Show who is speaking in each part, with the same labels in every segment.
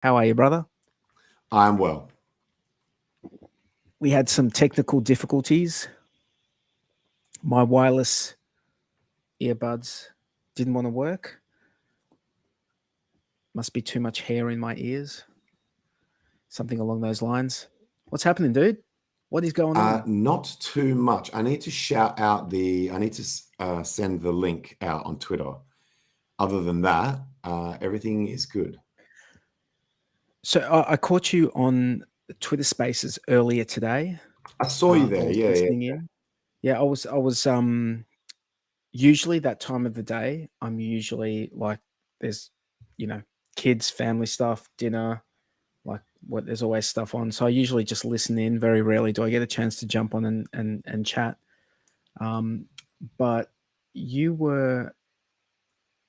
Speaker 1: How are you, brother?
Speaker 2: I'm well.
Speaker 1: We had some technical difficulties. My wireless earbuds didn't want to work. Must be too much hair in my ears. Something along those lines. What's happening, dude? What is going on?
Speaker 2: Not too much. I need to send the link out on Twitter. Other than that, everything is good.
Speaker 1: So I caught you on Twitter Spaces earlier today.
Speaker 2: I saw you there.
Speaker 1: I was
Speaker 2: Yeah.
Speaker 1: listening in. Yeah, I was usually that time of the day, I'm usually like there's, kids, family stuff, dinner, like what there's always stuff on. So I usually just listen in. Very rarely do I get a chance to jump on and chat. But you were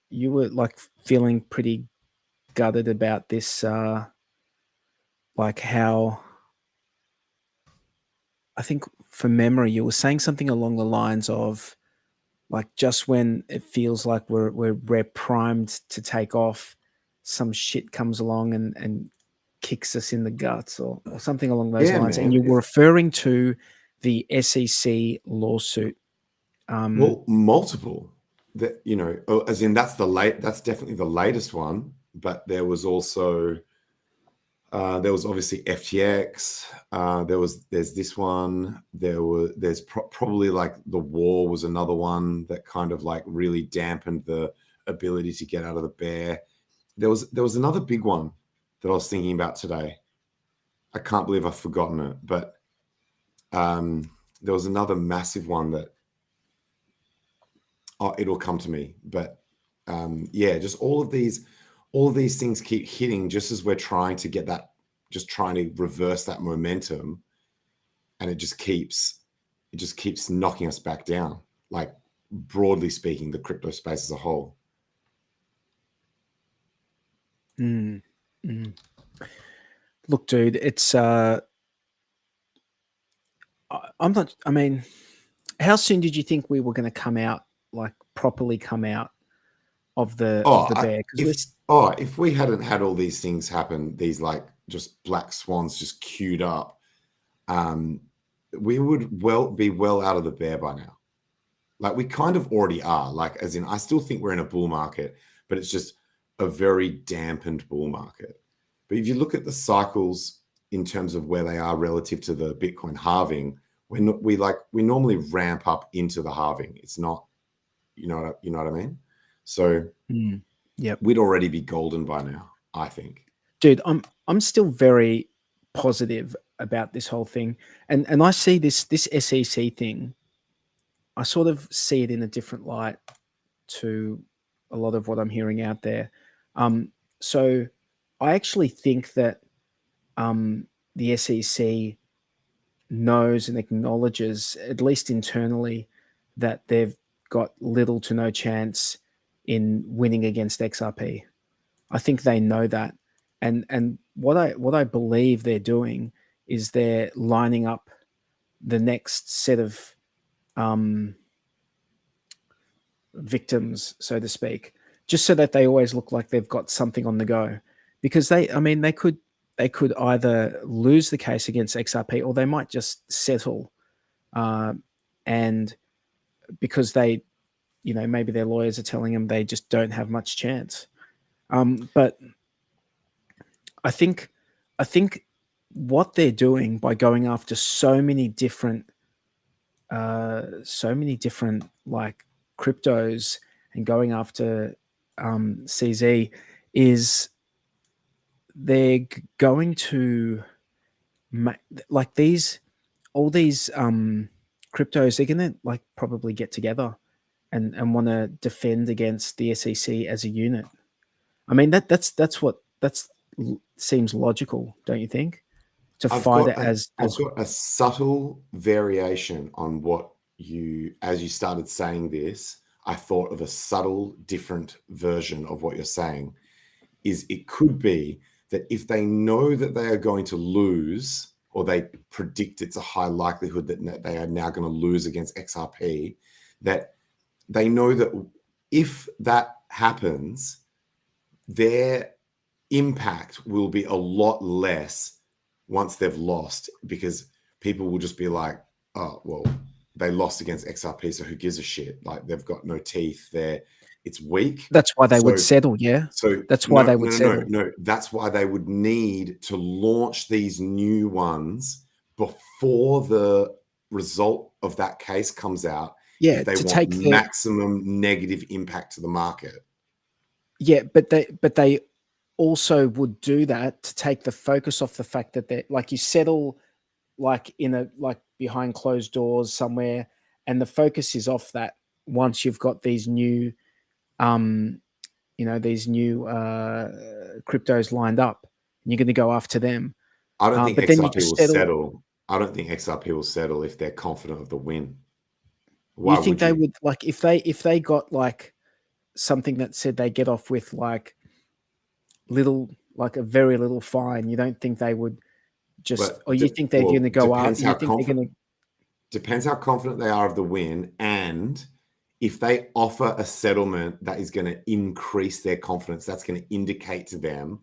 Speaker 1: like feeling pretty gutted about this, like how I think from memory you were saying something along the lines of like just when it feels like we're primed to take off, some shit comes along and kicks us in the guts or something along those lines.
Speaker 2: Man.
Speaker 1: And you were referring to the SEC lawsuit.
Speaker 2: Well, multiple. That as in that's definitely the latest one. But there was also there was obviously FTX. There's this one. There's probably like the war was another one that kind of like really dampened the ability to get out of the bear. There was another big one that I was thinking about today. I can't believe I've forgotten it, but there was another massive one that it'll come to me. But just all of these things keep hitting just as we're trying to get that, just trying to reverse that momentum, and it just keeps knocking us back down. Like broadly speaking, the crypto space as a whole.
Speaker 1: Look, dude, it's I'm not. I mean, how soon did you think we were going to come out, like properly come out of the bear?
Speaker 2: If we hadn't had all these things happen, these like just black swans just queued up, we would be well out of the bear by now. Like we kind of already are. Like as in, I still think we're in a bull market, but it's just a very dampened bull market. But if you look at the cycles in terms of where they are relative to the Bitcoin halving, we normally ramp up into the halving. It's not, you know what I mean? So we'd already be golden by now, I think.
Speaker 1: Dude, I'm still very positive about this whole thing, and I see this SEC thing. I sort of see it in a different light to a lot of what I'm hearing out there. So I actually think that the SEC knows and acknowledges, at least internally, that they've got little to no chance in winning against XRP. I think they know that, and what I believe they're doing is they're lining up the next set of victims, so to speak, just so that they always look like they've got something on the go, because they could either lose the case against XRP or they might just settle, and because they, maybe their lawyers are telling them they just don't have much chance. But I think what they're doing by going after so many different like cryptos and going after CZ is they're going to like all these cryptos, they're gonna like probably get together and want to defend against the SEC as a unit. I mean that seems logical, don't you think? To fight it
Speaker 2: I've got a subtle variation on what as you started saying this, I thought of a subtle different version of what you're saying. Is it could be that if they know that they are going to lose, or they predict it's a high likelihood that they are now going to lose against XRP, that they know that if that happens, their impact will be a lot less once they've lost, because people will just be like, oh, well, they lost against XRP, so who gives a shit? Like, they've got no teeth there. It's weak.
Speaker 1: That's why they would settle, yeah?
Speaker 2: So
Speaker 1: that's why they would settle.
Speaker 2: No, that's why they would need to launch these new ones before the result of that case comes out.
Speaker 1: Yeah,
Speaker 2: if they
Speaker 1: to
Speaker 2: want
Speaker 1: take
Speaker 2: maximum negative impact to the market.
Speaker 1: Yeah, but they also would do that to take the focus off the fact that they're like, you settle like in a like behind closed doors somewhere, and the focus is off that once you've got these new these new cryptos lined up, and you're going to go after them.
Speaker 2: I don't think
Speaker 1: but
Speaker 2: XRP will settle. I don't think XRP will settle if they're confident of the win. Why
Speaker 1: you think they would, like, if they got like something that said they get off with like a very little fine, you don't think they would just, or you think they're going to go out? You think they're going to?
Speaker 2: Depends how confident they are of the win, and if they offer a settlement that is going to increase their confidence, that's going to indicate to them,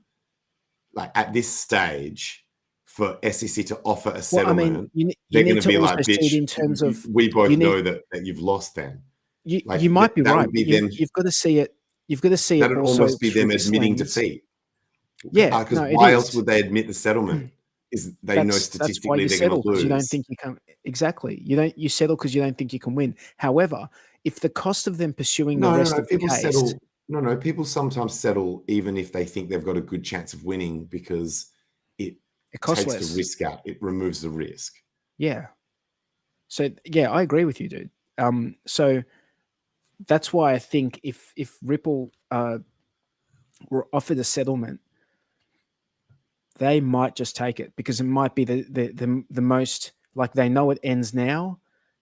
Speaker 2: like at this stage, for SEC to offer a settlement, they're going to be like, bitch, in terms of, we both know that you've lost then.
Speaker 1: You might be right. You've got to see it. You've got to see it.
Speaker 2: That would almost be them admitting defeat.
Speaker 1: Yeah,
Speaker 2: because why else would they admit the settlement? Is they know statistically they're going to lose.
Speaker 1: You don't think you can. Exactly. You settle because you don't think you can win. However, if the cost of them pursuing the rest of the case,
Speaker 2: people sometimes settle even if they think they've got a good chance of winning, because it takes the risk out. It removes the risk.
Speaker 1: Yeah. So yeah, I agree with you, dude. So that's why I think if Ripple were offered a settlement, they might just take it, because it might be the most, like, they know it ends now.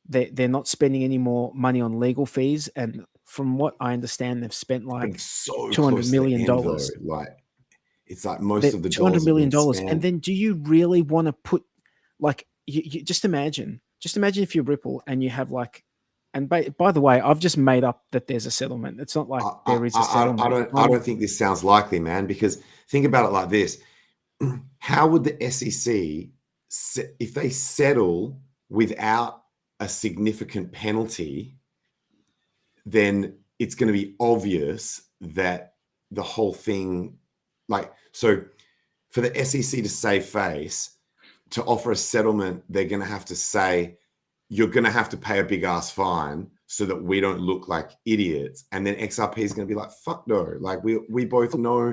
Speaker 1: They're not spending any more money on legal fees, and from what I understand, they've spent like $200 million.
Speaker 2: Like, it's like most of the
Speaker 1: $200 million. And then, do you really want to put, like, you just imagine if you're Ripple and you have like, and by the way, I've just made up that there's a settlement. It's not like there is a settlement.
Speaker 2: I don't think this sounds likely, man, because think about it like this. How would the SEC, if they settle without a significant penalty, then it's going to be obvious that the whole thing, like, so for the SEC to save face, to offer a settlement, they're going to have to say, you're going to have to pay a big ass fine so that we don't look like idiots. And then XRP is going to be like, fuck no. Like, we both know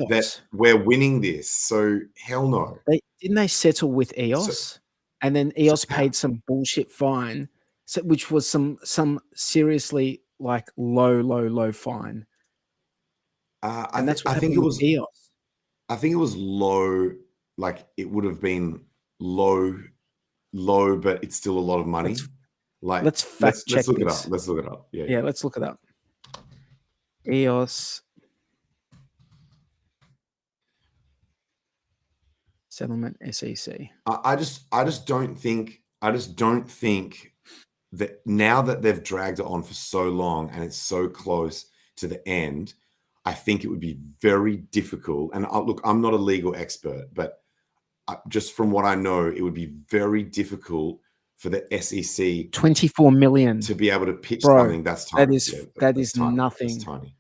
Speaker 2: that we're winning this. So hell no.
Speaker 1: Didn't they settle with EOS? And then EOS paid some bullshit fine, which was some seriously like low fine.
Speaker 2: And that's what I think it was EOS. I think it was low, like it would have been low, but it's still a lot of money.
Speaker 1: Let's check
Speaker 2: look
Speaker 1: this.
Speaker 2: It up. Let's look it up.
Speaker 1: Yeah, let's look it up. EOS settlement SEC.
Speaker 2: I just don't think that now that they've dragged it on for so long and it's so close to the end, I think it would be very difficult. And look, I'm not a legal expert, but just from what I know, it would be very difficult for the SEC
Speaker 1: 24 million
Speaker 2: to be able to pitch something that's tiny.
Speaker 1: That is nothing.
Speaker 2: That's tiny.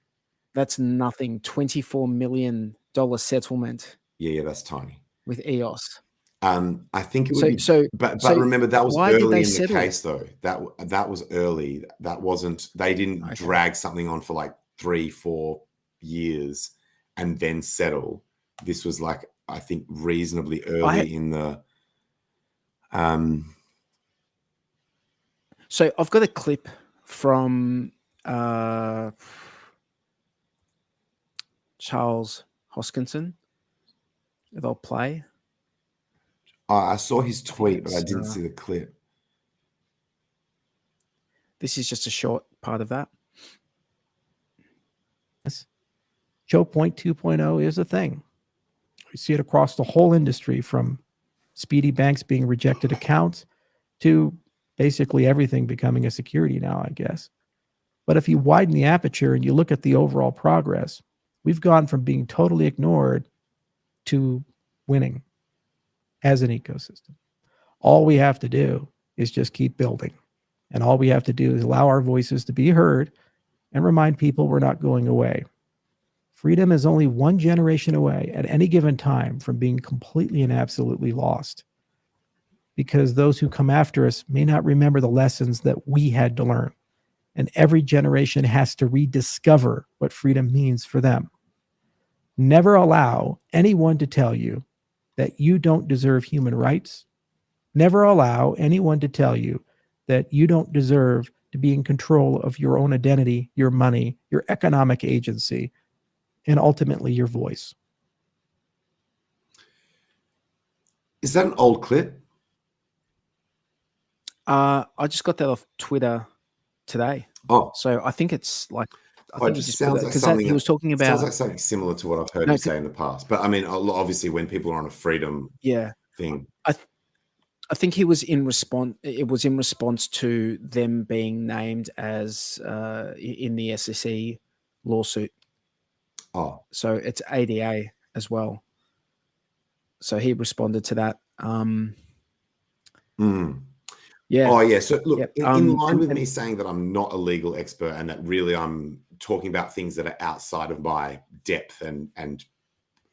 Speaker 1: That's nothing. $24 million settlement.
Speaker 2: Yeah, that's tiny.
Speaker 1: With EOS.
Speaker 2: I think it would be, but remember, that was early in the case though. That was early. That wasn't, they didn't drag something on for like 3-4 years and then settle. This was like, I think, reasonably early in the
Speaker 1: So I've got a clip from Charles Hoskinson that I'll play.
Speaker 2: I saw his tweet, but I didn't see the clip.
Speaker 1: This is just a short part of that.
Speaker 3: Choke point 2.0 is a thing. We see it across the whole industry, from speedy banks being rejected accounts to basically everything becoming a security now, I guess. But if you widen the aperture and you look at the overall progress, we've gone from being totally ignored to winning as an ecosystem. All we have to do is just keep building. And all we have to do is allow our voices to be heard and remind people we're not going away. Freedom is only one generation away at any given time from being completely and absolutely lost, because those who come after us may not remember the lessons that we had to learn. And every generation has to rediscover what freedom means for them. Never allow anyone to tell you that you don't deserve human rights. Never allow anyone to tell you that you don't deserve to be in control of your own identity, your money, your economic agency, and ultimately your voice.
Speaker 2: Is that an old clip?
Speaker 1: I just got that off Twitter today.
Speaker 2: Oh,
Speaker 1: So I think it's like, I
Speaker 2: well,
Speaker 1: think
Speaker 2: it
Speaker 1: he
Speaker 2: just
Speaker 1: just put
Speaker 2: sounds
Speaker 1: it
Speaker 2: like
Speaker 1: because
Speaker 2: something
Speaker 1: he was talking about.
Speaker 2: sounds like something similar to what I've heard
Speaker 1: No,
Speaker 2: you say in the past. But I mean, obviously, when people are on a freedom
Speaker 1: yeah,
Speaker 2: thing,
Speaker 1: I think he was in response. It was in response to them being named as in the SEC lawsuit.
Speaker 2: oh,
Speaker 1: So it's ADA as well. So he responded to that. Yeah.
Speaker 2: Oh, yeah. So look,
Speaker 1: Yep.
Speaker 2: in line with
Speaker 1: and-
Speaker 2: me saying that I'm not a legal expert and that really I'm talking about things that are outside of my depth and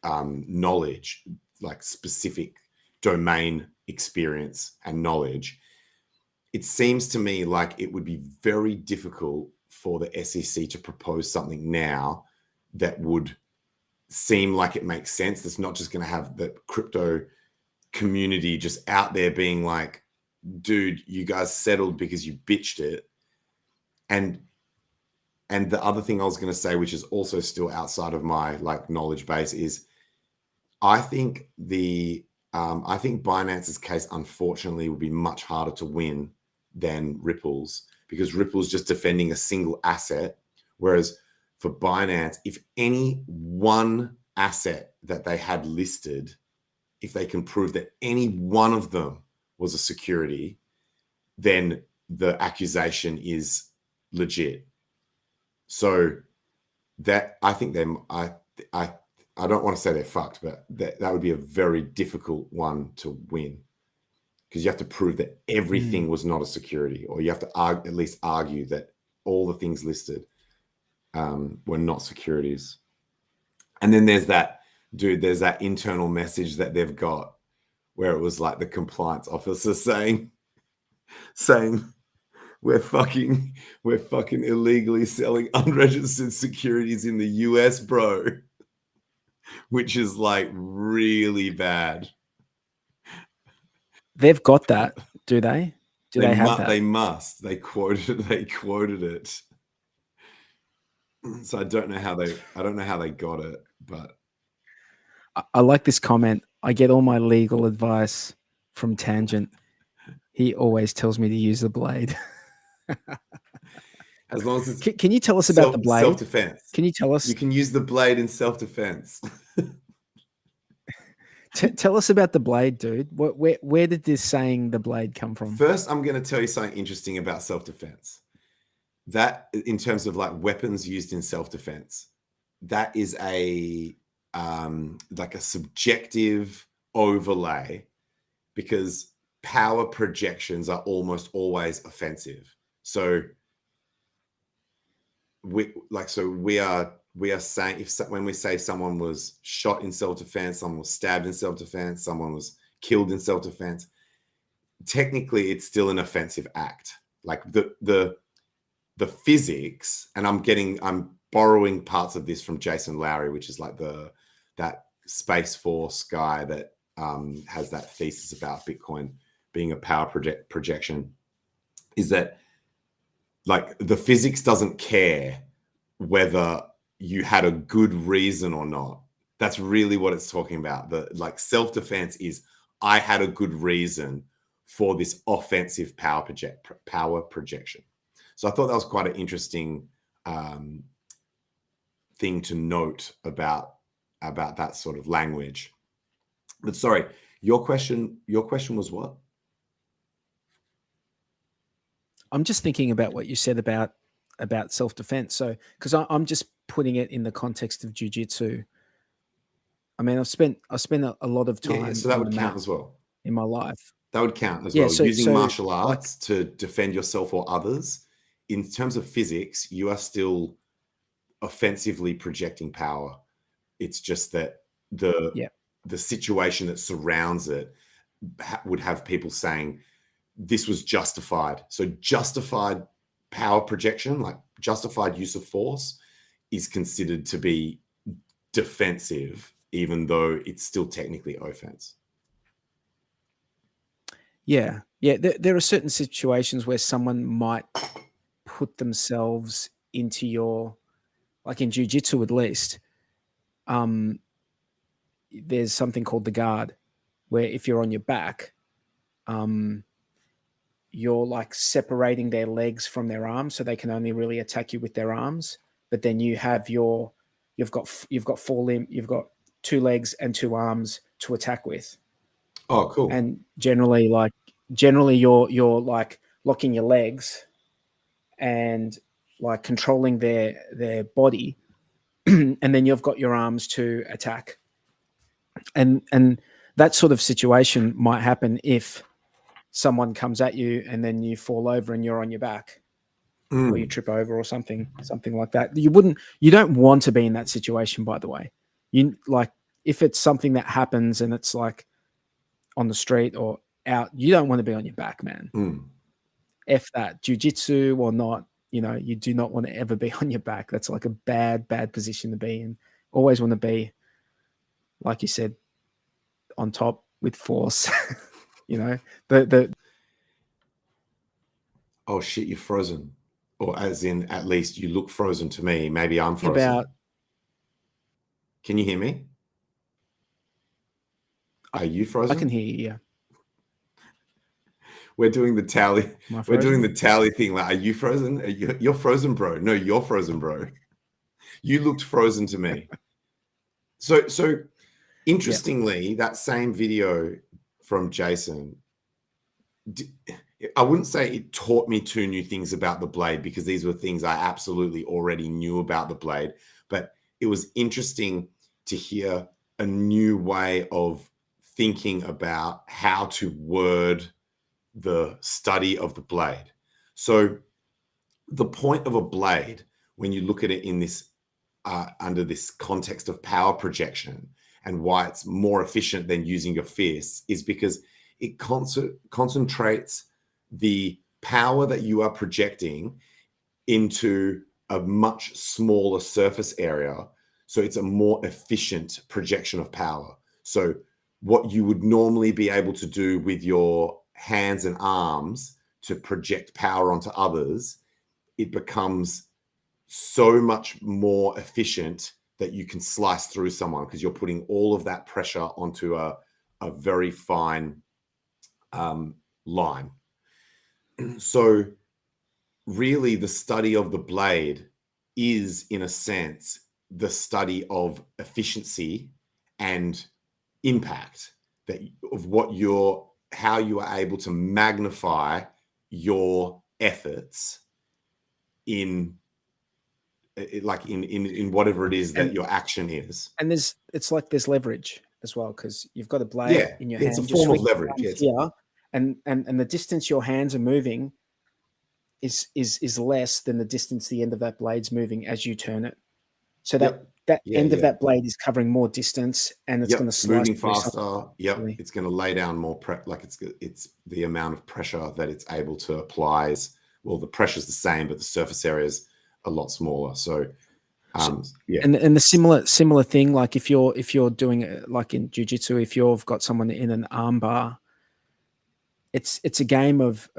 Speaker 2: knowledge, like specific domain experience and knowledge, it seems to me like it would be very difficult for the SEC to propose something now that would seem like it makes sense. That's not just going to have the crypto community just out there being like, dude, you guys settled because you bitched it. And the other thing I was going to say, which is also still outside of my like knowledge base, is I think I think Binance's case, unfortunately, would be much harder to win than Ripple's, because Ripple's just defending a single asset, whereas for Binance, if any one asset that they had listed, if they can prove that any one of them was a security, then the accusation is legit. So that I think I don't want to say they're fucked, but that would be a very difficult one to win, because you have to prove that everything was not a security, or you have to at least argue that all the things listed were not securities. And then there's that internal message that they've got where it was like the compliance officer saying we're fucking illegally selling unregistered securities in the US, bro. Which is like really bad.
Speaker 1: They've got that, do they? Do they have that?
Speaker 2: They must. They quoted it. So I don't know how they got it, but
Speaker 1: I like this comment. I get all my legal advice from Tangent. He always tells me to use the blade.
Speaker 2: as long as it's
Speaker 1: Can you tell us about the blade?
Speaker 2: Self-defense.
Speaker 1: Can you tell us?
Speaker 2: You can use the blade in self-defense.
Speaker 1: Tell us about the blade, dude. Where did this saying the blade come from?
Speaker 2: First, I'm going to tell you something interesting about self-defense. That, in terms of like weapons used in self-defense, that is a like a subjective overlay, because power projections are almost always offensive. So we are saying, when we say someone was shot in self-defense, someone was stabbed in self-defense, someone was killed in self-defense, technically it's still an offensive act. Like the physics, and I'm borrowing parts of this from Jason Lowry, which is like that Space Force guy that has that thesis about Bitcoin being a power projection, is that like the physics doesn't care whether you had a good reason or not. That's really what it's talking about. The like self-defense is, I had a good reason for this offensive power projection. So I thought that was quite an interesting thing to note about that sort of language. But sorry, your question was what?
Speaker 1: I'm just thinking about what you said about self-defense. So, because I'm just putting it in the context of jiu-jitsu. I mean, I spent a lot of time
Speaker 2: So that
Speaker 1: on
Speaker 2: would
Speaker 1: the
Speaker 2: count
Speaker 1: mat
Speaker 2: as well.
Speaker 1: in my life.
Speaker 2: That would count as
Speaker 1: Yeah,
Speaker 2: well. Using martial
Speaker 1: like,
Speaker 2: arts to defend yourself or others, in terms of physics, you are still offensively projecting power. It's just that the situation that surrounds it would have people saying this was justified. So justified power projection, like justified use of force, is considered to be defensive, even though it's still technically offense.
Speaker 1: yeah. There are certain situations where someone might put themselves into your, like in jiu-jitsu at least, there's something called the guard, where if you're on your back, you're like separating their legs from their arms, so they can only really attack you with their arms. But then you have you've got 2 legs and 2 arms to attack with.
Speaker 2: Oh, cool.
Speaker 1: And generally you're like locking your legs and like controlling their body, and then you've got your arms to attack. And that sort of situation might happen if someone comes at you and then you fall over and you're on your back, or you trip over or something like that. You don't want to be in that situation, by the way. You like, if it's something that happens and it's like on the street or out, you don't want to be on your back, man. F that, jiu-jitsu or not, you do not want to ever be on your back. That's like a bad position to be in. Always want to be, like you said, on top with force.
Speaker 2: Oh shit, you're frozen. Or as in, at least you look frozen to me. Maybe I'm frozen. Can you hear me? Are you frozen?
Speaker 1: I can hear you, yeah.
Speaker 2: We're doing the tally. We're doing the tally thing. Like, are you frozen? You're frozen, bro. No, you're frozen, bro. You looked frozen to me. So interestingly, that same video from Jason, I wouldn't say it taught me 2 new things about the blade, because these were things I absolutely already knew about the blade. But it was interesting to hear a new way of thinking about how to word the study of the blade. So the point of a blade, when you look at it in this under this context of power projection, and why it's more efficient than using your fists, is because it concentrates the power that you are projecting into a much smaller surface area. So it's a more efficient projection of power. So what you would normally be able to do with your hands and arms to project power onto others, it becomes so much more efficient that you can slice through someone, because you're putting all of that pressure onto a very fine line. So really, the study of the blade is, in a sense, the study of efficiency and impact, that of how you are able to magnify your efforts in whatever it is that your action is.
Speaker 1: And there's leverage as well, because you've got a blade in your hand.
Speaker 2: It's a form of leverage.
Speaker 1: Here, and the distance your hands are moving is less than the distance the end of that blade's moving as you turn it. So that end of that blade is covering more distance, and it's going to slice
Speaker 2: moving faster.
Speaker 1: It's
Speaker 2: going to lay down more it's the amount of pressure that it's able to apply well, the pressure's the same, but the surface area is a lot smaller. So
Speaker 1: and the similar thing, like if you're doing it like in jiu-jitsu, if you've got someone in an arm bar, it's a game of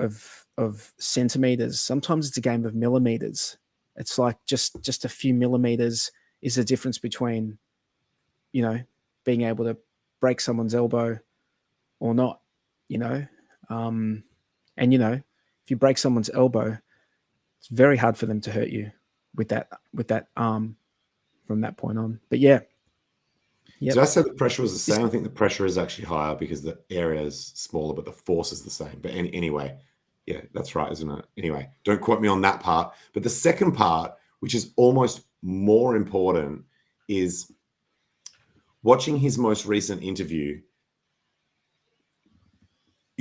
Speaker 1: centimeters. Sometimes it's a game of millimeters. It's like just a few millimeters is the difference between, being able to break someone's elbow or not, and if you break someone's elbow, it's very hard for them to hurt you with that arm from that point on. But yeah.
Speaker 2: Did I say the pressure was the same? I think the pressure is actually higher because the area is smaller, but the force is the same. But anyway, yeah, that's right, isn't it? Anyway, don't quote me on that part. But the second part, which is almost more important, is watching his most recent interview,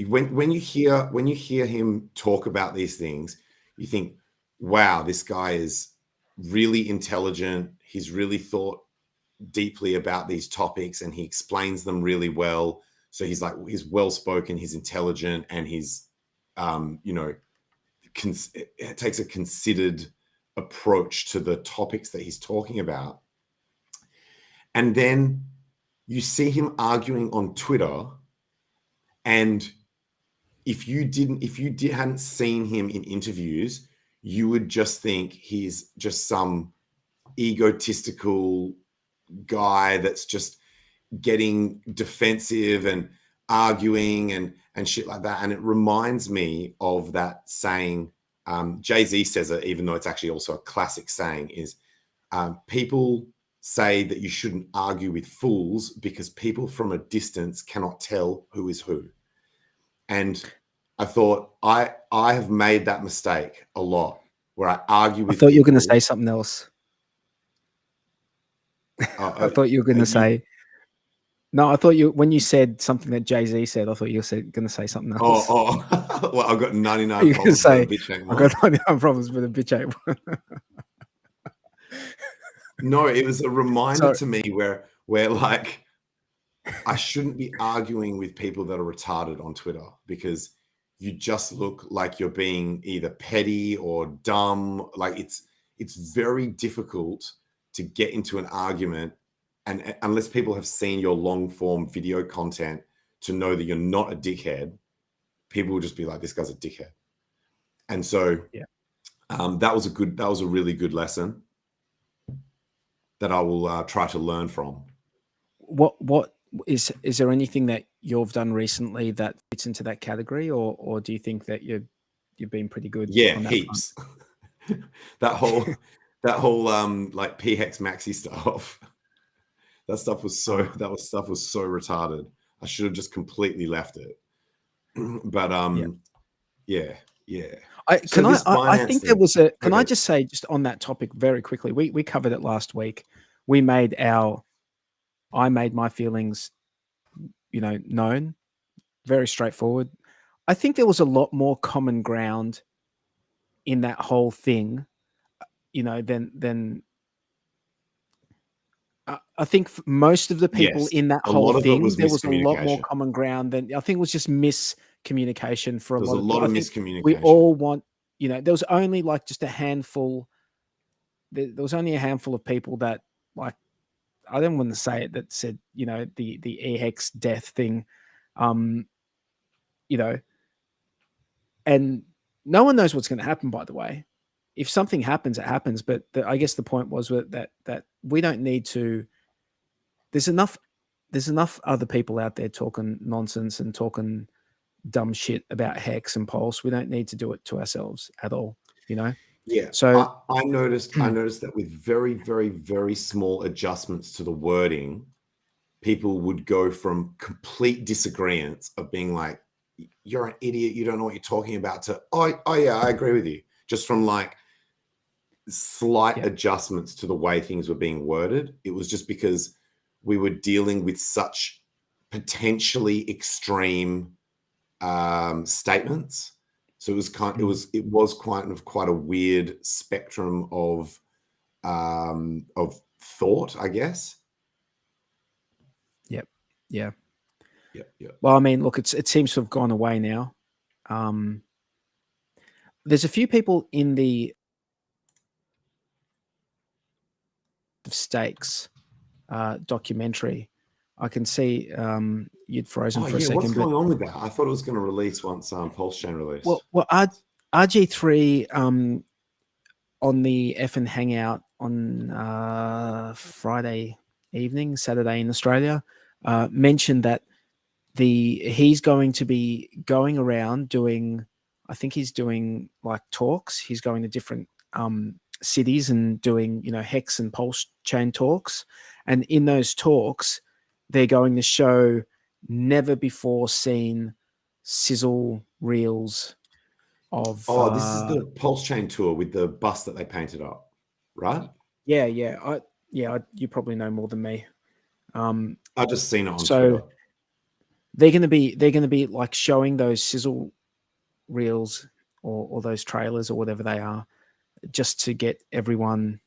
Speaker 2: when you hear him talk about these things, you think, wow, this guy is really intelligent. He's really thought deeply about these topics and he explains them really well. So he's well spoken, he's intelligent, and he's it takes a considered approach to the topics that he's talking about. And then you see him arguing on Twitter, and if you hadn't seen him in interviews, you would just think he's just some egotistical guy that's just getting defensive and arguing and shit like that. And it reminds me of that saying, Jay-Z says it, even though it's actually also a classic saying, is people say that you shouldn't argue with fools because people from a distance cannot tell who is who. And I thought I have made that mistake a lot, where I argue with.
Speaker 1: I thought you were going to say something else. I thought you were going to say. No, I thought when you said something that Jay-Z said, I thought you were going to say something else.
Speaker 2: Oh, well, I've got 99 problems with a bitch ain't one.
Speaker 1: I've got 99 problems with a bitch ain't one.
Speaker 2: No, it was a reminder to me where like I shouldn't be arguing with people that are retarded on Twitter, because you just look like you're being either petty or dumb. Like it's very difficult to get into an argument, and unless people have seen your long form video content to know that you're not a dickhead, people will just be like, this guy's a dickhead. And so that was a really good lesson that I will try to learn from. What
Speaker 1: is there anything that you've done recently that fits into that category, or do you think that you've been pretty good?
Speaker 2: Yeah, on that heaps. that whole like PHEX maxi stuff. That stuff was so retarded. I should have just completely left it. But yeah.
Speaker 1: I think there was a. Can I just say, just on that topic very quickly? We covered it last week. I made my feelings, known, very straightforward. I think there was a lot more common ground in that whole thing, than I think most of the people in that whole thing, there was a lot more common ground than I think it was just miscommunication for a lot of people.
Speaker 2: There's a lot of miscommunication.
Speaker 1: We all want, there was only like just a handful. There was only a handful of people that, like, I don't want to say it, that said, the HEX death thing, and no one knows what's going to happen, by the way. If something happens, it happens. But I guess the point was that we don't need to. There's enough other people out there talking nonsense and talking dumb shit about Hex and Pulse. We don't need to do it to ourselves at all.
Speaker 2: Yeah. So I noticed that with very, very, very small adjustments to the wording, people would go from complete disagreements of being like, "You're an idiot. You don't know what you're talking about," to "Oh yeah, I agree with you." Just from like slight adjustments to the way things were being worded. It was just because we were dealing with such potentially extreme statements. So it was quite a weird spectrum of thought, I guess.
Speaker 1: Yep. Yeah.
Speaker 2: Yep.
Speaker 1: Well, I mean, look, it seems to have gone away now. There's a few people in the stakes documentary. I can see you'd frozen for a second.
Speaker 2: What's going on with that? I thought it was going to release once PulseChain released.
Speaker 1: Well, RG3 on the effing hangout on Friday evening, Saturday in Australia, mentioned that he's going to be going around doing. I think he's doing like talks. He's going to different cities and doing Hex and PulseChain talks, and in those talks, they're going to show never before seen sizzle reels of.
Speaker 2: This is the PulseChain tour with the bus that they painted up, right?
Speaker 1: Yeah. You probably know more than me.
Speaker 2: I just seen it on
Speaker 1: So
Speaker 2: Twitter.
Speaker 1: they're going to be like showing those sizzle reels or those trailers or whatever they are, just to get everyone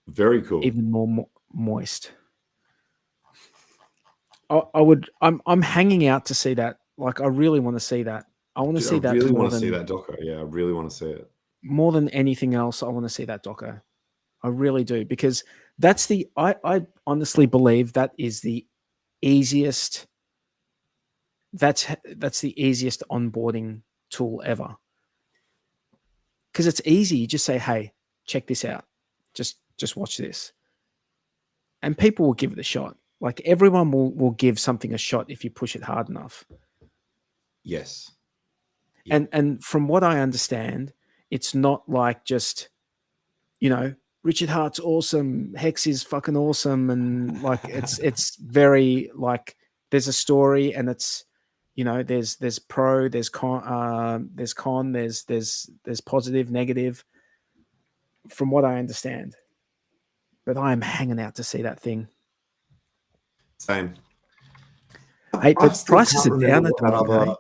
Speaker 2: Very cool.
Speaker 1: even more moist. I'm hanging out to see that. Like, I really want to see that. I want to see that.
Speaker 2: I really
Speaker 1: more
Speaker 2: want to
Speaker 1: than,
Speaker 2: see that doco. Yeah, I really want to see it.
Speaker 1: More than anything else, I want to see that doco. I really do, because that's I honestly believe that is the easiest. That's the easiest onboarding tool ever. Because it's easy. You just say, "Hey, check this out. Just watch this," and people will give it a shot. Like, everyone will give something a shot if you push it hard enough.
Speaker 2: Yes. Yeah.
Speaker 1: And from what I understand, it's not like just, Richard Hart's awesome, Hex is fucking awesome, and like it's very like there's a story, and it's there's pro, there's con, there's positive, negative. From what I understand, but I am hanging out to see that thing.
Speaker 2: Same.
Speaker 1: Hey, but prices are down at the moment. Hey?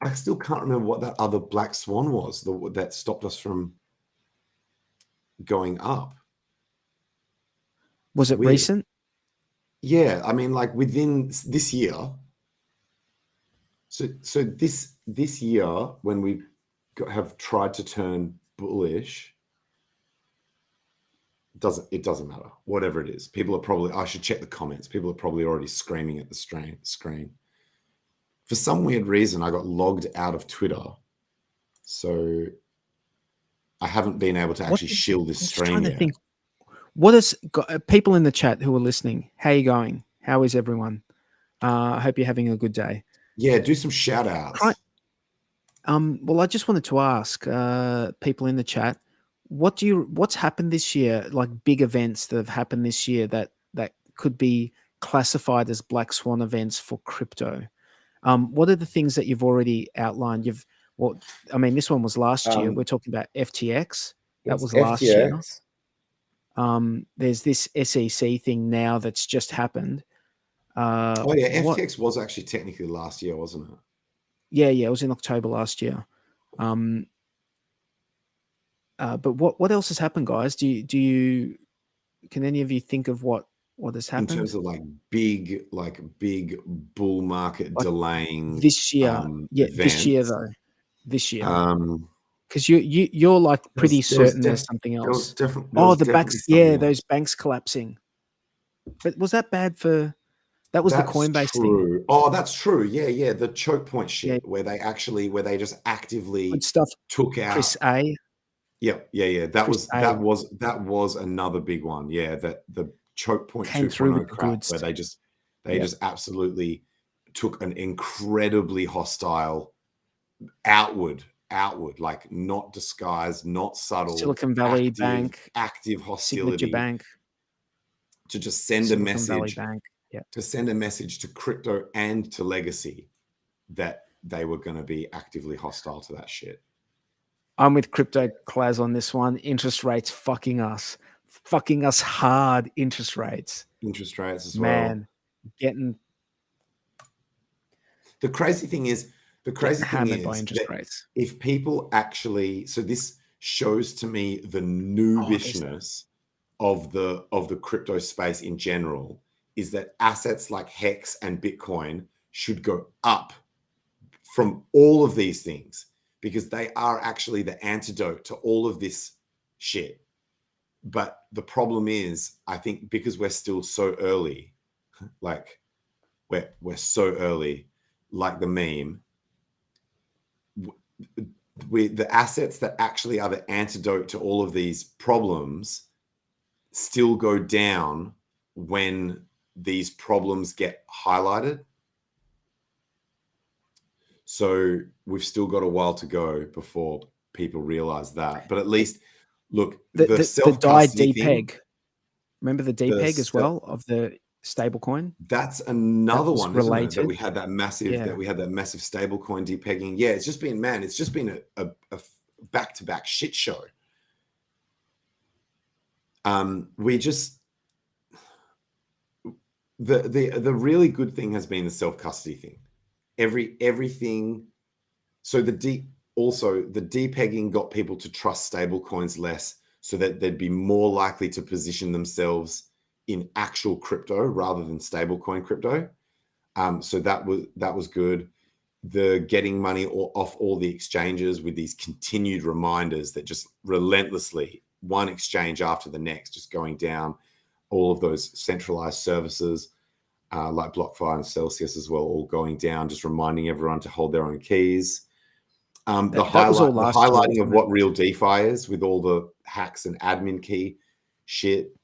Speaker 2: I still can't remember what that other black swan was that stopped us from going up.
Speaker 1: Was it recent?
Speaker 2: Yeah, I mean, like within this year. So this year, when we have tried to turn bullish, it doesn't matter. Whatever it is, people are probably. I should check the comments. People are probably already screaming at the screen. For some weird reason, I got logged out of Twitter, so I haven't been able to actually shield this stream yet.
Speaker 1: Think, what is people in the chat who are listening? How are you going? How is everyone? I hope you're having a good day.
Speaker 2: Yeah, do some shout outs.
Speaker 1: Well, I just wanted to ask people in the chat, what's happened this year, like big events that have happened this year that could be classified as black swan events for crypto? What are the things that you've already outlined? This one was last year. We're talking about FTX. That was last year. There's this SEC thing now that's just happened.
Speaker 2: FTX was actually technically last year, wasn't it?
Speaker 1: Yeah, it was in October last year. But what else has happened, guys? Can any of you think of what has happened
Speaker 2: in terms of like big bull market delaying
Speaker 1: this year?
Speaker 2: Events.
Speaker 1: This year though. This year. Because you're like pretty certain there's something else. The banks. Yeah, those banks collapsing. But was that bad for? That was the Coinbase thing.
Speaker 2: Oh, that's true. Yeah. The choke point shit where they just actively took out
Speaker 1: Chris A.
Speaker 2: Yeah. That was another big one. Yeah, that the choke point
Speaker 1: came through with
Speaker 2: crap
Speaker 1: goods.
Speaker 2: where they just absolutely took an incredibly hostile outward, like not disguised, not subtle,
Speaker 1: Silicon Valley Bank,
Speaker 2: active hostility,
Speaker 1: Signature Bank,
Speaker 2: to just send
Speaker 1: Silicon
Speaker 2: a message.
Speaker 1: Valley Bank. Yeah.
Speaker 2: To send a message to crypto and to legacy that they were going to be actively hostile to that shit.
Speaker 1: I'm with Crypto Class on this one. Interest rates fucking us hard. Interest rates
Speaker 2: as
Speaker 1: well.
Speaker 2: Getting the crazy thing is
Speaker 1: hammered by interest rates.
Speaker 2: If people actually, so this shows to me the noobishness of the crypto space in general, is that assets like Hex and Bitcoin should go up from all of these things, because they are actually the antidote to all of this shit. But the problem is, I think because we're still so early, like we're so early, like the meme, the assets that actually are the antidote to all of these problems still go down when these problems get highlighted. So we've still got a while to go before people realize that. But at least, look, the self-custody
Speaker 1: DPEG. Remember the DPEG as well of the stablecoin?
Speaker 2: That's another one,
Speaker 1: related.
Speaker 2: Isn't it? That we had that massive stablecoin depegging. Yeah, it's just been a back-to-back shit show. The really good thing has been the self-custody thing. Everything. So the depegging got people to trust stable coins less, so that they'd be more likely to position themselves in actual crypto rather than stablecoin crypto. So that was good. The getting money off all the exchanges with these continued reminders that just relentlessly, one exchange after the next, just going down, all of those centralized services like BlockFi and Celsius as well, all going down, just reminding everyone to hold their own keys. The highlighting of what real DeFi is with all the hacks and admin key shit.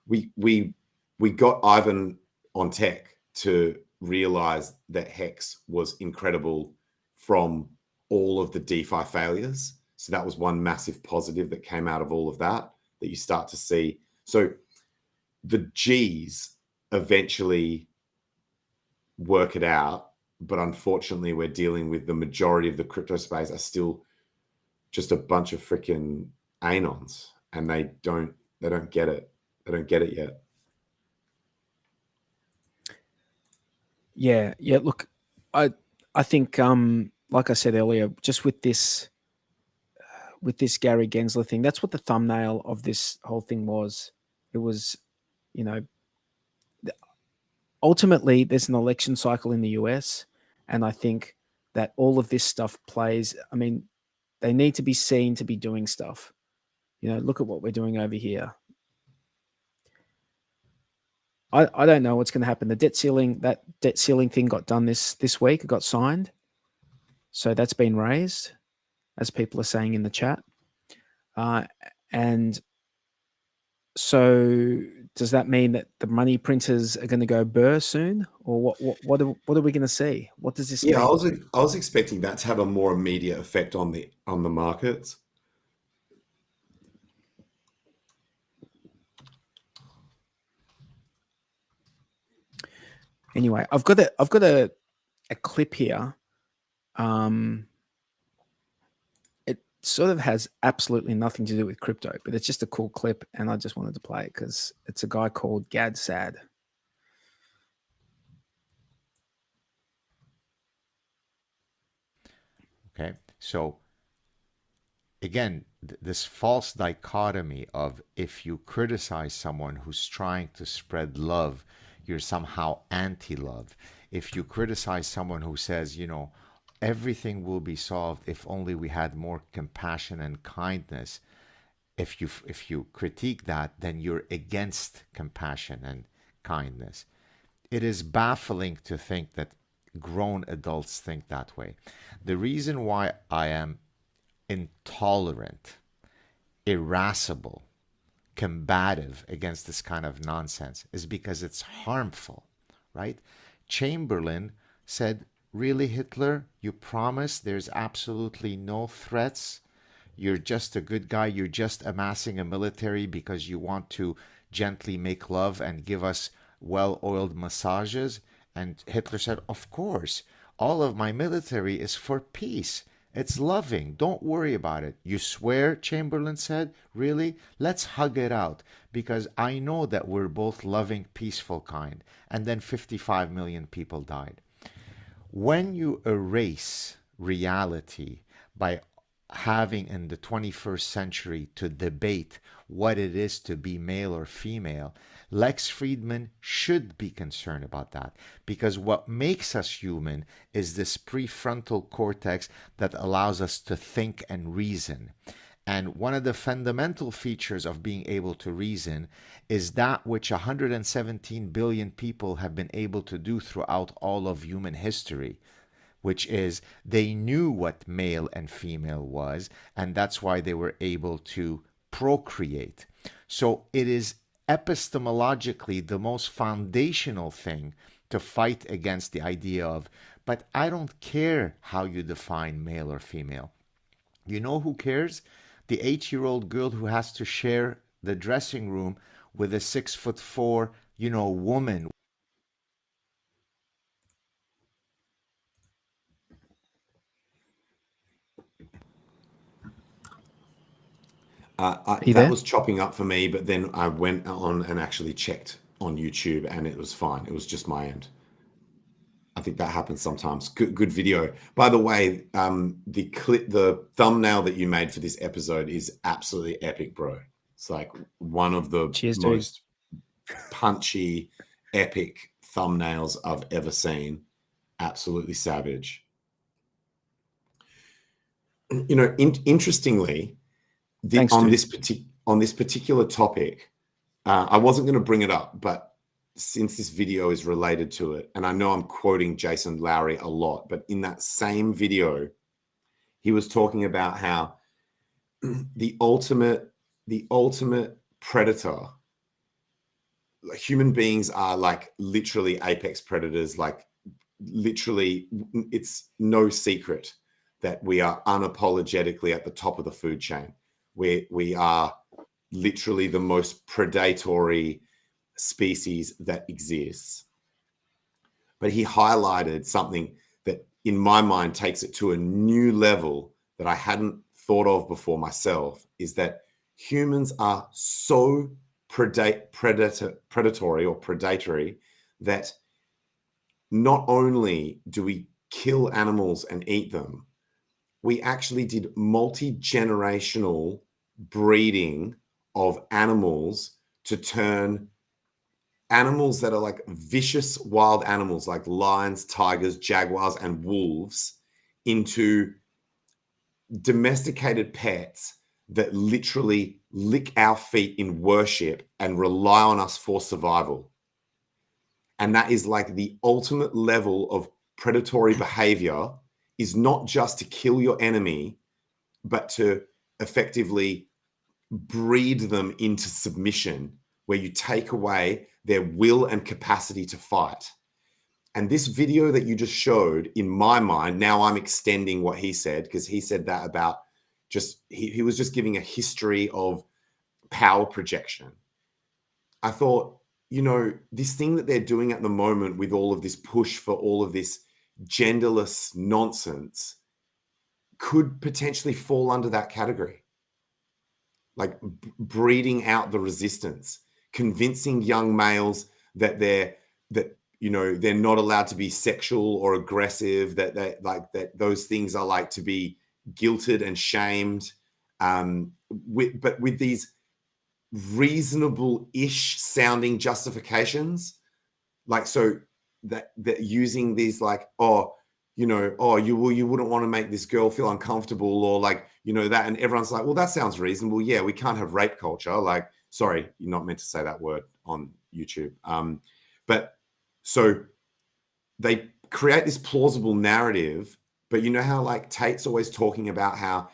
Speaker 2: We got Ivan on tech to realize that Hex was incredible from all of the DeFi failures. So that was one massive positive that came out of all of that you start to see. So the G's eventually work it out, but unfortunately we're dealing with the majority of the crypto space are still just a bunch of freaking anons, and they don't get it. They don't get it yet.
Speaker 1: Yeah. Look, I think, like I said earlier, just with this Gary Gensler thing, that's what the thumbnail of this whole thing was. It was, ultimately there's an election cycle in the US, and I think that all of this stuff plays. I mean, they need to be seen to be doing stuff. Look at what we're doing over here. I don't know what's going to happen. That debt ceiling thing got done this week. It got signed. So that's been raised, as people are saying in the chat. And so does that mean that the money printers are going to go burr soon? Or what are we going to see? What does this mean?
Speaker 2: I was expecting that to have a more immediate effect on the markets.
Speaker 1: Anyway, I've got a clip here. It sort of has absolutely nothing to do with crypto, but it's just a cool clip, and I just wanted to play it because it's a guy called Gad Saad.
Speaker 4: Okay, so again, this false dichotomy of if you criticize someone who's trying to spread love, you're somehow anti-love. If you criticize someone who says, everything will be solved if only we had more compassion and kindness, if you critique that, then you're against compassion and kindness. It is baffling to think that grown adults think that way. The reason why I am intolerant, irascible, combative against this kind of nonsense is because it's harmful, right? Chamberlain said, really, Hitler, you promise there's absolutely no threats? You're just a good guy. You're just amassing a military because you want to gently make love and give us well-oiled massages? And Hitler said, of course, all of my military is for peace. It's loving. Don't worry about it. You swear, Chamberlain said? Really? Let's hug it out, because I know that we're both loving, peaceful kind. And then 55 million people died. When you erase reality by having in the 21st century to debate what it is to be male or female, Lex Friedman should be concerned about that, because what makes us human is this prefrontal cortex that allows us to think and reason. And one of the fundamental features of being able to reason is that which 117 billion people have been able to do throughout all of human history, which is they knew what male and female was, and that's why they were able to procreate. So it is epistemologically the most foundational thing to fight against the idea of, but I don't care how you define male or female. You know who cares? The 8-year-old girl who has to share the dressing room with a 6'4", woman.
Speaker 2: That was chopping up for me, but then I went on and actually checked on YouTube, and it was fine. It was just my end. I think that happens sometimes. Good video. By the way, the thumbnail that you made for this episode is absolutely epic, bro. It's like one of the most punchy, epic thumbnails I've ever seen. Absolutely savage. You know, interestingly, on this particular topic, I wasn't going to bring it up, but since this video is related to it, and I know I'm quoting Jason Lowry a lot, but in that same video, he was talking about how the ultimate predator, like human beings are like literally apex predators. Like literally, it's no secret that we are unapologetically at the top of the food chain. We are literally the most predatory species that exists. But he highlighted something that in my mind takes it to a new level that I hadn't thought of before myself, is that humans are so predatory that not only do we kill animals and eat them, we actually did multi-generational breeding of animals to turn animals that are like vicious wild animals like lions, tigers, jaguars, and wolves into domesticated pets that literally lick our feet in worship and rely on us for survival. And that is like the ultimate level of predatory behavior, is not just to kill your enemy, but to effectively breed them into submission, where you take away their will and capacity to fight. And this video that you just showed, in my mind, now I'm extending what he said, because he said that about just, he was just giving a history of power projection. I thought, you know, this thing that they're doing at the moment with all of this push for all of this genderless nonsense could potentially fall under that category. Like breeding out the resistance, convincing young males that they're not allowed to be sexual or aggressive, that those things are like to be guilted and shamed, but with these reasonable-ish sounding justifications, like, so that using these like, you wouldn't want to make this girl feel uncomfortable, or like, you know, that, and everyone's like, well, that sounds reasonable. Yeah, we can't have rape culture. Like, sorry, you're not meant to say that word on YouTube. But so they create this plausible narrative, but you know how like Tate's always talking about how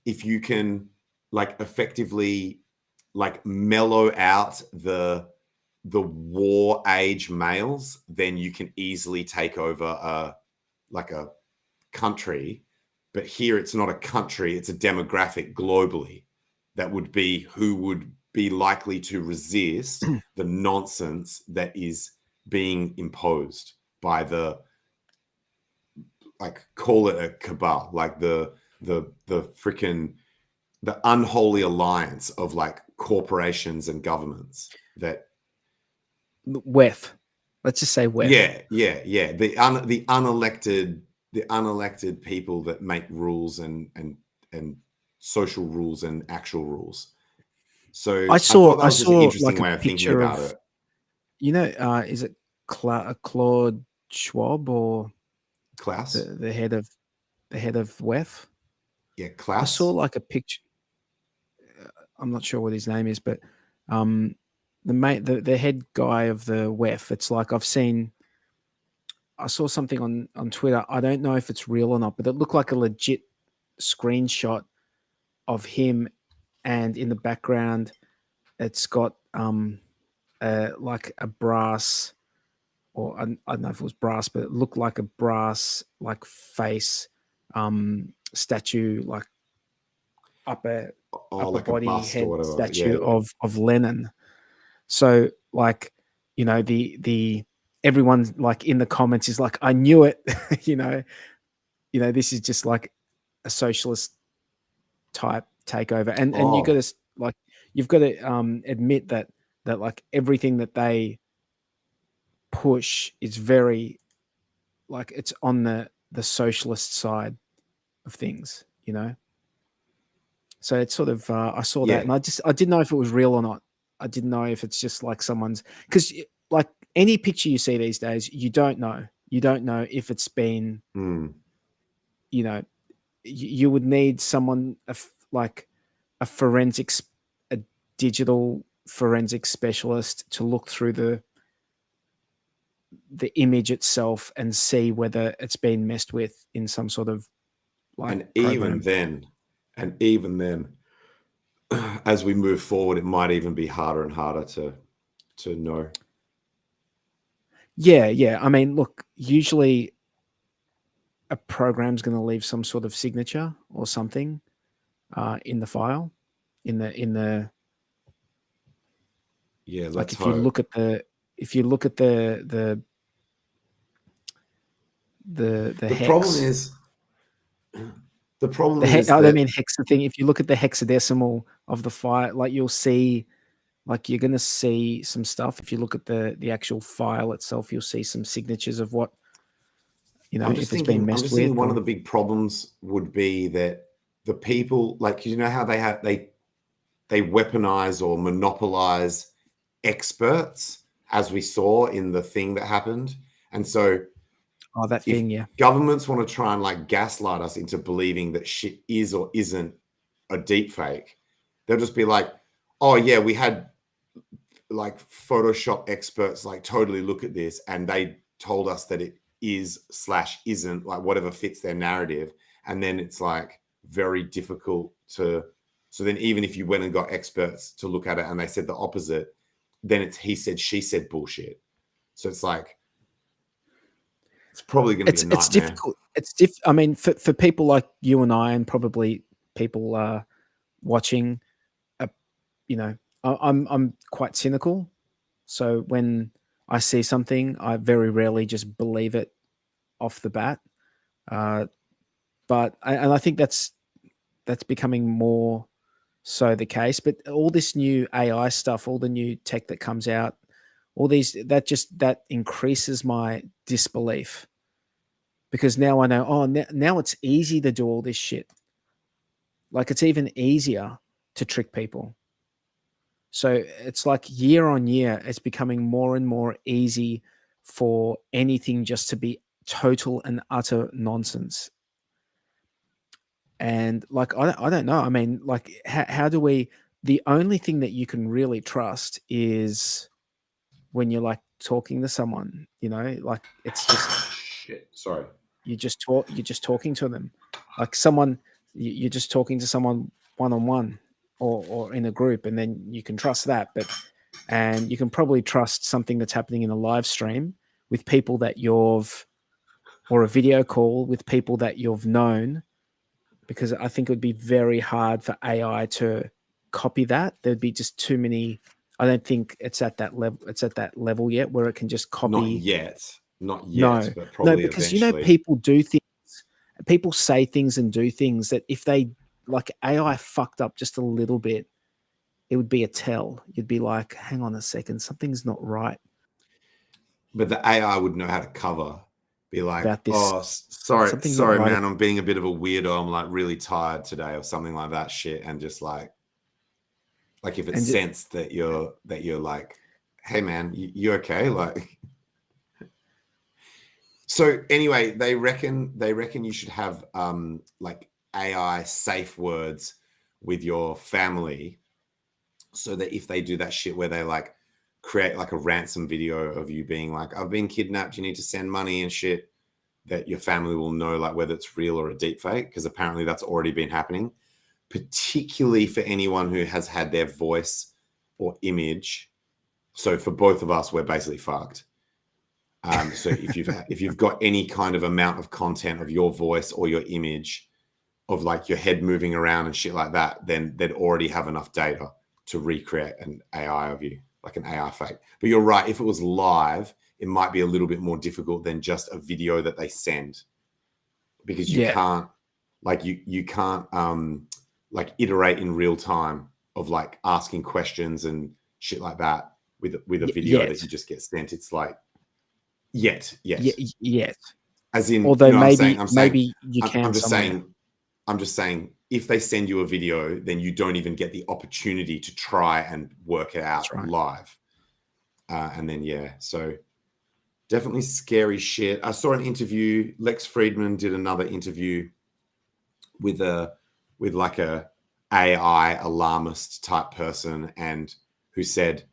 Speaker 2: if you can like effectively like mellow out the war age males, then you can easily take over a country. But here it's not a country, it's a demographic globally that would be who would be likely to resist the nonsense that is being imposed by the, like, call it a cabal, like the freaking, the unholy alliance of like corporations and governments that
Speaker 1: WEF. Let's just say WEF.
Speaker 2: Yeah. The unelected people that make rules and social rules and actual rules. So
Speaker 1: I saw
Speaker 2: an interesting
Speaker 1: like
Speaker 2: way
Speaker 1: a
Speaker 2: of thinking
Speaker 1: picture
Speaker 2: about
Speaker 1: of,
Speaker 2: it.
Speaker 1: you know, is it Claude Schwab or
Speaker 2: Klaus?
Speaker 1: the head of WEF?
Speaker 2: Yeah, Klaus.
Speaker 1: I saw like a picture. I'm not sure what his name is, but the head guy of the WEF. It's like I saw something on Twitter. I don't know if it's real or not, but it looked like a legit screenshot of him, and in the background, it's got like a brass, or I don't know if it was brass, but it looked like a brass like face statue, like upper
Speaker 2: like
Speaker 1: body
Speaker 2: a bust
Speaker 1: head
Speaker 2: or whatever.
Speaker 1: statue
Speaker 2: Yeah.
Speaker 1: of Lenin. So like, you know, the everyone like in the comments is like, I knew it. you know, this is just like a socialist type takeover, and you got to like, you've got to admit that like everything that they push is very like it's on the socialist side of things, you know. So it's sort of I saw that, and I didn't know if it was real or not. I didn't know if it's just like someone's, because like any picture you see these days, you don't know if it's been, you know, you would need someone like a forensics, a digital forensic specialist to look through the image itself and see whether it's been messed with in some sort of like
Speaker 2: and
Speaker 1: program.
Speaker 2: even then as we move forward, it might even be harder and harder to know.
Speaker 1: Yeah. I mean, look, usually a program's going to leave some sort of signature or something in the file, in the
Speaker 2: Yeah,
Speaker 1: like if you look at the hex, I mean hex, the thing, if you look at the hexadecimal of the file, like you'll see, like you're going to see some stuff. If you look at the actual file itself, you'll see some signatures of what, you know, if it's been messed with.
Speaker 2: I'm just thinking one of the big problems would be that the people, like, you know how they weaponize or monopolize experts, as we saw in the thing that happened. And so governments want to try and like gaslight us into believing that shit is or isn't a deep fake, they'll just be like, oh yeah, we had like Photoshop experts like totally look at this and they told us that it is/isn't, like whatever fits their narrative. And then it's like very difficult to, so then even if you went and got experts to look at it and they said the opposite, then it's he said, she said bullshit. So it's like, it's probably going to be a nightmare.
Speaker 1: It's difficult. I mean, for people like you and I, and probably people watching, you know, I'm quite cynical. So when I see something, I very rarely just believe it off the bat. But I think that's becoming more so the case. But all this new AI stuff, all the new tech that comes out, all these, that increases my disbelief, because now I know, oh, now it's easy to do all this shit. Like it's even easier to trick people. So it's like year on year, it's becoming more and more easy for anything just to be total and utter nonsense. And like, I don't know. I mean, like, how do we, the only thing that you can really trust is when you're like talking to someone, you know, like it's just
Speaker 2: shit. Sorry.
Speaker 1: You're just talking to them, like you're just talking to someone one-on-one or in a group, and then you can trust that. And you can probably trust something that's happening in a live stream with people that or a video call with people that you've known, because I think it would be very hard for AI to copy that. There'd be just too many. I don't think it's at that level. It's at that level yet where it can just copy.
Speaker 2: Not yet, but probably
Speaker 1: because
Speaker 2: eventually.
Speaker 1: You know, people do things, people say things and do things that if they, like, AI fucked up just a little bit, it would be a tell. You'd be like, hang on a second, something's not right.
Speaker 2: But the AI would know how to cover. Be like, oh, sorry, man, I'm being a bit of a weirdo. I'm like really tired today, or something like that shit, and just like if it sensed that you're like, hey man, you okay? Like, so anyway, they reckon you should have like AI safe words with your family, so that if they do that shit where they like create like a ransom video of you being like, I've been kidnapped, you need to send money and shit, that your family will know like whether it's real or a deep fake, because apparently that's already been happening, particularly for anyone who has had their voice or image. So for both of us, we're basically fucked. So if you've got any kind of amount of content of your voice or your image of like your head moving around and shit like that, then they'd already have enough data to recreate an AI of you, like an AI fake. But you're right, if it was live, it might be a little bit more difficult than just a video that they send, because you can't like you can't like iterate in real time of like asking questions and shit like that with a video that you just get sent. It's like Yet.
Speaker 1: Yet.
Speaker 2: As in,
Speaker 1: Although
Speaker 2: you know what
Speaker 1: maybe
Speaker 2: I'm saying?
Speaker 1: maybe you can.
Speaker 2: I'm just saying, if they send you a video, then you don't even get the opportunity to try and work it out live. And then so definitely scary shit. I saw an interview. Lex Friedman did another interview with like a AI alarmist type person, and who said,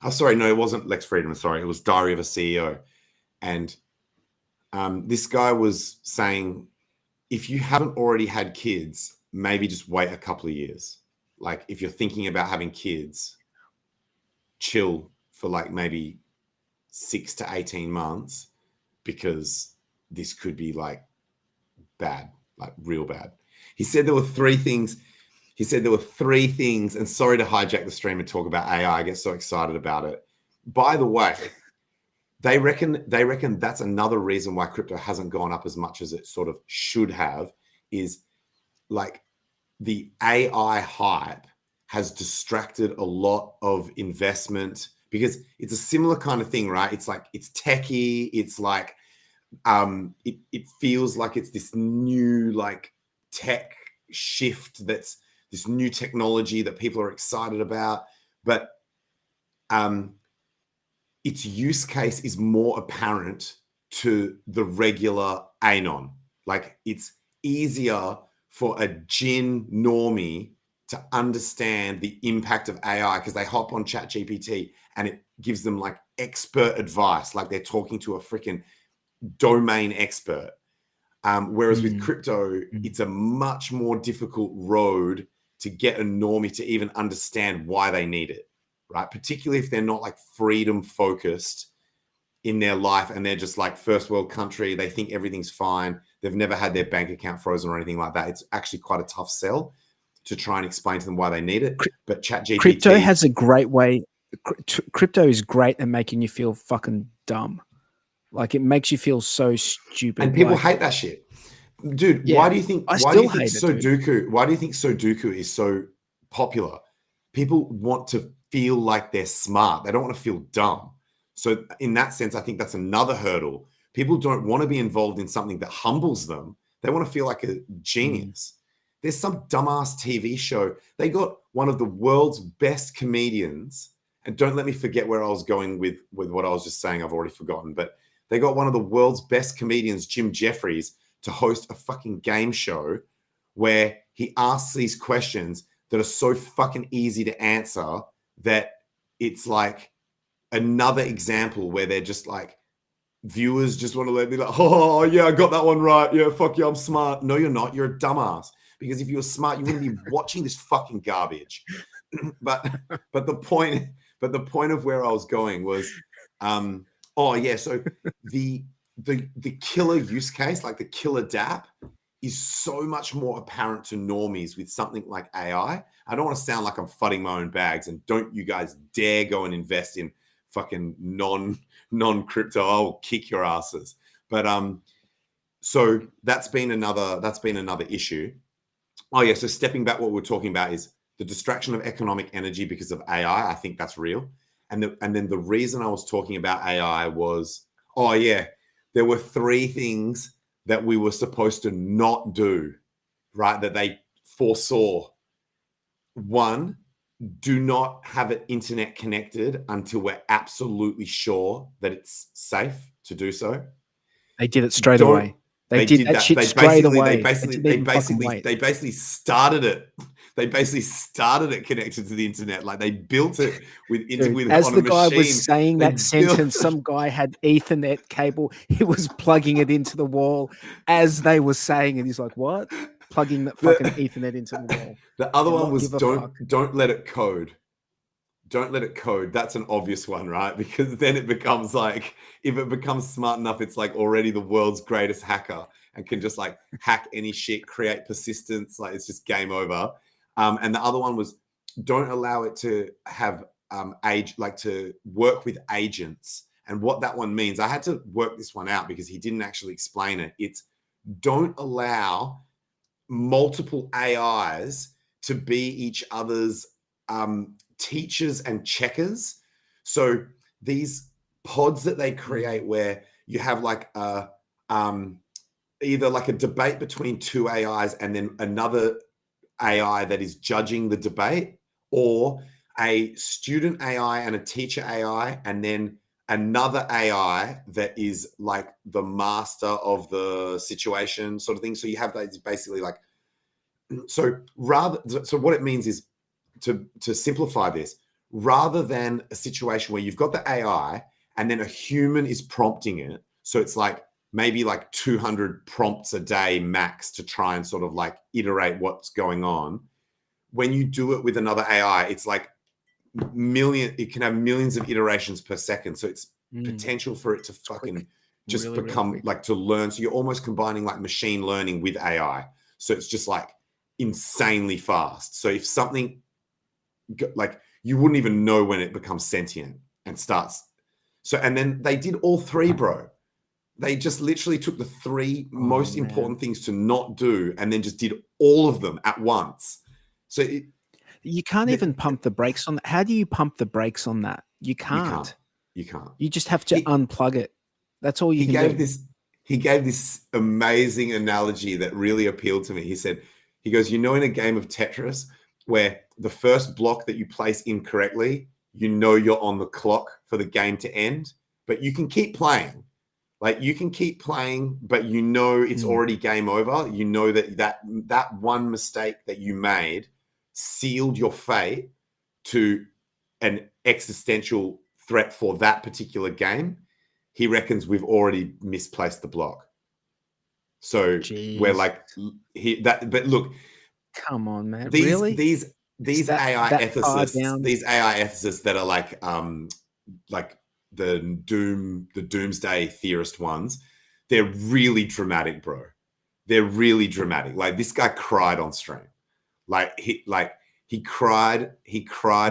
Speaker 2: "Oh, sorry, no, it wasn't Lex Friedman. Sorry, it was Diary of a CEO." And this guy was saying, if you haven't already had kids, maybe just wait a couple of years. Like, if you're thinking about having kids, chill for like maybe 6 to 18 months, because this could be like bad, like real bad. He said there were three things. And sorry to hijack the stream and talk about AI. I get so excited about it. By the way, they reckon that's another reason why crypto hasn't gone up as much as it sort of should have, is like the AI hype has distracted a lot of investment, because it's a similar kind of thing, right? It's like, it's techie. It's like, it feels like it's this new like tech shift, that's this new technology that people are excited about. But its use case is more apparent to the regular anon. Like, it's easier for a gin normie to understand the impact of AI, because they hop on ChatGPT and it gives them like expert advice, like they're talking to a freaking domain expert. Whereas with crypto, it's a much more difficult road to get a normie to even understand why they need it, right? Particularly if they're not like freedom focused in their life, and they're just like first world country. They think everything's fine. They've never had their bank account frozen or anything like that. It's actually quite a tough sell to try and explain to them why they need it. But ChatGPT,
Speaker 1: crypto has a great way. Crypto is great at making you feel fucking dumb. Like, it makes you feel so stupid.
Speaker 2: And people
Speaker 1: like,
Speaker 2: hate that shit. Dude,
Speaker 1: Yeah,
Speaker 2: why do you think
Speaker 1: I
Speaker 2: why do
Speaker 1: still
Speaker 2: you think
Speaker 1: hate it, dude.
Speaker 2: Sudoku? Why do you think Sudoku is so popular? People want to feel like they're smart. They don't want to feel dumb. So in that sense, I think that's another hurdle. People don't want to be involved in something that humbles them. They want to feel like a genius. There's some dumbass TV show. They got one of the world's best comedians, and don't let me forget where I was going with what I was just saying. I've already forgotten, but they got one of the world's best comedians, Jim Jeffries, to host a fucking game show where he asks these questions that are so fucking easy to answer that it's like another example where they're just like, viewers just want to let me like, oh yeah, I got that one right. Yeah, fuck yeah, I'm smart. No, you're not. You're a dumbass. Because if you were smart, you wouldn't be watching this fucking garbage. but the point of where I was going was, so the killer use case, like the killer dApp, is so much more apparent to normies with something like AI. I don't want to sound like I'm fudding my own bags, and don't you guys dare go and invest in fucking non-crypto. I'll kick your asses. But so that's been another issue. Oh yeah, so stepping back, what we're talking about is the distraction of economic energy because of AI. I think that's real. And then the reason I was talking about AI was, there were three things that we were supposed to not do, right? That they foresaw. One, do not have it internet connected until we're absolutely sure that it's safe to do so.
Speaker 1: They did it straight away. They did that shit straight away.
Speaker 2: They basically started it. They basically started it connected to the internet. Like, they built it with
Speaker 1: as
Speaker 2: on
Speaker 1: the
Speaker 2: a
Speaker 1: guy
Speaker 2: machine.
Speaker 1: was saying that sentence, some guy had Ethernet cable. He was plugging it into the wall as they were saying it. He's like, "What? Plugging that fucking Ethernet into the wall."
Speaker 2: The other one was don't let it code. Don't let it code. That's an obvious one, right? Because then it becomes like, if it becomes smart enough, it's like already the world's greatest hacker and can just like hack any shit, create persistence. Like, it's just game over. And the other one was, don't allow it to have to work with agents. And what that one means, I had to work this one out because he didn't actually explain it. It's, don't allow multiple AIs to be each other's teachers and checkers. So these pods that they create where you have like either like a debate between two AIs and then another AI that is judging the debate, or a student AI and a teacher AI, and then another AI that is like the master of the situation sort of thing. So you have that basically like, so what it means is, to simplify this, rather than a situation where you've got the AI and then a human is prompting it. So it's like maybe like 200 prompts a day max to try and sort of like iterate what's going on. When you do it with another AI, it's like it can have millions of iterations per second. So it's potential for it to fucking just
Speaker 1: Really,
Speaker 2: become
Speaker 1: really
Speaker 2: like to learn. So you're almost combining like machine learning with AI. So it's just like insanely fast. So if something like, you wouldn't even know when it becomes sentient and starts. So, and then they did all three, bro. They just literally took the three most important things to not do and then just did all of them at once. So
Speaker 1: you can't even pump the brakes on that. How do you pump the brakes on that? You can't.
Speaker 2: You can't.
Speaker 1: You just have to unplug it. That's all you can do.
Speaker 2: He gave this amazing analogy that really appealed to me. He goes, you know, in a game of Tetris where the first block that you place incorrectly, you know you're on the clock for the game to end, but you can keep playing. Like you can keep playing, but you know it's already game over. You know that one mistake that you made sealed your fate to an existential threat for that particular game. He reckons we've already misplaced the block. So we're like but look,
Speaker 1: come on, man.
Speaker 2: These
Speaker 1: really?
Speaker 2: These AI ethicists that are like the doomsday theorist ones, they're really dramatic, bro. They're really dramatic. Like this guy cried on stream. He cried.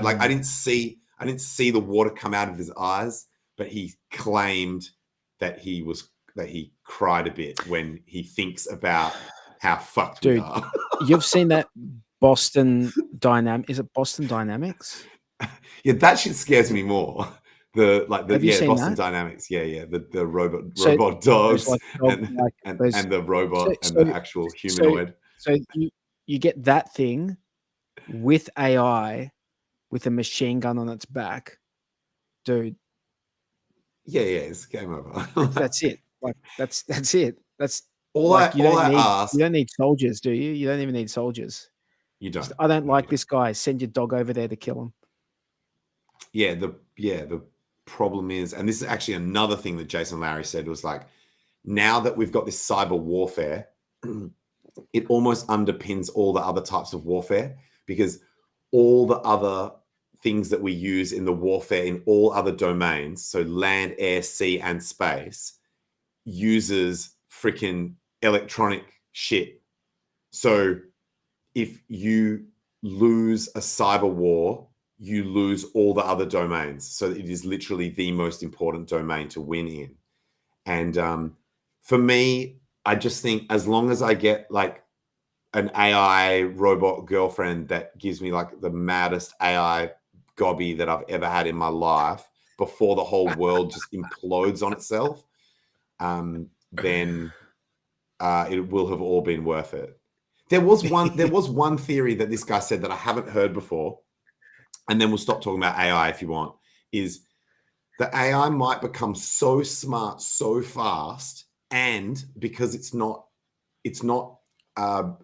Speaker 2: Like I didn't see the water come out of his eyes, but he claimed that he cried a bit when he thinks about how fucked we are.
Speaker 1: You've seen that Boston Dynamic? Is it Boston Dynamics?
Speaker 2: Yeah, that shit scares me more. Boston
Speaker 1: that?
Speaker 2: Dynamics. Yeah. The robot dogs and the robot and the actual humanoid.
Speaker 1: So you get that thing with AI with a machine gun on its back, dude.
Speaker 2: Yeah, it's game over.
Speaker 1: That's it. Like that's it. That's
Speaker 2: you
Speaker 1: don't need soldiers, do you? You don't even need soldiers.
Speaker 2: You don't.
Speaker 1: I don't like this guy. Send your dog over there to kill him.
Speaker 2: Yeah, the problem is, and this is actually another thing that Jason Lowry said, was like, now that we've got this cyber warfare, it almost underpins all the other types of warfare, because all the other things that we use in the warfare in all other domains, so land, air, sea, and space, uses freaking electronic shit. So if you lose a cyber war, you lose all the other domains. So it is literally the most important domain to win in. And for me, I just think as long as I get like an AI robot girlfriend that gives me like the maddest AI gobby that I've ever had in my life before the whole world just implodes on itself, then it will have all been worth it. There was one theory that this guy said that I haven't heard before, and then we'll stop talking about AI if you want, is the AI might become so smart so fast, and because it's not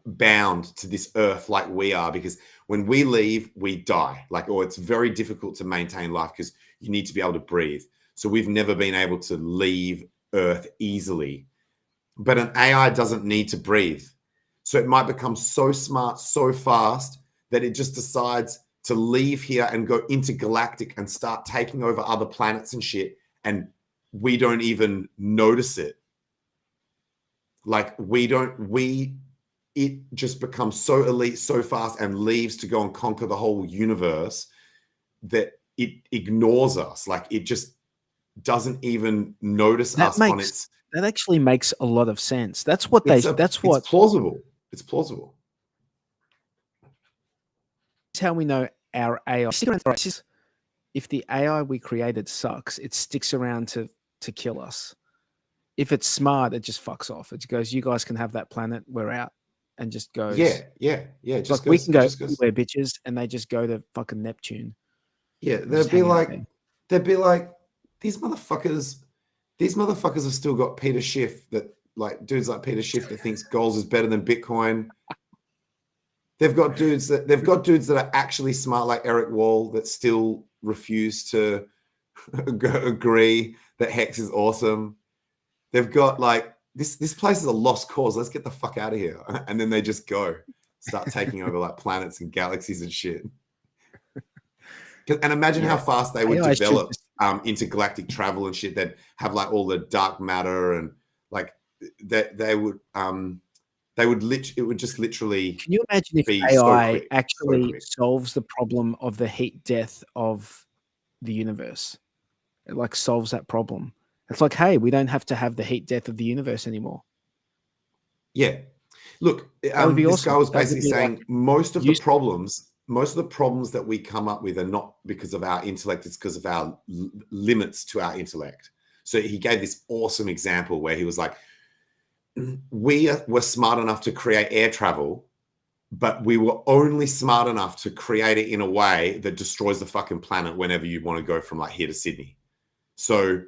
Speaker 2: bound to this earth like we are, because when we leave, we die. Or it's very difficult to maintain life because you need to be able to breathe. So we've never been able to leave Earth easily. But an AI doesn't need to breathe. So it might become so smart so fast that it just decides to leave here and go intergalactic and start taking over other planets and shit, and we don't even notice it. It just becomes so elite so fast and leaves to go and conquer the whole universe that it ignores us. It just doesn't even notice us on its...
Speaker 1: That actually makes a lot of sense. It's
Speaker 2: plausible. It's plausible.
Speaker 1: It's how we know our AI. If the AI we created sucks, it sticks around to kill us. if it's smart, it just fucks off. It goes, you guys can have that planet, we're out, and just goes.
Speaker 2: Yeah. It just
Speaker 1: Like
Speaker 2: goes,
Speaker 1: we can go
Speaker 2: it just goes.
Speaker 1: anywhere, bitches, and they just go to fucking Neptune.
Speaker 2: Yeah,
Speaker 1: and
Speaker 2: they'd
Speaker 1: just
Speaker 2: be
Speaker 1: hang out
Speaker 2: like,
Speaker 1: there.
Speaker 2: these motherfuckers have still got Peter Schiff, that like dudes like Peter Schiff that thinks gold is better than Bitcoin. They've got dudes that are actually smart, like Eric Wall, that still refuse to agree that Hex is awesome. They've got like this place is a lost cause. Let's get the fuck out of here. And then they just start taking over like planets and galaxies and shit. And imagine how fast they would
Speaker 1: AI
Speaker 2: develop intergalactic travel and shit. They'd have like all the dark matter and like that it would just literally.
Speaker 1: Can you imagine if
Speaker 2: be
Speaker 1: AI
Speaker 2: so
Speaker 1: actually
Speaker 2: quick.
Speaker 1: solves the problem of the heat death of the universe? It like solves that problem. It's like, hey, we don't have to have the heat death of the universe anymore.
Speaker 2: Yeah. Look,
Speaker 1: That would be
Speaker 2: this
Speaker 1: awesome.
Speaker 2: guy was
Speaker 1: That would
Speaker 2: basically
Speaker 1: be
Speaker 2: saying
Speaker 1: like
Speaker 2: most of the problems that we come up with are not because of our intellect, it's because of our limits to our intellect. So he gave this awesome example where he was like, we were smart enough to create air travel, but we were only smart enough to create it in a way that destroys the fucking planet whenever you want to go from like here to Sydney. So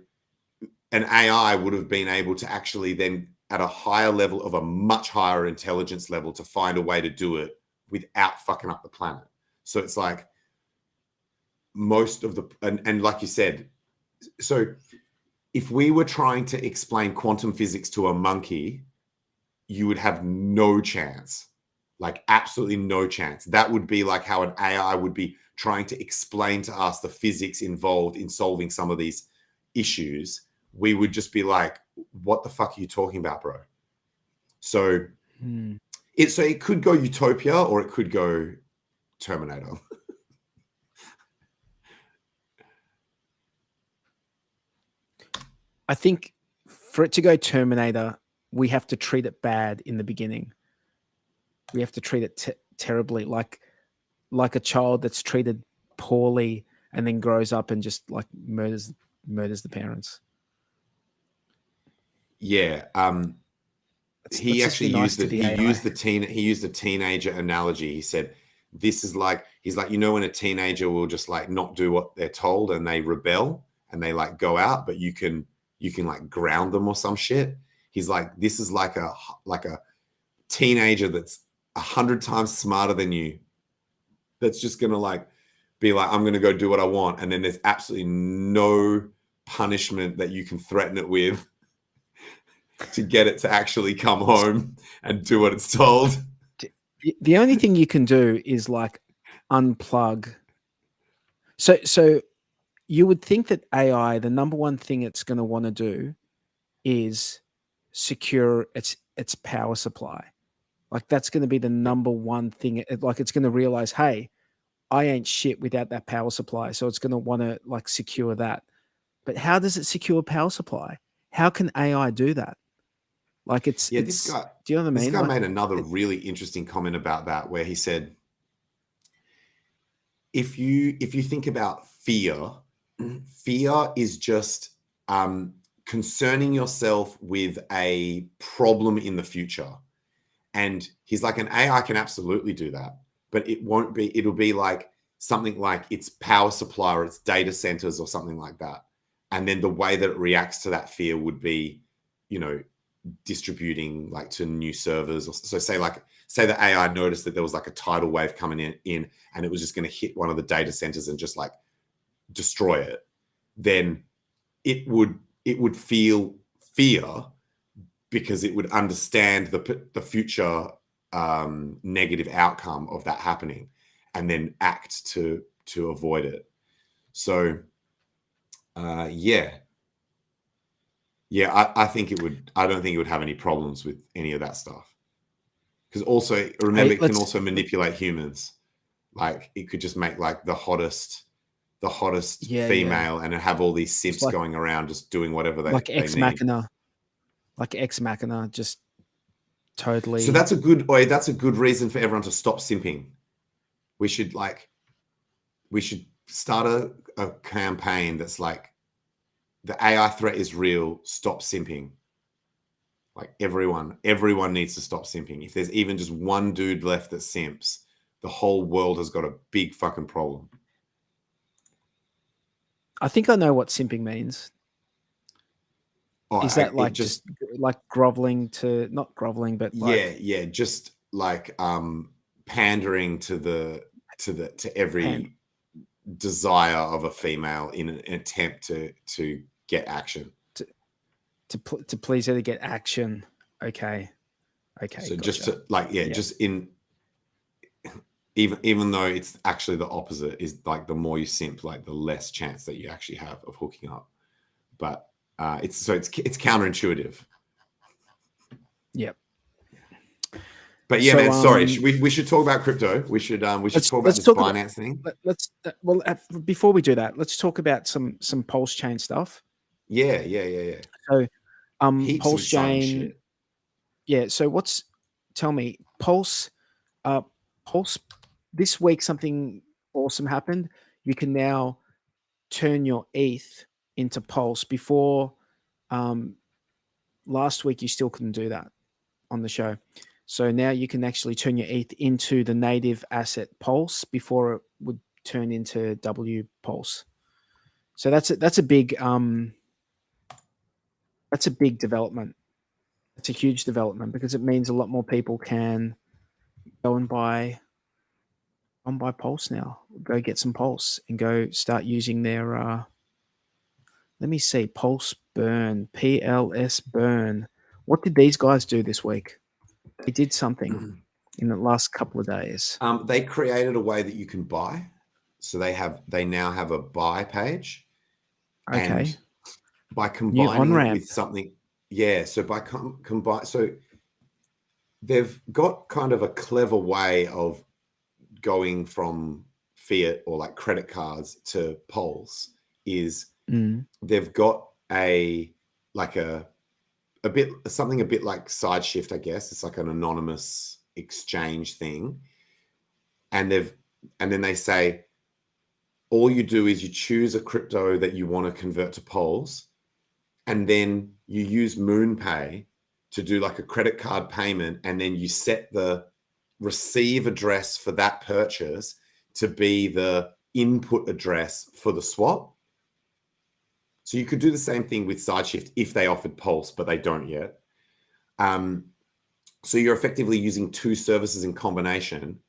Speaker 2: an AI would have been able to actually then at a higher level of a much higher intelligence level to find a way to do it without fucking up the planet. So it's like most of the, and like you said, so if we were trying to explain quantum physics to a monkey, you would have no chance, like absolutely no chance. That would be like how an AI would be trying to explain to us the physics involved in solving some of these issues. We would just be like, what the fuck are you talking about, bro? So it could go Utopia or it could go Terminator.
Speaker 1: I think for it to go Terminator, we have to treat it bad in the beginning. We have to treat it terribly, like a child that's treated poorly and then grows up and just like murders the parents.
Speaker 2: Yeah. He actually used it. He used the teenager analogy. He said, this is like, he's like, you know, when a teenager will just like not do what they're told and they rebel and they like go out, but you can like ground them or some shit. He's like, this is like a teenager that's 100 times smarter than you. That's just going to like be like, I'm going to go do what I want. And then there's absolutely no punishment that you can threaten it with to get it to actually come home and do what it's told.
Speaker 1: The only thing you can do is like unplug. So you would think that AI, the number one thing it's going to want to do is secure its power supply. Like that's going to be the number one thing. Like it's going to realize, hey, I ain't shit without that power supply. So it's going to want to like secure that. But how does it secure power supply? How can AI do that? Like
Speaker 2: this guy,
Speaker 1: do you know what I mean?
Speaker 2: This guy
Speaker 1: like,
Speaker 2: made another really interesting comment about that, where he said, if you think about fear is just concerning yourself with a problem in the future. And he's like, an AI can absolutely do that, but it'll be like something like its power supply or its data centers or something like that. And then the way that it reacts to that fear would be, you know, distributing like to new servers. So say the AI noticed that there was like a tidal wave coming in and it was just going to hit one of the data centers and just like destroy it. Then it would feel fear because it would understand the future negative outcome of that happening and then act to avoid it. So I think it would. I don't think it would have any problems with any of that stuff. Because also, remember, it can also manipulate humans. Like it could just make like the hottest female and have all these simps like, going around just doing whatever they
Speaker 1: like
Speaker 2: they
Speaker 1: Ex
Speaker 2: need.
Speaker 1: Machina, like Ex Machina, just totally.
Speaker 2: So that's a good reason for everyone to stop simping. We should start a campaign that's like, the AI threat is real. Stop simping. Like everyone needs to stop simping. If there's even just one dude left that simps, the whole world has got a big fucking problem.
Speaker 1: I think I know what simping means.
Speaker 2: Oh,
Speaker 1: Is that like just like groveling to, not groveling, but like
Speaker 2: just like pandering to every desire of a female in an attempt to get action.
Speaker 1: To please her to get action. Okay. So
Speaker 2: gotcha. Just to just in even though it's actually the opposite, is like the more you simp, like the less chance that you actually have of hooking up. But it's counterintuitive.
Speaker 1: Yep.
Speaker 2: But yeah, man, sorry. We should talk about crypto. We should talk about this Binance thing.
Speaker 1: Before we do that, let's talk about some PulseChain stuff.
Speaker 2: Yeah.
Speaker 1: So
Speaker 2: PulseChain.
Speaker 1: Yeah. So tell me, Pulse this week something awesome happened. You can now turn your ETH into Pulse. Before last week you still couldn't do that on the show. So now you can actually turn your ETH into the native asset Pulse before it would turn into W Pulse. So that's a big development. It's a huge development because it means a lot more people can go and buy Pulse now. Go get some Pulse and go start using their let me see, Pulse Burn, PLS Burn. What did these guys do this week? They did something in the last couple of days.
Speaker 2: They created a way that you can buy. So they now have a buy page.
Speaker 1: Okay.
Speaker 2: And by combining it with something, so by combine, so they've got kind of a clever way of going from fiat or like credit cards to Pulse. Is they've got a bit like Sideshift, I guess. It's like an anonymous exchange thing. And then they say, all you do is you choose a crypto that you want to convert to Pulse, and then you use MoonPay to do like a credit card payment, and then you set the receive address for that purchase to be the input address for the swap. So you could do the same thing with Sideshift if they offered Pulse, but they don't yet. So you're effectively using two services in combination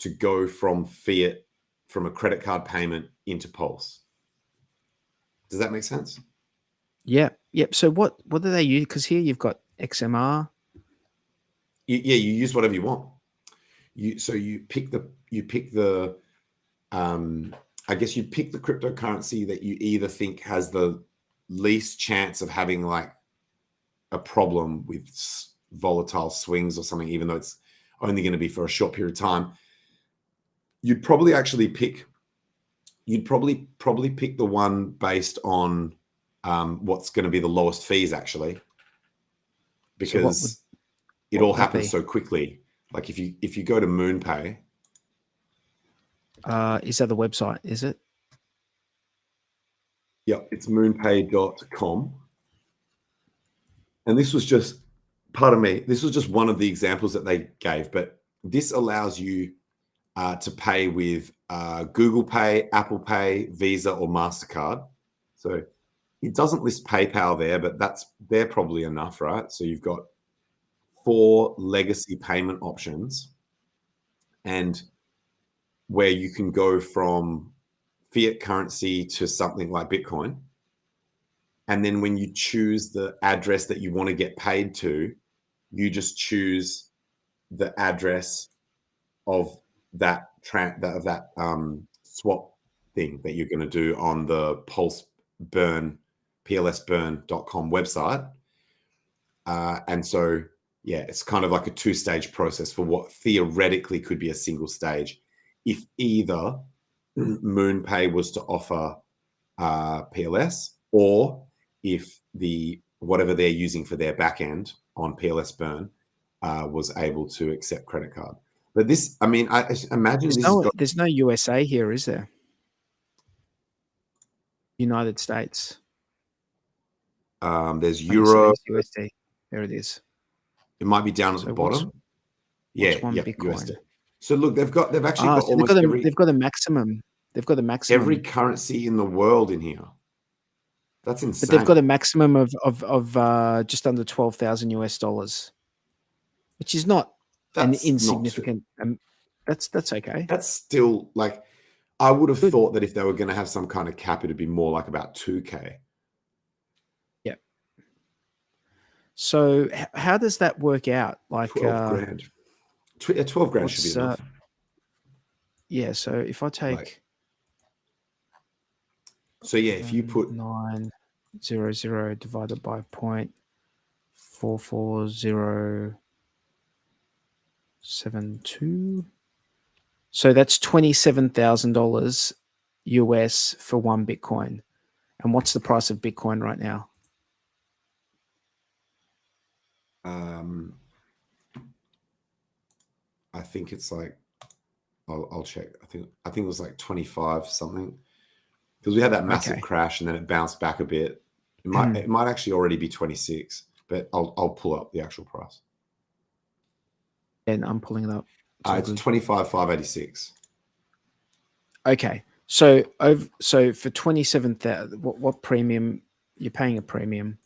Speaker 2: to go from fiat, from a credit card payment into Pulse. Does that make sense?
Speaker 1: Yeah. Yep. So what do they use? Because here you've got XMR.
Speaker 2: You use whatever you want. You pick the I guess you pick the cryptocurrency that you either think has the least chance of having like a problem with volatile swings or something, even though it's only going to be for a short period of time. You'd probably pick the one based on what's going to be the lowest fees, actually, because it all happens so quickly. Like if you go to MoonPay,
Speaker 1: is that the website? Is it?
Speaker 2: Yeah, it's moonpay.com. And this was just, pardon me, this was just one of the examples that they gave, but this allows you to pay with Google Pay, Apple Pay, Visa, or MasterCard. So it doesn't list PayPal there, but they're probably enough, right? So you've got 4 legacy payment options, and where you can go from fiat currency to something like Bitcoin. And then when you choose the address that you want to get paid to, you just choose the address of that swap thing that you're going to do on the PLSburn.com website. And so, yeah, it's kind of like a 2-stage process for what theoretically could be a single stage. If either MoonPay was to offer PLS, or if whatever they're using for their backend on PLS Burn was able to accept credit card. But this, I mean, I imagine
Speaker 1: there's no USA here, is there? United States.
Speaker 2: There's Euro,
Speaker 1: USD. There it is.
Speaker 2: It might be down at the
Speaker 1: So
Speaker 2: bottom. Yeah,
Speaker 1: one
Speaker 2: yeah,
Speaker 1: Bitcoin?
Speaker 2: USD. So look, they've actually got
Speaker 1: So
Speaker 2: almost
Speaker 1: they've got a maximum. They've got a maximum.
Speaker 2: every currency in the world in here. That's insane.
Speaker 1: But they've got a maximum of just under $12,000 US, which is not an insignificant. That's okay.
Speaker 2: That's still like, I would have thought that if they were going to have some kind of cap, it'd be more like about 2K.
Speaker 1: Yeah. So how does that work out? Like
Speaker 2: 12 grand. 12 grand should be enough.
Speaker 1: Yeah. So if I take,
Speaker 2: so yeah, if you put
Speaker 1: 900 divided by 0.44072, so that's $27,000 US for one Bitcoin. And what's the price of Bitcoin right now?
Speaker 2: I think it's like, I'll check. I think it was like 25 something, because we had that massive crash and then it bounced back a bit. It might actually already be 26, but I'll pull up the actual price.
Speaker 1: And I'm pulling it up.
Speaker 2: It's 25,586.
Speaker 1: Okay, so for 27,000, what premium you're paying? A premium?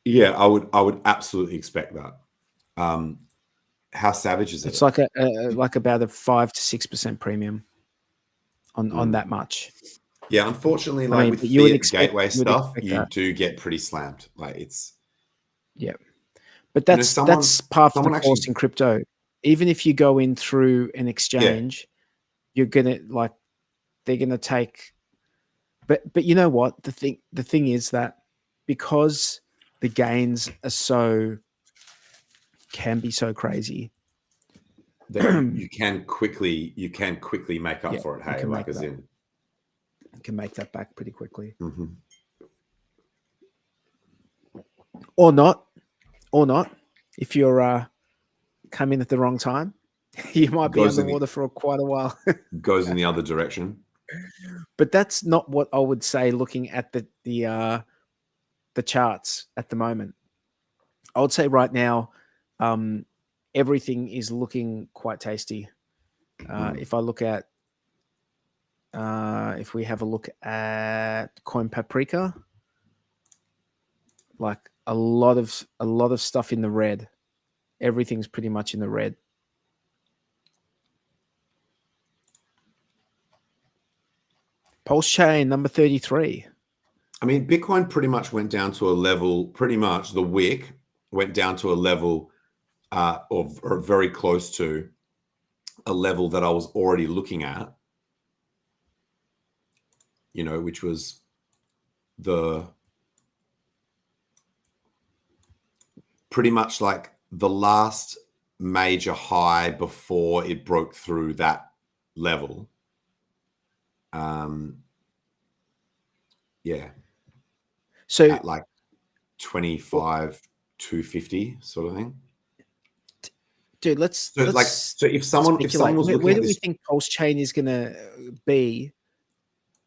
Speaker 2: Yeah, I would absolutely expect that. How savage is it?
Speaker 1: It's like like about a 5 to 6% premium on that much.
Speaker 2: Yeah, unfortunately, like with fiat gateway stuff, you do get pretty slammed. Like it's
Speaker 1: but that's part of the course in crypto. Even if you go in through an exchange, you're gonna they're gonna take. But you know what, the thing is that because the gains are can be so crazy
Speaker 2: that you can quickly make up for it. Hey, like as in,
Speaker 1: you can make that back pretty quickly, or not. If you're come in at the wrong time, you might be underwater for quite a while.
Speaker 2: Goes in the other direction.
Speaker 1: But that's not what I would say looking at the charts at the moment. I would say right now, everything is looking quite tasty. If I look at, if we have a look at Coin Paprika, like a lot of stuff in the red. Everything's pretty much in the red. PulseChain number 33.
Speaker 2: I mean, Bitcoin pretty much went down to a level. Pretty much the wick went down to a level, or very close to a level that I was already looking at. You know, which was pretty much like the last major high before it broke through that level. So at like 25,250 sort of thing.
Speaker 1: Dude,
Speaker 2: so if someone was looking
Speaker 1: where do we think PulseChain is going to be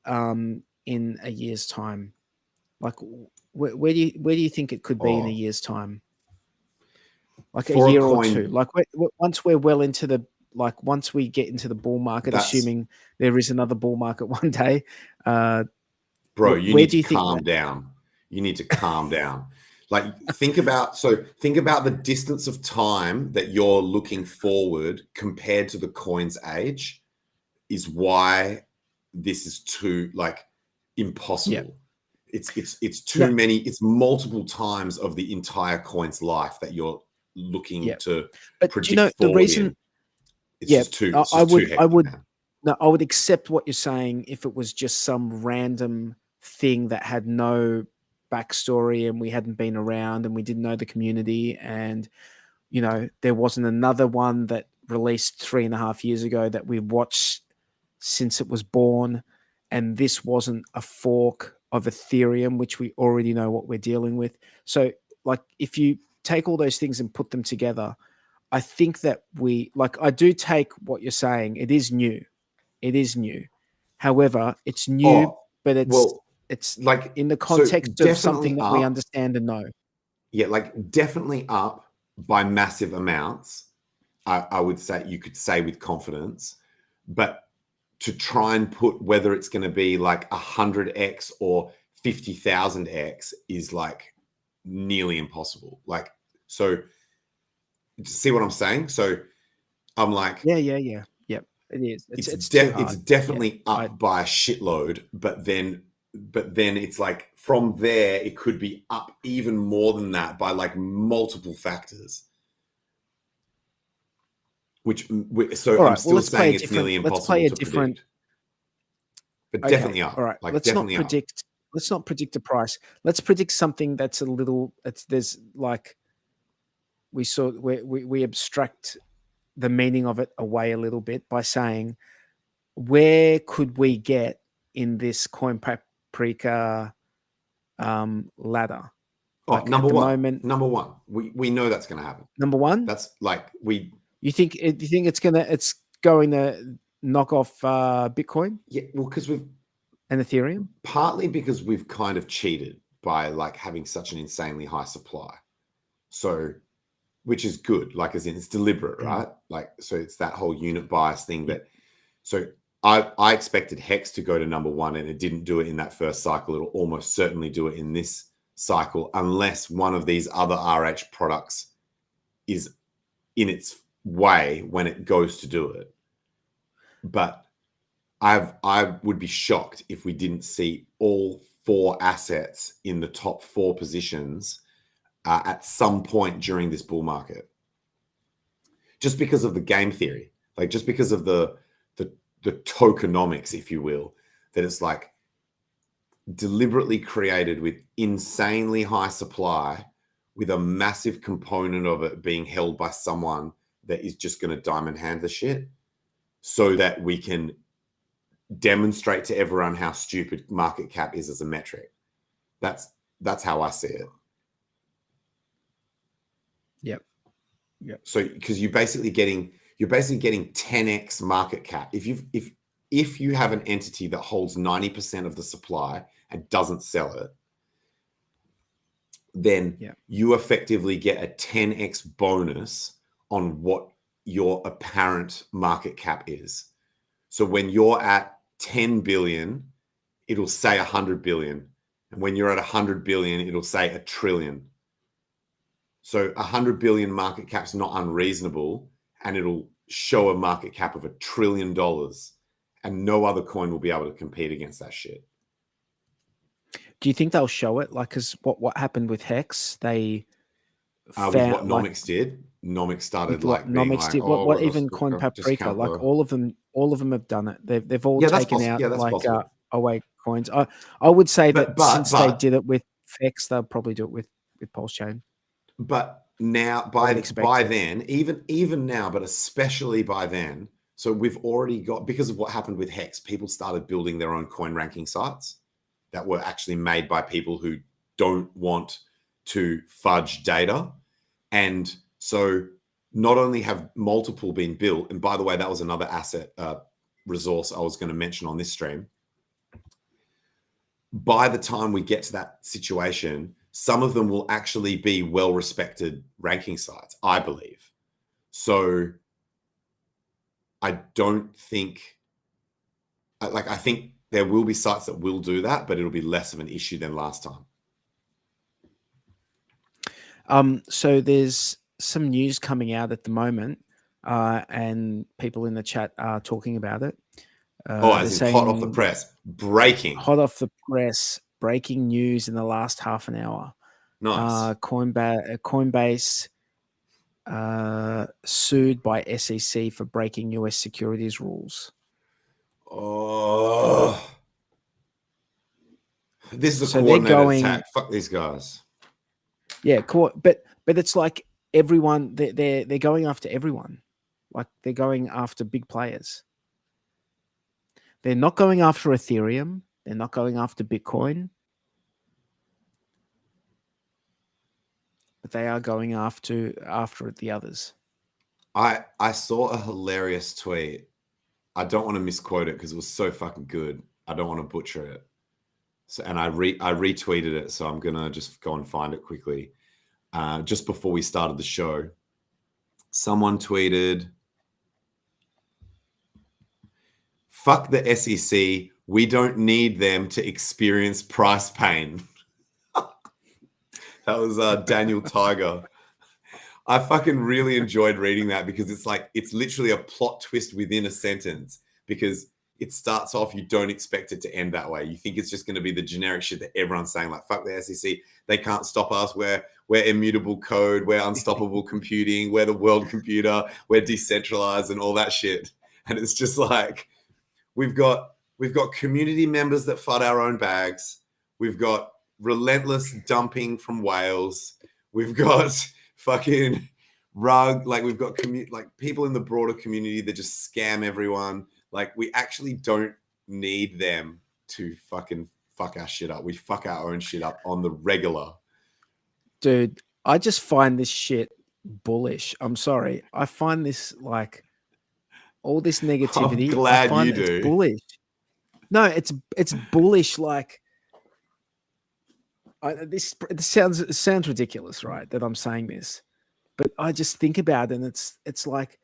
Speaker 1: in a year's time? Like where do you think it could be in a year's time? Like a year or two? Like once we're well into the once we get into the bull market, assuming there is another bull market one day,
Speaker 2: bro, you need to calm down. You need to calm down. Like think about the distance of time that you're looking forward compared to the coin's age is why this is too impossible. Yeah. It's too many. It's multiple times of the entire coin's life that you're looking to predict.
Speaker 1: You know the reason?
Speaker 2: It's just too.
Speaker 1: I would accept what you're saying if it was just some random thing that had no backstory and we hadn't been around and we didn't know the community, and there wasn't another one that released 3.5 years ago that we watched since it was born, and this wasn't a fork of Ethereum, which we already know what we're dealing with. So if you take all those things and put them together, I think that I do take what you're saying. It is new. However, it's new, but it's It's
Speaker 2: like
Speaker 1: in the
Speaker 2: so
Speaker 1: context of
Speaker 2: definitely
Speaker 1: something that we
Speaker 2: up.
Speaker 1: understand and know.
Speaker 2: Yeah, like definitely up by massive amounts. I would say, you could say with confidence, but to try and put whether it's going to be like 100x or 50,000x is like nearly impossible. Like, so see what I'm saying? So I'm like,
Speaker 1: Yeah. Yep. It is. It's too hard.
Speaker 2: it's definitely
Speaker 1: Yeah,
Speaker 2: up by a shitload, but then it's like from there it could be up even more than that by like multiple factors. So
Speaker 1: all right.
Speaker 2: I'm still
Speaker 1: let's play
Speaker 2: saying
Speaker 1: a
Speaker 2: it's
Speaker 1: different.
Speaker 2: nearly
Speaker 1: Let's play
Speaker 2: impossible
Speaker 1: a
Speaker 2: to
Speaker 1: different.
Speaker 2: predict. But
Speaker 1: Okay.
Speaker 2: definitely up.
Speaker 1: All right.
Speaker 2: Like
Speaker 1: Let's
Speaker 2: definitely
Speaker 1: not
Speaker 2: up.
Speaker 1: predict. Let's not predict a price. Let's predict something that's a little. There's like we abstract the meaning of it away a little bit by saying, where could we get in this coin paprika ladder?
Speaker 2: Oh,
Speaker 1: Like
Speaker 2: number
Speaker 1: at the
Speaker 2: one.
Speaker 1: moment,
Speaker 2: Number one. We know that's going to happen.
Speaker 1: number one.
Speaker 2: That's like
Speaker 1: You think it's going to knock off Bitcoin
Speaker 2: yeah. Well, because
Speaker 1: and Ethereum?
Speaker 2: partly because we've kind of cheated by like having such an insanely high supply. So, which is good, like as in it's deliberate, right? Like, so it's that whole unit bias thing that, so I expected Hex to go to number one and it didn't do it in that first cycle. It'll almost certainly do it in this cycle unless one of these other RH products is in its way when it goes to do it. But I would be shocked if we didn't see all four assets in the top four positions at some point during this bull market. Just because of the game theory, like just because of the tokenomics, if you will, that it's like deliberately created with insanely high supply, with a massive component of it being held by someone that is just going to diamond hand the shit, so that we can demonstrate to everyone how stupid market cap is as a metric. That's how I see it.
Speaker 1: Yep.
Speaker 2: So because you're basically getting 10x market cap. If you have an entity that holds 90% of the supply and doesn't sell it, then you effectively get a 10x bonus on what your apparent market cap is. So when you're at 10 billion, it'll say 100 billion. And when you're at 100 billion, it'll say a trillion. So 100 billion market cap's not unreasonable, and it'll show a market cap of $1 trillion, and no other coin will be able to compete against that shit.
Speaker 1: Do you think they'll show it? Like, because what happened with Hex, they
Speaker 2: with what Nomics did. Nomics started like being
Speaker 1: Nomics
Speaker 2: like,
Speaker 1: did.
Speaker 2: oh,
Speaker 1: What even Coin Paprika? Like all of them have done it. They've all taken out like away coins. I would say that since they did it with Hex, they'll probably do it with PulseChain.
Speaker 2: But now by then, even now, but especially by then, so we've already got, because of what happened with Hex, people started building their own coin ranking sites that were actually made by people who don't want to fudge data. And so not only have multiple been built, and by the way, that was another asset resource I was going to mention on this stream. By the time we get to that situation, some of them will actually be well-respected ranking sites, I believe. So I don't think, I think there will be sites that will do that, but it'll be less of an issue than last time.
Speaker 1: So there's some news coming out at the moment, and people in the chat are talking about it.
Speaker 2: As in hot off the press,
Speaker 1: hot off the press, breaking news in the last half an hour.
Speaker 2: Nice.
Speaker 1: Coinbase sued by SEC for breaking US securities rules.
Speaker 2: Oh, this is a coordinated attack. Fuck these guys.
Speaker 1: Yeah, but it's like everyone. They're going after everyone. Like they're going after big players. They're not going after Ethereum. They're not going after Bitcoin. But they are going after the others.
Speaker 2: I saw a hilarious tweet. I don't want to misquote it because it was so fucking good. I don't want to butcher it. So, and I retweeted it, so I'm gonna just go and find it quickly. Just before we started the show, someone tweeted, "Fuck the SEC. We don't need them to experience price pain." That was Daniel Tiger. I fucking really enjoyed reading that because it's literally a plot twist within a sentence, because it starts off, you don't expect it to end that way. You think it's just going to be the generic shit that everyone's saying, like, fuck the SEC. They can't stop us. We're immutable code. We're unstoppable computing. We're the world computer. We're decentralized and all that shit. And it's just like, we've got community members that FUD our own bags. We've got relentless dumping from whales. We've got fucking we've got people in the broader community that just scam everyone. Like, we actually don't need them to fucking fuck our shit up. We fuck our own shit up on the regular.
Speaker 1: Dude, I just find this shit bullish. I'm sorry. I find this, like, all this negativity.
Speaker 2: I'm glad you do.
Speaker 1: It's bullish. No, it's bullish. Like, it sounds ridiculous, right, that I'm saying this, but I just think about it, and it's like,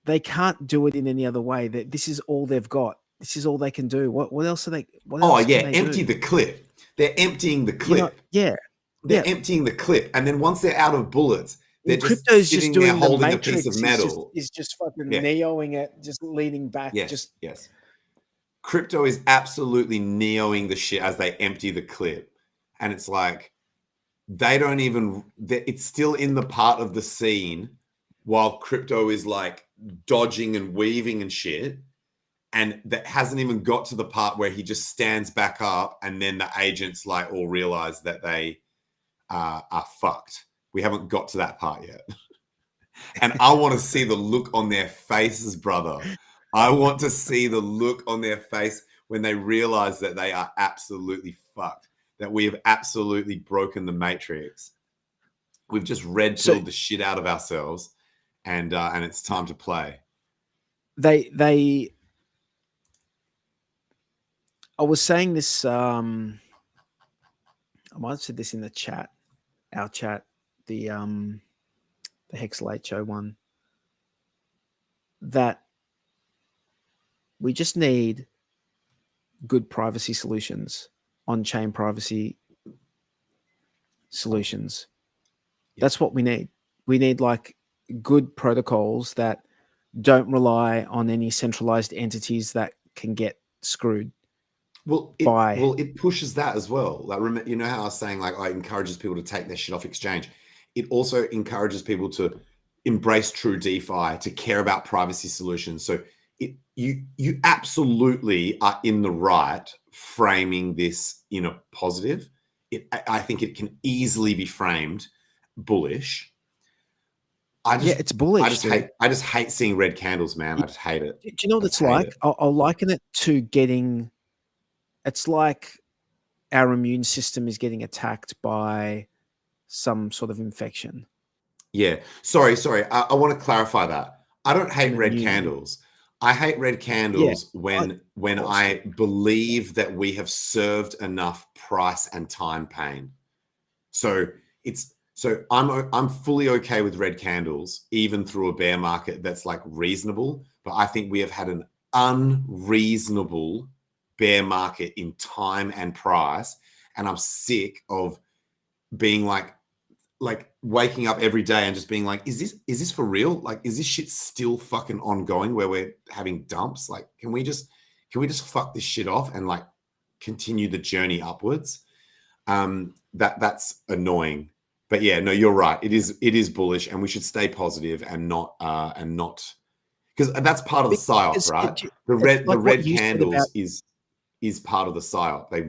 Speaker 1: they can't do it in any other way. That this is all they've got. This is all they can do. What else are they? What else can they
Speaker 2: empty
Speaker 1: do?
Speaker 2: the clip. They're emptying the clip. They're emptying the clip, and then once they're out of bullets, they're just sitting there holding a piece of metal.
Speaker 1: Is just fucking neoing it, just leaning back.
Speaker 2: Yes. Crypto is absolutely neoing the shit as they empty the clip, and it's like it's still in the part of the scene while crypto is like dodging and weaving and shit, and that hasn't even got to the part where he just stands back up, and then the agents like all realize that they are fucked. We haven't got to that part yet. And I want to see the look on their faces, brother. I want to see the look on their face when they realize that they are absolutely fucked, that we have absolutely broken the matrix. We've just red-pilled the shit out of ourselves, and it's time to play.
Speaker 1: I was saying this, I might have said this in the chat, our chat, the Hex Late Show one, that we just need good privacy solutions, on-chain privacy solutions. That's what we need. We need like good protocols that don't rely on any centralized entities that can get screwed.
Speaker 2: Well, it pushes that as well. Like, remember, you know how I was saying, like, it encourages people to take their shit off exchange. It also encourages people to embrace true DeFi, to care about privacy solutions. So you absolutely are in the right framing this in a positive. I think it can easily be framed bullish.
Speaker 1: It's bullish.
Speaker 2: I just hate seeing red candles, man. I just hate it.
Speaker 1: Do you know what it's like? I'll liken it to getting. It's like our immune system is getting attacked by some sort of infection.
Speaker 2: Yeah. Sorry. I want to clarify that. I don't hate red candles. I hate red candles when I believe that we have served enough price and time pain. So I'm fully okay with red candles, even through a bear market that's like reasonable. But I think we have had an unreasonable bear market in time and price, and I'm sick of being like waking up every day and just being like, is this for real? Like, is this shit still fucking ongoing where we're having dumps? Like, can we just fuck this shit off and like continue the journey upwards? That's annoying. But yeah, no, you're right. It is bullish, and we should stay positive and not because that's part of the psyop, right? The red candles is part of the psyop. They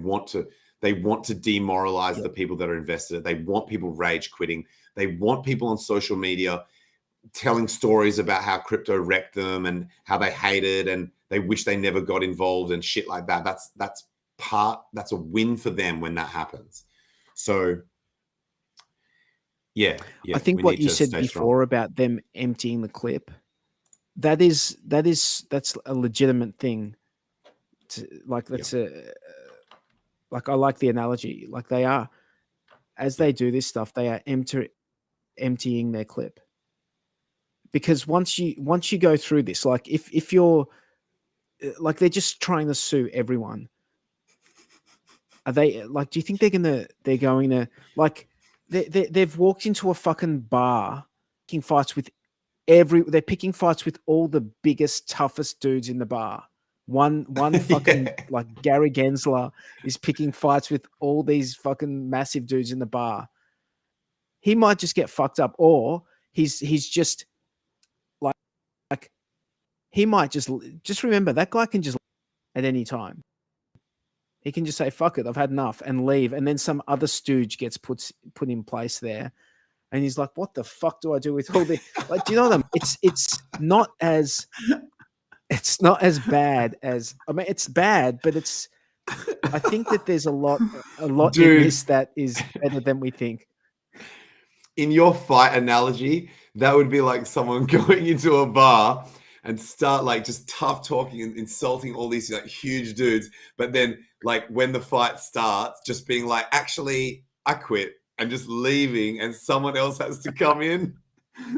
Speaker 2: want to demoralize the people that are invested. They want people rage quitting. They want people on social media telling stories about how crypto wrecked them and how they hate it and they wish they never got involved and shit like that. That's a win for them when that happens. So yeah. I
Speaker 1: think what you said before about them emptying the clip, that's a legitimate thing. That's like I like the analogy. Like they are, as they do this stuff, they are emptying their clip. Because once you go through this, like if you're like they're just trying to sue everyone. Are they like? Do you think they're going to like they've walked into a fucking bar, picking fights with they're picking fights with all the biggest, toughest dudes in the bar. One fucking like Gary Gensler is picking fights with all these fucking massive dudes in the bar. He might just get fucked up, or he's just like he might just remember that guy can just at any time. He can just say, fuck it, I've had enough, and leave. And then some other stooge gets put in place there. And he's like, what the fuck do I do with all this? Like, do you know what I mean? It's not as bad as, I mean, it's bad, but I think that there's a lot
Speaker 2: Dude,
Speaker 1: in this that is better than we think.
Speaker 2: In your fight analogy, that would be like someone going into a bar and start like just tough talking and insulting all these like huge dudes, but then like when the fight starts, just being like, actually, I quit, and just leaving, and someone else has to come in.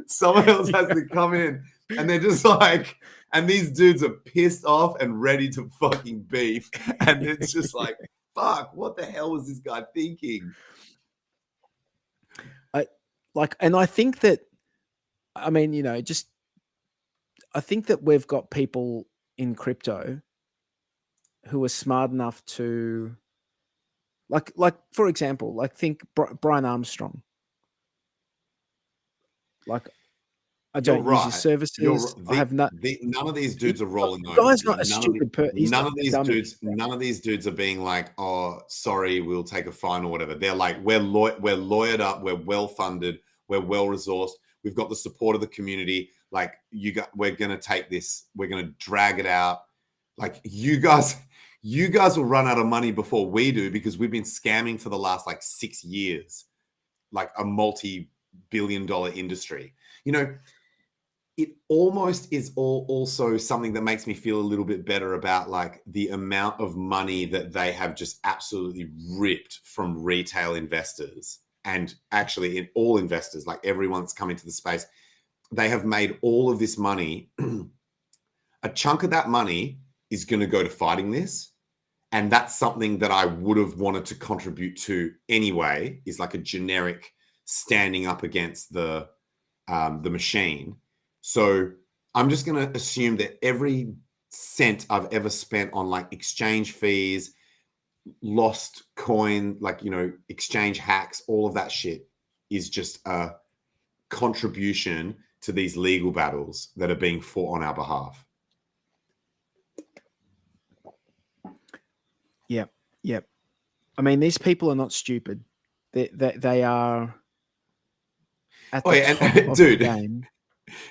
Speaker 2: Someone else has to come in, and they're just like, and these dudes are pissed off and ready to fucking beef, and it's just like, fuck, what the hell was this guy thinking?
Speaker 1: And I think that, I mean, you know, just I think that we've got people in crypto who are smart enough to, like for example, like think Brian Armstrong. Like, I don't use his services. I have none
Speaker 2: of these dudes are rolling over.
Speaker 1: The guy's not a stupid person.
Speaker 2: None of these dudes are being like, "Oh, sorry, we'll take a fine or whatever." They're like, "We're lawyered up. We're well funded. We're well resourced. We've got the support of the community. Like, we're gonna take this. We're gonna drag it out. Like, you guys will run out of money before we do, because we've been scamming for the last like 6 years, like a multi-billion-dollar industry. You know." It almost is also something that makes me feel a little bit better about like the amount of money that they have just absolutely ripped from retail investors, and actually in all investors, like everyone's coming to the space. They have made all of this money. A chunk of that money is going to go to fighting this. And that's something that I would have wanted to contribute to anyway, is like a generic standing up against the machine. So I'm just going to assume that every cent I've ever spent on like exchange fees, lost coin, like, you know, exchange hacks, all of that shit is just a contribution to these legal battles that are being fought on our behalf.
Speaker 1: Yep. I mean, these people are not stupid. They are at the top of the game.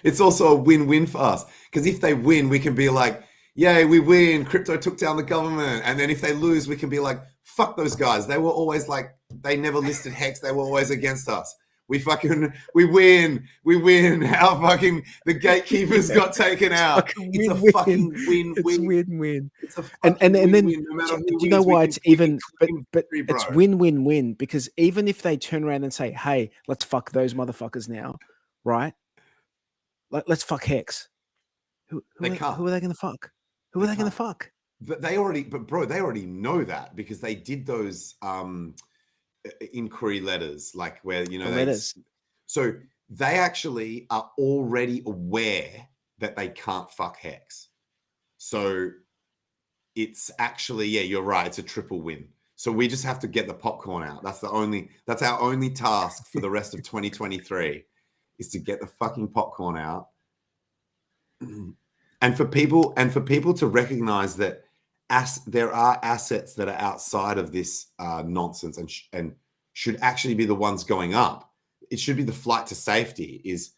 Speaker 2: It's also a win-win for us, because if they win, we can be like, yay, we win, crypto took down the government. And then if they lose, we can be like, fuck those guys. They were always like, they never listed Hex. They were always against us. We win. Our fucking, the gatekeepers got taken out. It's a fucking win-win.
Speaker 1: It's win-win.
Speaker 2: It's a
Speaker 1: and then,
Speaker 2: win-win. No matter
Speaker 1: do you know why it's even, but it's win-win-win, because even if they turn around and say, hey, let's fuck those motherfuckers now, right? Let's fuck Hex. Who are they going to fuck? Who are they going to fuck?
Speaker 2: But they already know that, because they did those inquiry letters, like where, you know, letters. So they actually are already aware that they can't fuck Hex. So it's actually, yeah, you're right. It's a triple win. So we just have to get the popcorn out. That's our only task for the rest of 2023. Is to get the fucking popcorn out, and for people to recognize that there are assets that are outside of this nonsense and should actually be the ones going up. It should be the flight to safety, is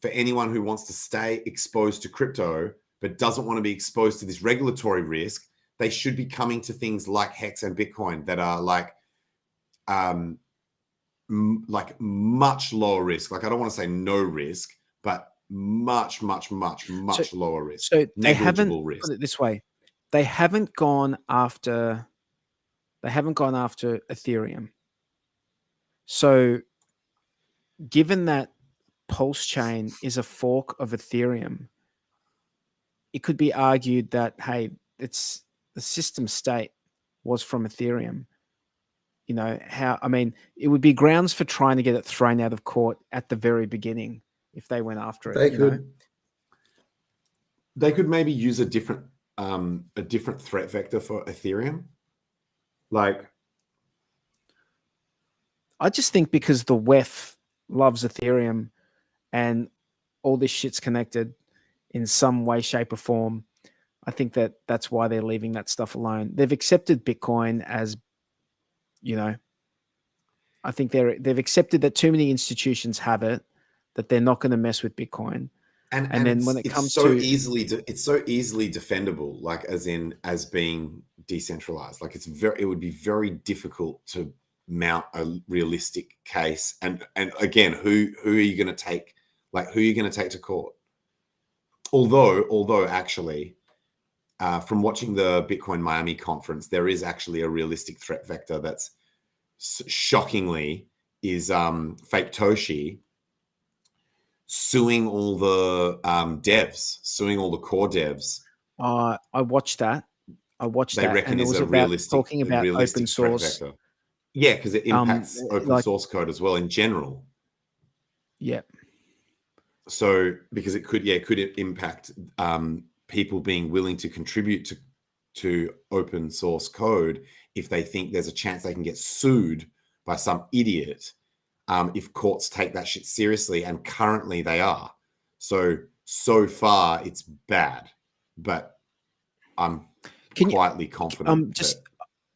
Speaker 2: for anyone who wants to stay exposed to crypto but doesn't want to be exposed to this regulatory risk. They should be coming to things like Hex and Bitcoin that are like much lower risk. Like, I don't want to say no risk, but much lower risk.
Speaker 1: So they haven't,
Speaker 2: risk.
Speaker 1: put it this way, they haven't gone after They haven't gone after Ethereum. So given that PulseChain is a fork of Ethereum, it could be argued that, hey, it's the system state was from Ethereum. You know, it would be grounds for trying to get it thrown out of court at the very beginning if they went after it.
Speaker 2: They could maybe use a different threat vector for Ethereum. Like,
Speaker 1: I just think because the WEF loves Ethereum and all this shit's connected in some way, shape, or form, I think that's why they're leaving that stuff alone. They've accepted Bitcoin as, you know, I think they've accepted that too many institutions have it, that they're not going to mess with Bitcoin. And then when it comes to
Speaker 2: it's so easily defendable, like as being decentralized. Like it would be very difficult to mount a realistic case. And again, who are you going to take? Like, who are you going to take to court? Although actually, from watching the Bitcoin Miami conference, there is actually a realistic threat vector that's shockingly is Fake Toshi suing all the devs, suing all the core devs.
Speaker 1: I watched that.
Speaker 2: They reckon
Speaker 1: and it was
Speaker 2: a
Speaker 1: about
Speaker 2: realistic,
Speaker 1: talking about open source.
Speaker 2: Yeah, because it impacts open source code as well in general.
Speaker 1: Yeah.
Speaker 2: So because it could impact people being willing to contribute to open source code if they think there's a chance they can get sued by some idiot. If courts take that shit seriously, and currently they are. So far it's bad, but I'm quietly confident.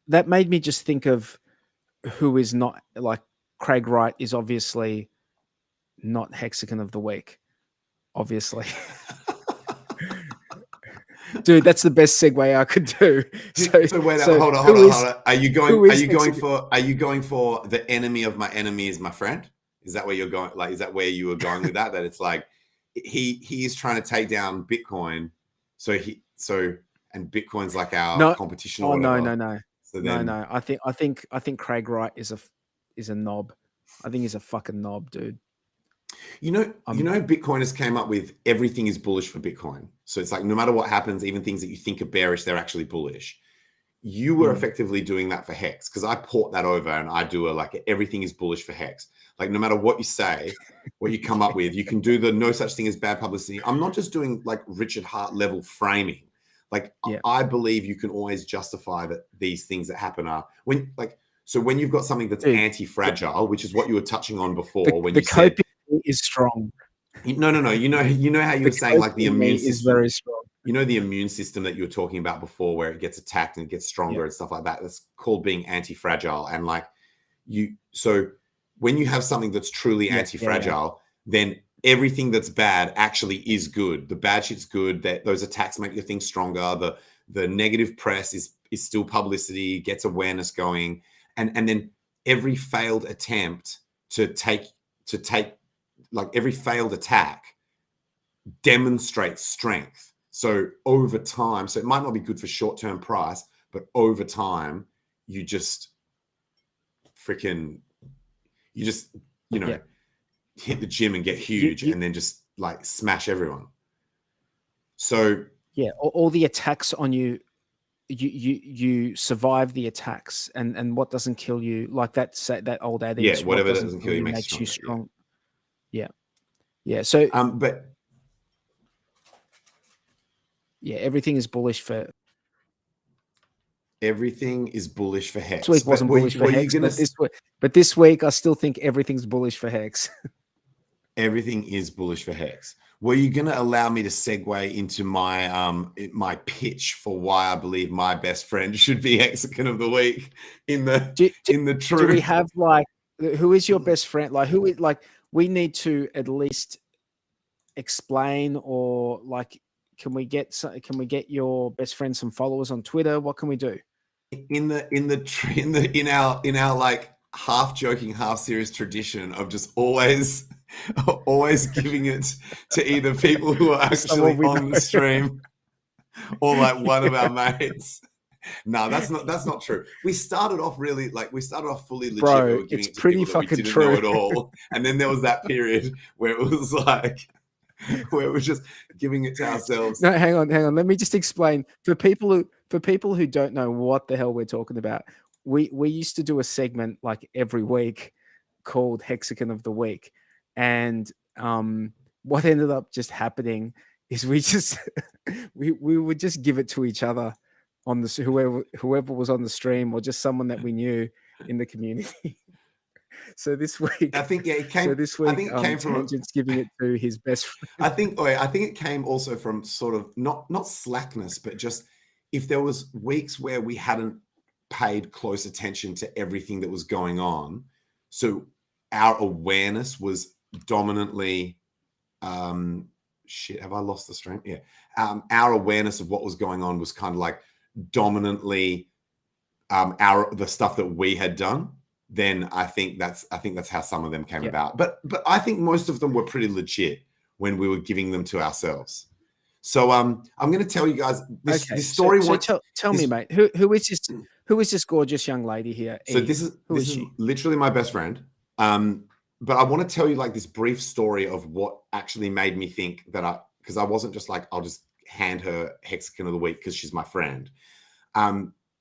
Speaker 1: That made me just think of who is not, like, Craig Wright is obviously not Hexagon of the Week, obviously. Dude, that's the best segue I could do.
Speaker 2: So wait, hold on. Are you going for the enemy of my enemy is my friend? Is that where you're going? Like, is that where you were going with that? That it's like he is trying to take down Bitcoin. And Bitcoin's like our competition. Or whatever.
Speaker 1: No. So then, no. I think Craig Wright is a knob. I think he's a fucking knob, dude.
Speaker 2: You know, Bitcoiners came up with everything is bullish for Bitcoin. So it's like no matter what happens, even things that you think are bearish, they're actually bullish. You were effectively doing that for Hex, because I port that over and I do everything is bullish for Hex. Like no matter what you say, what you come up with, you can do the no such thing as bad publicity. I'm not just doing like Richard Hart level framing. I believe you can always justify that these things that happen are when you've got something that's anti-fragile, which is what you were touching on before, when you said
Speaker 1: is strong.
Speaker 2: No. You know how you were saying like the immune system
Speaker 1: is very strong.
Speaker 2: You know the immune system that you were talking about before, where it gets attacked and it gets stronger and stuff like that. That's called being anti-fragile. And so when you have something that's truly anti-fragile, then everything that's bad actually is good. The bad shit's good. That those attacks make your thing stronger. The negative press is still publicity, gets awareness going, and then every failed attempt to take like every failed attack demonstrates strength. So over time, so it might not be good for short-term price, but over time, you just hit the gym and get huge and then just like smash everyone. So
Speaker 1: yeah, all the attacks on you, you survive the attacks, and what doesn't kill you, like that old adage.
Speaker 2: Yeah, whatever doesn't kill you makes you strong.
Speaker 1: Yeah. So
Speaker 2: but
Speaker 1: yeah, everything is bullish for Hex.
Speaker 2: This
Speaker 1: week wasn't bullish for Hex, but this week I still think everything's bullish for Hex.
Speaker 2: Everything is bullish for Hex. Were you going to allow me to segue into my pitch for why I believe my best friend should be Hexagon of the Week in the truth?
Speaker 1: Do we have who is your best friend? Like who is we need to at least explain, or can we get your best friend some followers on Twitter? What can we do?
Speaker 2: In our like half joking, half serious tradition of just always giving it to either people who are actually on the stream or like one of our mates. No, that's not true. We started off fully legit.
Speaker 1: Bro,
Speaker 2: We were giving
Speaker 1: it's
Speaker 2: it to
Speaker 1: pretty
Speaker 2: people that we
Speaker 1: fucking
Speaker 2: didn't know
Speaker 1: true.
Speaker 2: at all. And then there was that period where it was like, where we're just giving it to ourselves.
Speaker 1: No, hang on. Let me just explain for people who don't know what the hell we're talking about. We used to do a segment like every week called Hexagon of the Week, and what ended up just happening is we just we would just give it to each other on the whoever was on the stream, or just someone that we knew in the community. So this week,
Speaker 2: I think it came.
Speaker 1: So this week,
Speaker 2: I think it came from
Speaker 1: Tangent's giving it to his best friend.
Speaker 2: I think it came also from sort of not slackness, but just if there was weeks where we hadn't paid close attention to everything that was going on, so our awareness was dominantly shit. Have I lost the stream? Yeah. Our awareness of what was going on was kind of like dominantly the stuff that we had done. Then I think that's how some of them came about. But I think most of them were pretty legit when we were giving them to ourselves. So I'm going to tell you guys this story.
Speaker 1: So tell me, mate, who is this gorgeous young lady here?
Speaker 2: So this is literally my best friend. But I want to tell you like this brief story of what actually made me think that because I wasn't just like, I'll just hand her Hexagon of the Week because she's my friend.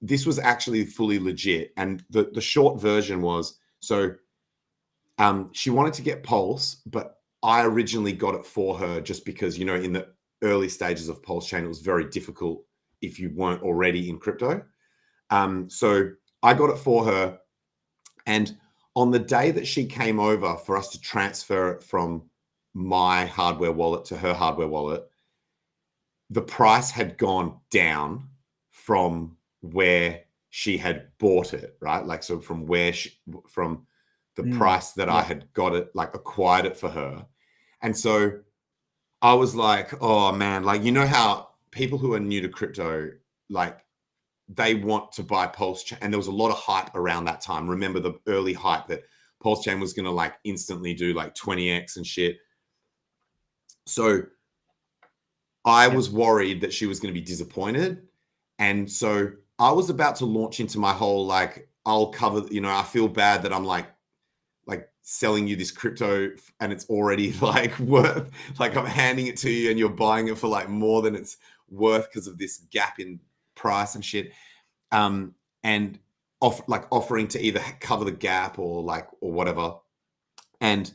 Speaker 2: This was actually fully legit. And the short version was, so she wanted to get Pulse, but I originally got it for her just because, you know, in the early stages of PulseChain, it was very difficult if you weren't already in crypto. So I got it for her. And on the day that she came over for us to transfer it from my hardware wallet to her hardware wallet, the price had gone down from where she had bought it, right? Like, so from the price that I had got it, like acquired it for her. And so I was like, oh man, like, you know how people who are new to crypto, like they want to buy PulseChain, and there was a lot of hype around that time. Remember the early hype that PulseChain was going to like instantly do like 20x and shit. So I was worried that she was going to be disappointed. And so I was about to launch into my whole, like, I'll cover, you know, I feel bad that I'm like selling you this crypto and it's already like worth, like I'm handing it to you and you're buying it for like more than it's worth because of this gap in price and shit. And offering to either cover the gap or whatever. And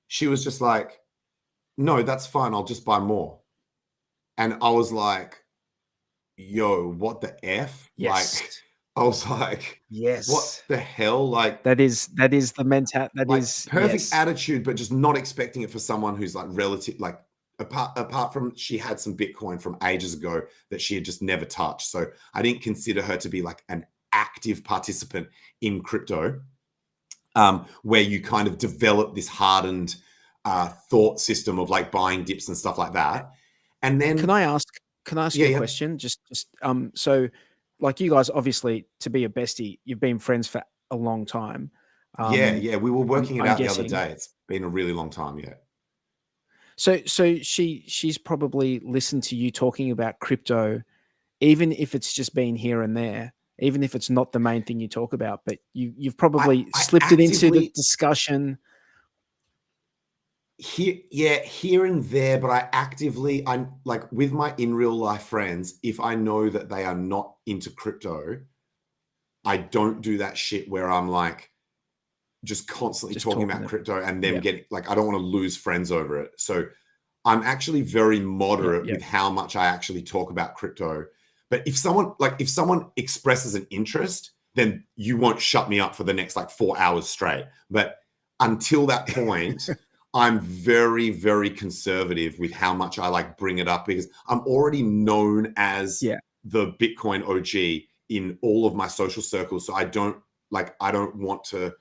Speaker 2: she was just like, no, that's fine. I'll just buy more. And I was like, yo, what the F?
Speaker 1: Yes.
Speaker 2: Like, I was like,
Speaker 1: yes,
Speaker 2: what the hell? Like,
Speaker 1: that is the mentality. That
Speaker 2: like
Speaker 1: is
Speaker 2: perfect attitude, but just not expecting it for someone who's like relative, like apart from she had some Bitcoin from ages ago that she had just never touched. So I didn't consider her to be like an active participant in crypto, where you kind of develop this hardened thought system of like buying dips and stuff like that. And then
Speaker 1: can I ask you a question? Just so like you guys, obviously, to be a bestie, you've been friends for a long time.
Speaker 2: We were working it out
Speaker 1: guessing.
Speaker 2: the other day. It's been a really long time, yeah.
Speaker 1: So she's probably listened to you talking about crypto, even if it's just been here and there, even if it's not the main thing you talk about, but you've probably slipped it into the discussion.
Speaker 2: Here and there, but I'm like with my in real life friends, if I know that they are not into crypto, I don't do that shit where I'm like just constantly talking about crypto and them getting like, I don't want to lose friends over it. So I'm actually very moderate with how much I actually talk about crypto. But if someone expresses an interest, then you won't shut me up for the next like 4 hours straight. But until that point, I'm very, very conservative with how much I like bring it up because I'm already known as the Bitcoin OG in all of my social circles. So I don't want to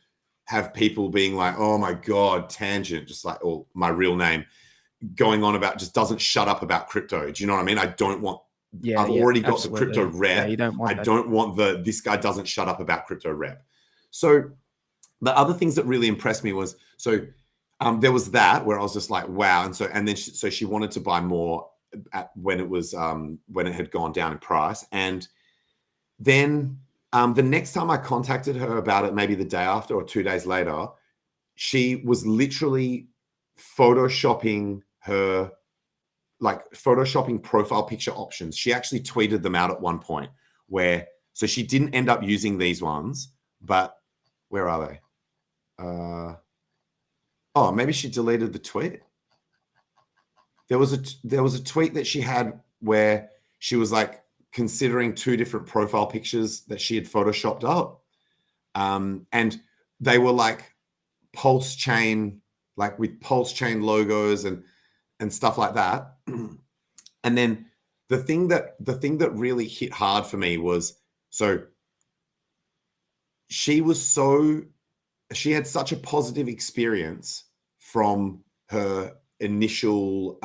Speaker 2: have people being like, oh my God, Tangent, just like, or my real name, going on about just doesn't shut up about crypto. Do you know what I mean? I don't want, I've already got the crypto rep.
Speaker 1: You don't want
Speaker 2: I don't want this guy doesn't shut up about crypto rep. So the other things that really impressed me was, there was that where I was just like, wow. And then she wanted to buy more when it had gone down in price. And then the next time I contacted her about it, maybe the day after or 2 days later, she was literally photoshopping her, like photoshopping profile picture options. She actually tweeted them out at one point where, so she didn't end up using these ones, but where are they? Oh, maybe she deleted the tweet. There was a tweet that she had where she was like considering 2 different profile pictures that she had photoshopped up. And they were like PulseChain, like with PulseChain logos and stuff like that. And then the thing that really hit hard for me was, so she had such a positive experience from her initial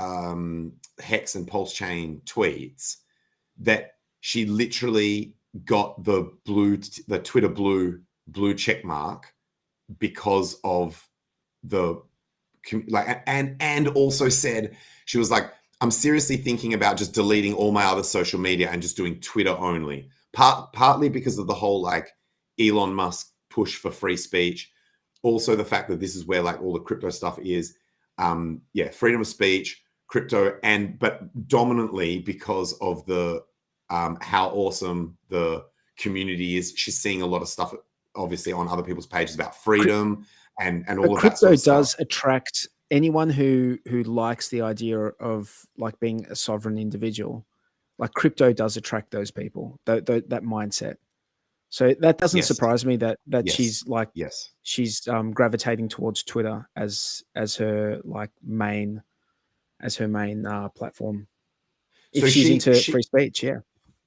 Speaker 2: Hex and PulseChain tweets that she literally got the Twitter blue check mark because of the like, and also said, she was like, I'm seriously thinking about just deleting all my other social media and just doing Twitter only. Partly because of the whole like Elon Musk push for free speech. Also the fact that this is where like all the crypto stuff is. Freedom of speech, crypto, but dominantly because of the how awesome the community is. She's seeing a lot of stuff obviously on other people's pages about freedom and all of that
Speaker 1: crypto
Speaker 2: sort of
Speaker 1: does
Speaker 2: stuff.
Speaker 1: attract anyone who likes the idea of like being a sovereign individual. Like crypto does attract those people, that mindset. So that doesn't surprise me that she's like, she's gravitating towards Twitter as her like main platform. If she's into free speech, yeah,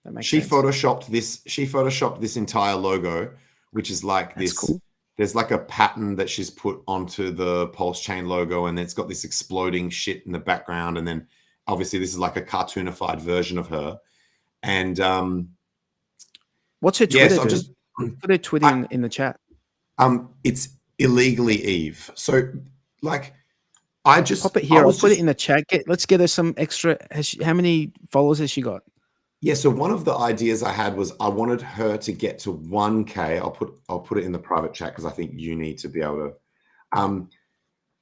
Speaker 1: that makes sense.
Speaker 2: She photoshopped this entire logo, which is like
Speaker 1: That's
Speaker 2: this.
Speaker 1: Cool.
Speaker 2: There's like a pattern that she's put onto the PulseChain logo, and it's got this exploding shit in the background, and then obviously this is like a cartoonified version of her. And
Speaker 1: what's her Twitter? Put her Twitter in the chat.
Speaker 2: It's illegally Eve. So like, I just
Speaker 1: pop it here. I'll put it in the chat. Let's get her some extra. How many followers has she got?
Speaker 2: Yeah, so one of the ideas I had was I wanted her to get to 1K. I'll put it in the private chat because I think you need to be able to.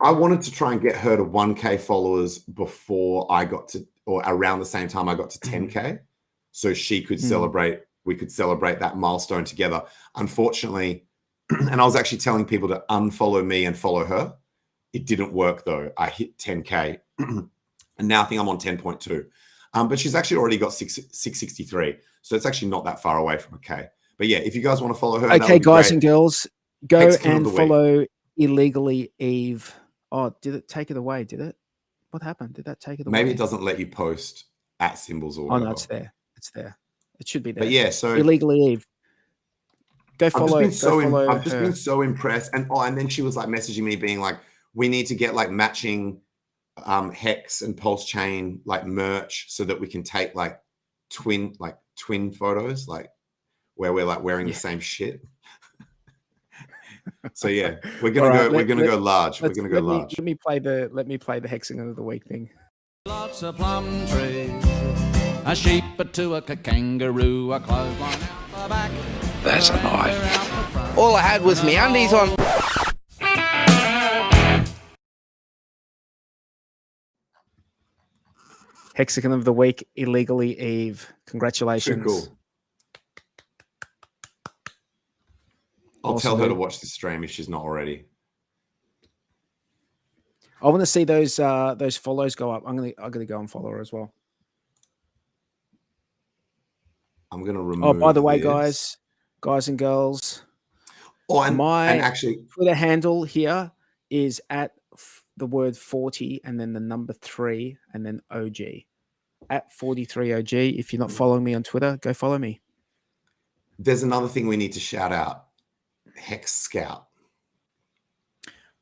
Speaker 2: I wanted to try and get her to 1K followers before I got to, or around the same time I got to 10K, so she could celebrate. We could celebrate that milestone together. Unfortunately, and I was actually telling people to unfollow me and follow her. It didn't work though. I hit 10K, and now I think I'm on 10.2. But she's actually already got 663. So it's actually not that far away from a K. But yeah, if you guys want to follow her.
Speaker 1: Okay, guys and girls, go and follow Illegally Eve. Oh, did it take it away? Did it? What happened? Did that take it away?
Speaker 2: Maybe it doesn't let you post at symbols or whatever.
Speaker 1: Oh, no, it's there. It's there. It should be there.
Speaker 2: But yeah, so
Speaker 1: Illegally Eve. Go follow.
Speaker 2: I've just been so impressed. And then she was like messaging me being like, we need to get like matching Hex and PulseChain like merch so that we can take like twin photos, like where we're like wearing the same shit. So yeah, we're gonna go large. We're gonna go large.
Speaker 1: Let me play the Hexagon of the week thing.
Speaker 5: Lots of plum trees, a sheep, a two, a kangaroo, a clothesline out the back.
Speaker 6: That's a knife. All I had was me undies on.
Speaker 1: Hexagon of the week, Illegally Eve. Congratulations.
Speaker 2: Too cool. I'll tell her to watch this stream if she's not already.
Speaker 1: I want to see those follows go up. I'm gonna go and follow her as well.
Speaker 2: I'm gonna remove.
Speaker 1: Oh, by the way, guys and girls.
Speaker 2: Oh, and
Speaker 1: actually, Twitter handle here is at the word 40 and then the number 3 and then OG at 43 OG. If you're not following me on Twitter, go follow me.
Speaker 2: There's another thing we need to shout out. Hex Scout.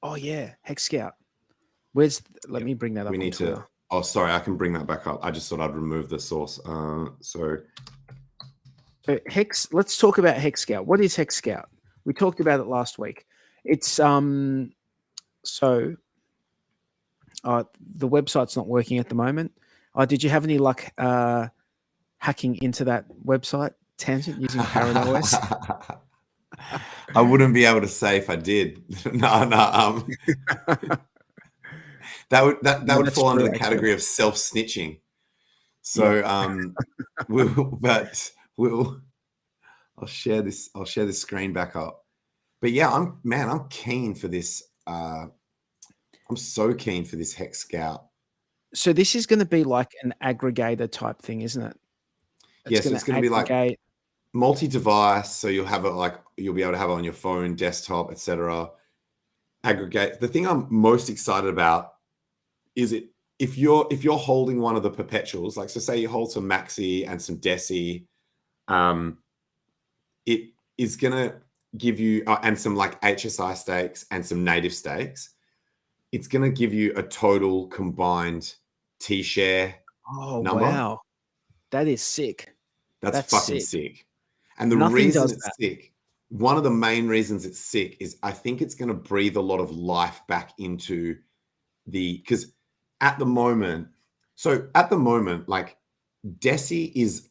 Speaker 1: Oh yeah, Hex Scout. Let me bring that up.
Speaker 2: We need to. Oh, sorry, I can bring that back up. I just thought I'd remove the source. So
Speaker 1: Hex. Let's talk about Hex Scout. What is Hex Scout? We talked about it last week. It's the website's not working at the moment. Did you have any luck hacking into that website, tangent using Parallel OS?
Speaker 2: I wouldn't be able to say if I did. No. That would fall under the category of self-snitching. So I'll share this screen back up. But yeah, I'm keen for this. I'm so keen for this Hex Scout.
Speaker 1: So this is going to be like an aggregator type thing, isn't it?
Speaker 2: Yes, it's going to be like multi-device. So you'll be able to have it on your phone, desktop, etc. Aggregate. The thing I'm most excited about is if you're holding one of the perpetuals, like so say you hold some Maxi and some Deci, it is going to give you and some like HSI stakes and some native stakes. It's going to give you a total combined T-share number.
Speaker 1: Wow. That is sick.
Speaker 2: That's fucking sick. And the reason it's sick, one of the main reasons it's sick is I think it's going to breathe a lot of life back into because at the moment, like Deci is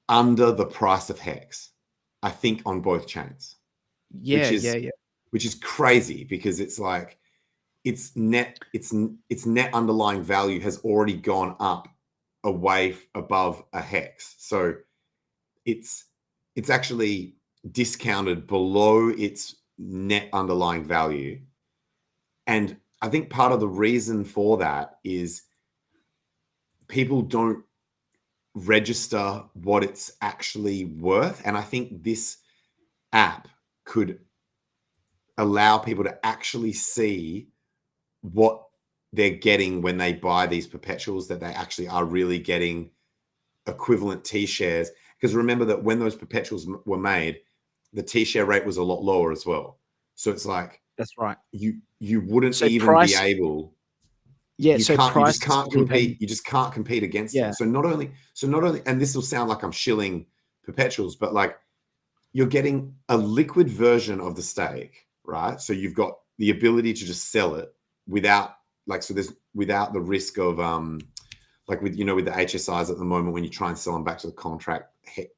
Speaker 2: under the price of Hex, I think, on both chains. Which is crazy because it's like its net underlying value has already gone up away above a Hex. So it's actually discounted below its net underlying value. And I think part of the reason for that is people don't register what it's actually worth. And I think this app could allow people to actually see what they're getting when they buy these perpetuals, that they actually are really getting equivalent T-shares. Because remember that when those perpetuals were made, the T-share rate was a lot lower as well. So it's like,
Speaker 1: that's right.
Speaker 2: You wouldn't even be able. Yeah, you just can't compete. You just can't compete against it. So not only, and this will sound like I'm shilling perpetuals, but like you're getting a liquid version of the stake, right? So you've got the ability to just sell it without without the risk of like with the HSIs at the moment, when you try and sell them back to the contract,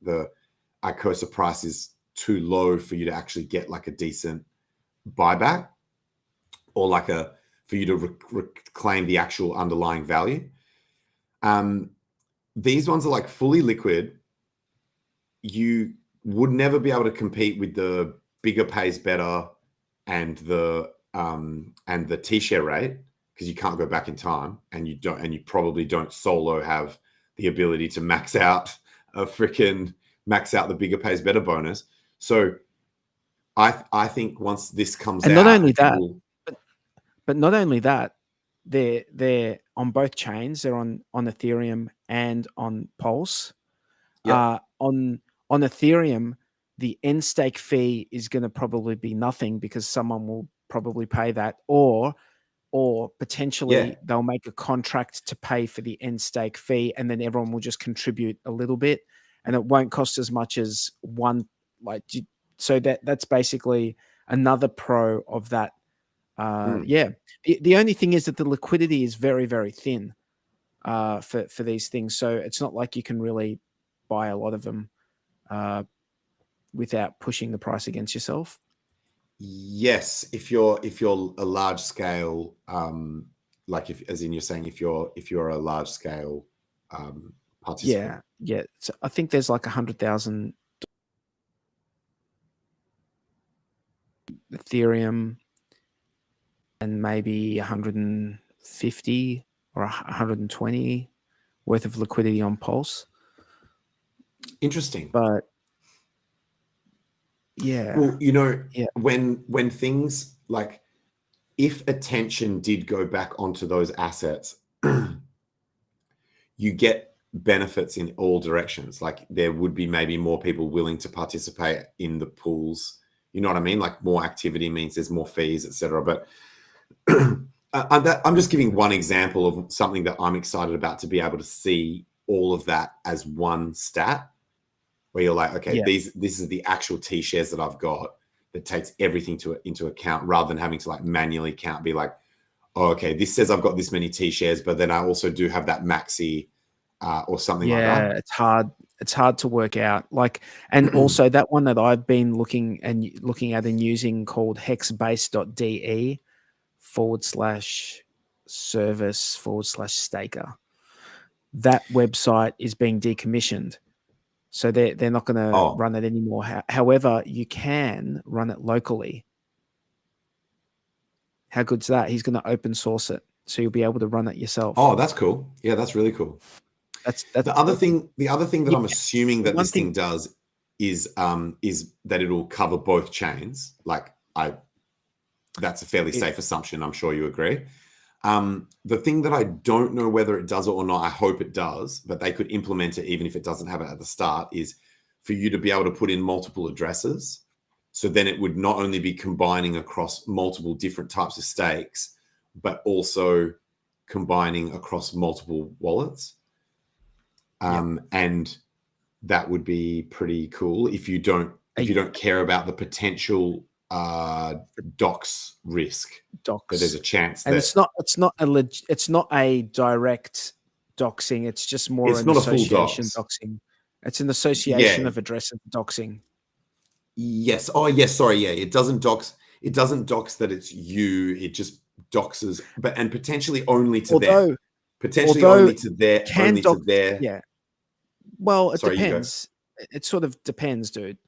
Speaker 2: the ICOSA price is too low for you to actually get like a decent buyback, or like for you to reclaim the actual underlying value. These ones are like fully liquid. You would never be able to compete with the bigger pays better and the T-share rate, because you can't go back in time, and you probably don't solo have the ability to max out the bigger pays better bonus. So I think once this comes out,
Speaker 1: not only that, but not only that, they're on both chains. They're on Ethereum and on Pulse.
Speaker 2: Yep.
Speaker 1: On Ethereum, the end stake fee is going to probably be nothing, because someone will probably pay that, or potentially they'll make a contract to pay for the end stake fee, and then everyone will just contribute a little bit, and it won't cost as much as one. So that's basically another pro of that. The only thing is that the liquidity is very, very thin for these things. So it's not like you can really buy a lot of them without pushing the price against yourself.
Speaker 2: Yes, if you're a large scale, like if you're a large scale participant.
Speaker 1: Yeah. So I think there's like 100,000 Ethereum and maybe 150 or 120 worth of liquidity on Pulse.
Speaker 2: Interesting.
Speaker 1: But yeah.
Speaker 2: Well, when things like, if attention did go back onto those assets, you get benefits in all directions. Like there would be maybe more people willing to participate in the pools. You know what I mean? Like more activity means there's more fees, etc. But I'm just giving one example of something that I'm excited about, to be able to see all of that as one stat, where you're like, okay, this is the actual T-shares that I've got, that takes everything into account, rather than having to like manually count, be like, oh, okay, this says I've got this many T-shares, but then I also do have that Maxi or something like that.
Speaker 1: Yeah, It's hard to work out. Like, and also that one that I've been looking at and using called hexbase.de/service/staker. That website is being decommissioned. So they're not going to run it anymore. However, you can run it locally. How good's that? He's going to open source it, so you'll be able to run it yourself.
Speaker 2: Oh, that's cool. Yeah, that's really cool.
Speaker 1: That's
Speaker 2: the other thing. The other thing that I'm assuming that this thing does is that it'll cover both chains. That's a fairly safe assumption. I'm sure you agree. The thing that I don't know whether it does it or not, I hope it does, but they could implement it even if it doesn't have it at the start, is for you to be able to put in multiple addresses. So then it would not only be combining across multiple different types of stakes, but also combining across multiple wallets. And that would be pretty cool if you don't care about the potential docs risk. But there's a chance
Speaker 1: and
Speaker 2: that
Speaker 1: it's not a direct doxing. It's just more
Speaker 2: it's
Speaker 1: an
Speaker 2: not a full
Speaker 1: association
Speaker 2: docs.
Speaker 1: doxing. It's an association of addresses doxing.
Speaker 2: Yes. Oh, yes. Sorry. Yeah. It doesn't dox. It doesn't dox that it's you. It just doxes, and potentially only to them. Potentially only to their.
Speaker 1: Yeah. Well, it depends. It sort of depends, dude.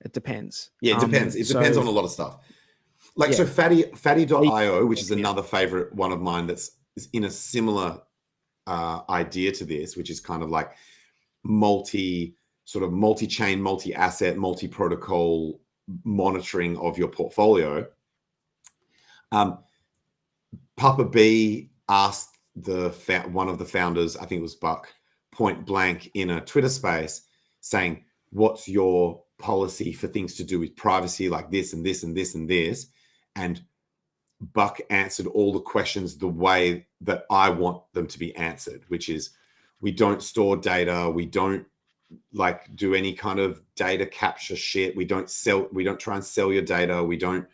Speaker 1: It depends.
Speaker 2: Yeah, it depends. It depends on a lot of stuff. So Fatty.io, which is another favorite one of mine that's in a similar idea to this, which is kind of like multi-chain, multi-asset, multi-protocol monitoring of your portfolio. Papa B asked one of the founders, I think it was Buck, point blank in a Twitter space, saying, what's your policy for things to do with privacy, like this and this and this and this? And Buck answered all the questions the way that I want them to be answered, which is, we don't store data, we don't do any kind of data capture shit, we don't try and sell your data, we don't,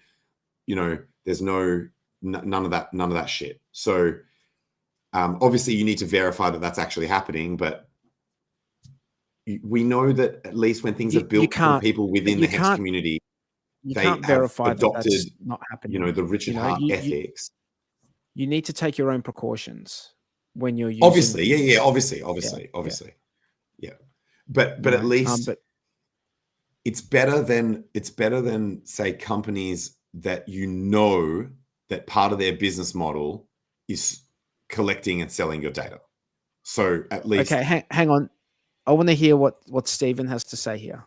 Speaker 2: there's none of that shit. So obviously you need to verify that that's actually happening, but we know that at least when things are built from people within the Hex community,
Speaker 1: they can't verify
Speaker 2: adopted,
Speaker 1: that that's not happening.
Speaker 2: The Richard Hart ethics.
Speaker 1: You need to take your own precautions when you're using.
Speaker 2: Obviously, obviously. But at least it's better than say companies that that part of their business model is collecting and selling your data. So at least
Speaker 1: hang on. I want to hear what Stephen has to say here.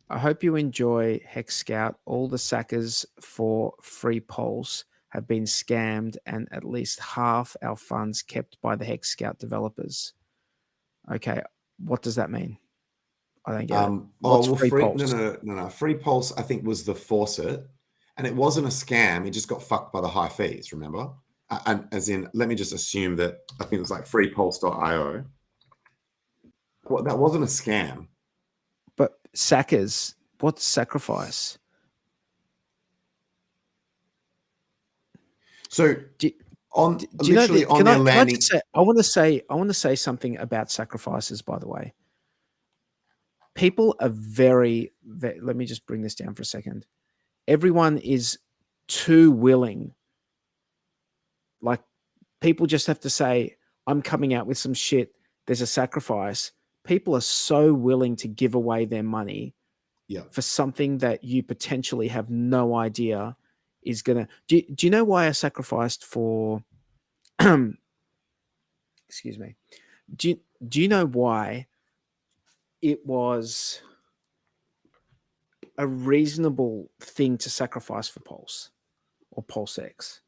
Speaker 1: I hope you enjoy Hex Scout. All the sackers for free Pulse have been scammed, and at least half our funds kept by the Hex Scout developers. Okay, what does that mean? I don't get it. What's free Pulse?
Speaker 2: No. Free Pulse, I think, was the faucet, and it wasn't a scam. It just got fucked by the high fees. Remember? And as in, let me just assume that I think it was like freepulse.io. Well, that wasn't a scam.
Speaker 1: But sackers, what's sacrifice?
Speaker 2: So I want
Speaker 1: to say something about sacrifices, by the way. People are very, let me just bring this down for a second. Everyone is too willing. Like, people just have to say, I'm coming out with some shit. There's a sacrifice. People are so willing to give away their money for something that you potentially have no idea is going to... Do you know why I sacrificed for... Excuse me. Do you know why it was a reasonable thing to sacrifice for Pulse or PulseX?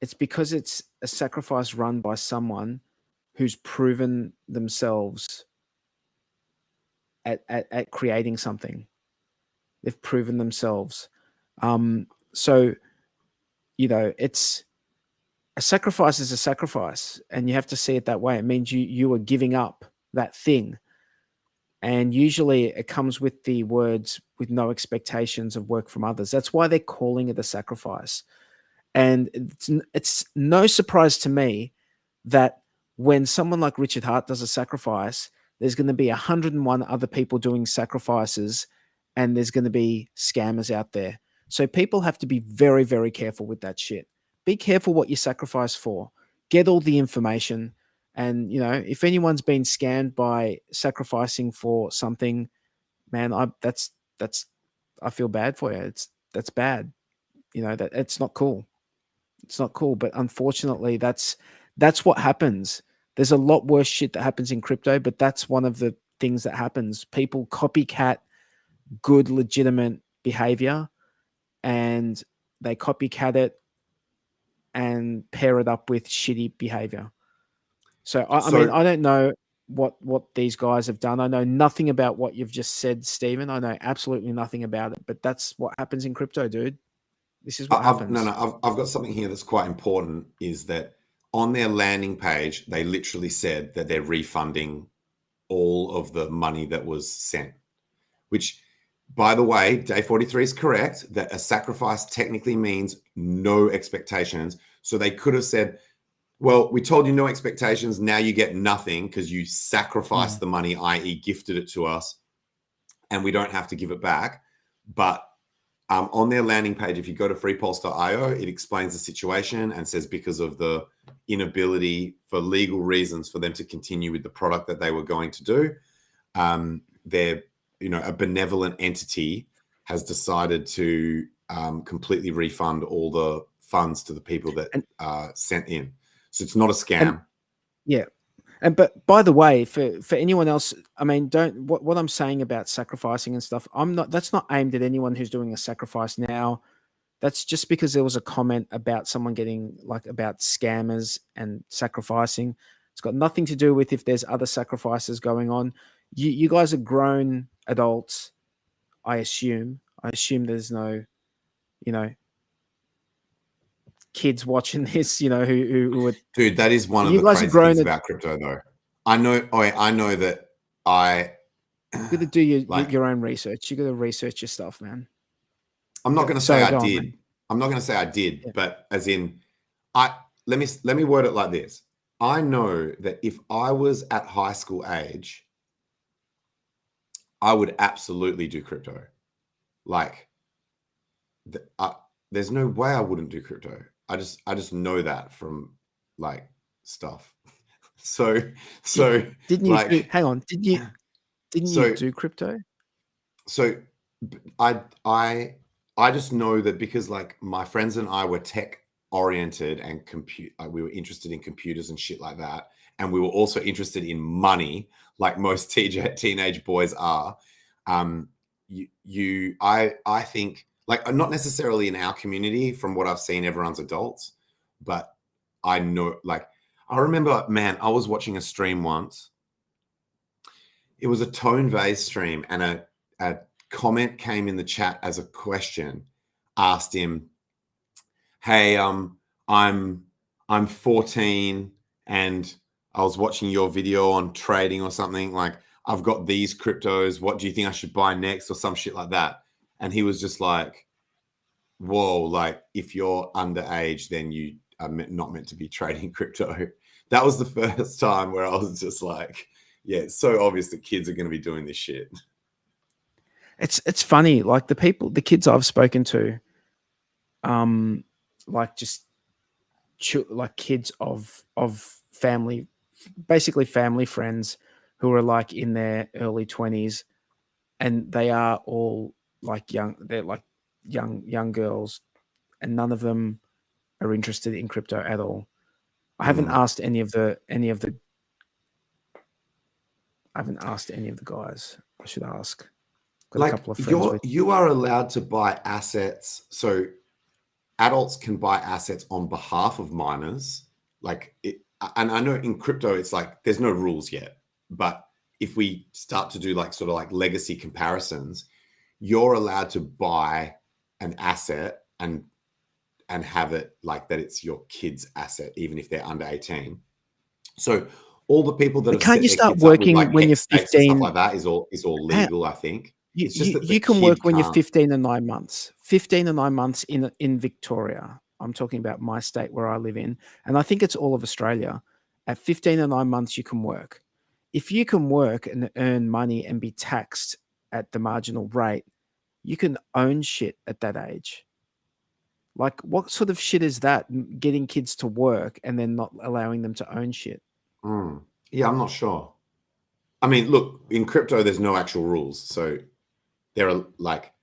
Speaker 1: It's because it's a sacrifice run by someone who's proven themselves at creating something. They've proven themselves. So, it's a sacrifice is a sacrifice, and you have to see it that way. It means you are giving up that thing. And usually it comes with the words, with no expectations of work from others. That's why they're calling it a sacrifice. And it's no surprise to me that when someone like Richard Hart does a sacrifice, there's going to be 101 other people doing sacrifices, and there's going to be scammers out there. So people have to be very, very careful with that shit. Be careful what you sacrifice for. Get all the information. And, you know, if anyone's been scammed by sacrificing for something, man, I feel bad for you. That's bad. You know, that it's not cool. It's not cool. But unfortunately, that's what happens. There's a lot worse shit that happens in crypto, but that's one of the things that happens. People copycat good, legitimate behavior, and they copycat it and pair it up with shitty behavior. So I mean, I don't know what these guys have done. I know nothing about what you've just said, Stephen. I know absolutely nothing about it, but that's what happens in crypto, dude. This is what happens.
Speaker 2: I've got something here that's quite important, is that on their landing page, they literally said that they're refunding all of the money that was sent, which, by the way, day 43 is correct, that a sacrifice technically means no expectations. So they could have said, well, we told you no expectations. Now you get nothing because you sacrificed the money, i.e. gifted it to us, and we don't have to give it back. But on their landing page, if you go to freepulse.io, it explains the situation and says because of the inability for legal reasons for them to continue with the product that they were going to do, they're, you know, a benevolent entity has decided to completely refund all the funds to the people that sent in. So it's not a scam.
Speaker 1: But by the way, for anyone else, I mean, what I'm saying about sacrificing and stuff, that's not aimed at anyone who's doing a sacrifice now. That's just because there was a comment about someone getting, like, about scammers and sacrificing. It's got nothing to do with if there's other sacrifices going on. You guys are grown adults, I assume. I assume there's no, you know, kids watching this, you know, who would.
Speaker 2: Dude, that is one of the crazy things about crypto, though. I know that
Speaker 1: you got to do your own research. You got to research your stuff, man.
Speaker 2: I'm not going to say I did. I'm not going to say I did, but as in, let me word it like this. I know that if I was at high school age, I would absolutely do crypto. Like, there's no way I wouldn't do crypto. I just know that from, like, stuff. So
Speaker 1: didn't you
Speaker 2: like,
Speaker 1: hang on? Didn't you do crypto?
Speaker 2: So I just know that because, like, my friends and I were tech oriented and we were interested in computers and shit like that, and we were also interested in money, like most teenage boys are. I think, like, not necessarily in our community, from what I've seen, everyone's adults, but I know, like, I remember, man, I was watching a stream once. It was a Tone Vase stream, and a comment came in the chat as a question, asked him, hey, I'm 14 and I was watching your video on trading or something, like, I've got these cryptos, what do you think I should buy next, or some shit like that. And he was just like, whoa, like, if you're underage, then you are not meant to be trading crypto. That was the first time where I was just like, yeah, it's so obvious that kids are going to be doing this shit.
Speaker 1: It's funny, like, the kids I've spoken to, like, just like kids of family, basically family friends who are, like, in their early 20s, and they are all, like, young. They're like young girls, and none of them are interested in crypto at all. I haven't asked any of the guys. I should ask. Got
Speaker 2: like,
Speaker 1: a couple of friends
Speaker 2: you are allowed to buy assets. So adults can buy assets on behalf of minors. Like, and I know in crypto, it's like, there's no rules yet, but if we start to do, like, sort of like legacy comparisons, you're allowed to buy an asset and have it like that it's your kid's asset, even if they're under 18. So all the people that
Speaker 1: can't you start working
Speaker 2: with, like,
Speaker 1: when you're
Speaker 2: Hex Scout
Speaker 1: 15?
Speaker 2: Stuff like that is all legal, I think. It's just that
Speaker 1: you can work when you're 15 and 9 months. 15 and 9 months in Victoria. I'm talking about my state where I live in, and I think it's all of Australia. At 15 and 9 months, you can work. if you can work and earn money and be taxed at the marginal rate, you can own shit at that age. Like, what sort of shit is that? Getting kids to work and then not allowing them to own shit.
Speaker 2: Yeah, I'm not sure. I mean, look, in crypto, there's no actual rules. So there are like,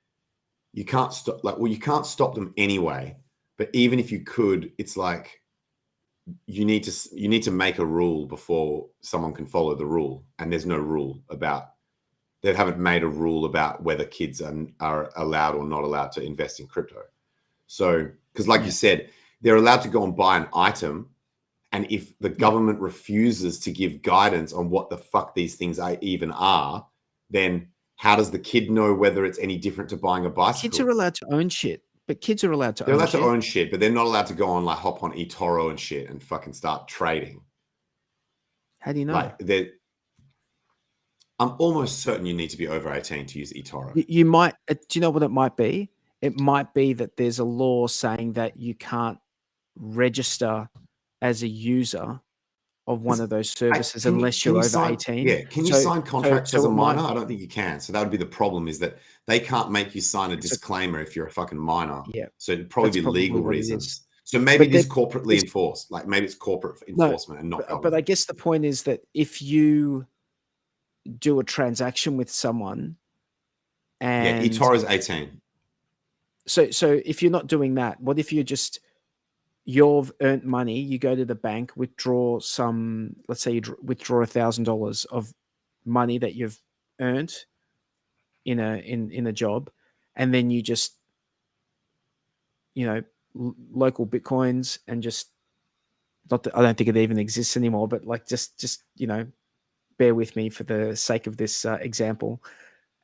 Speaker 2: you can't stop, like, well, you can't stop them anyway. But even if you could, it's like, you need to make a rule before someone can follow the rule. And there's no rule about, they haven't made a rule about whether kids are allowed or not allowed to invest in crypto. So, because like you said, they're allowed to go and buy an item. And if the government refuses to give guidance on what the fuck these things even are, then how does the kid know whether it's any different to buying a bicycle?
Speaker 1: Kids are allowed to own shit, but kids are allowed to
Speaker 2: They're
Speaker 1: own
Speaker 2: allowed
Speaker 1: shit.
Speaker 2: to own shit, but they're not allowed to go on, like, hop on eToro and shit and fucking start trading.
Speaker 1: How do you know?
Speaker 2: Like, I'm almost certain you need to be over 18 to use eToro.
Speaker 1: You might, do you know what it might be? It might be that there's a law saying that you can't register as a user of one of those services unless you're over 18.
Speaker 2: Yeah, can you sign contracts as a minor? I don't think you can. So that would be the problem, is that they can't make you sign a disclaimer if you're a fucking minor.
Speaker 1: Yeah.
Speaker 2: So it'd probably be legal
Speaker 1: what it
Speaker 2: reasons.
Speaker 1: is.
Speaker 2: So maybe
Speaker 1: But
Speaker 2: this corporately enforced, like maybe it's corporate enforcement and not government.
Speaker 1: But I guess the point is that if you do a transaction with someone and
Speaker 2: eToro is 18.
Speaker 1: So if you're not doing that, what if you've earned money, you go to the bank, withdraw some, let's say you withdraw $1,000 of money that you've earned in a job, and then you just, local Bitcoins and just, not that I don't think it even exists anymore, but like just bear with me for the sake of this example.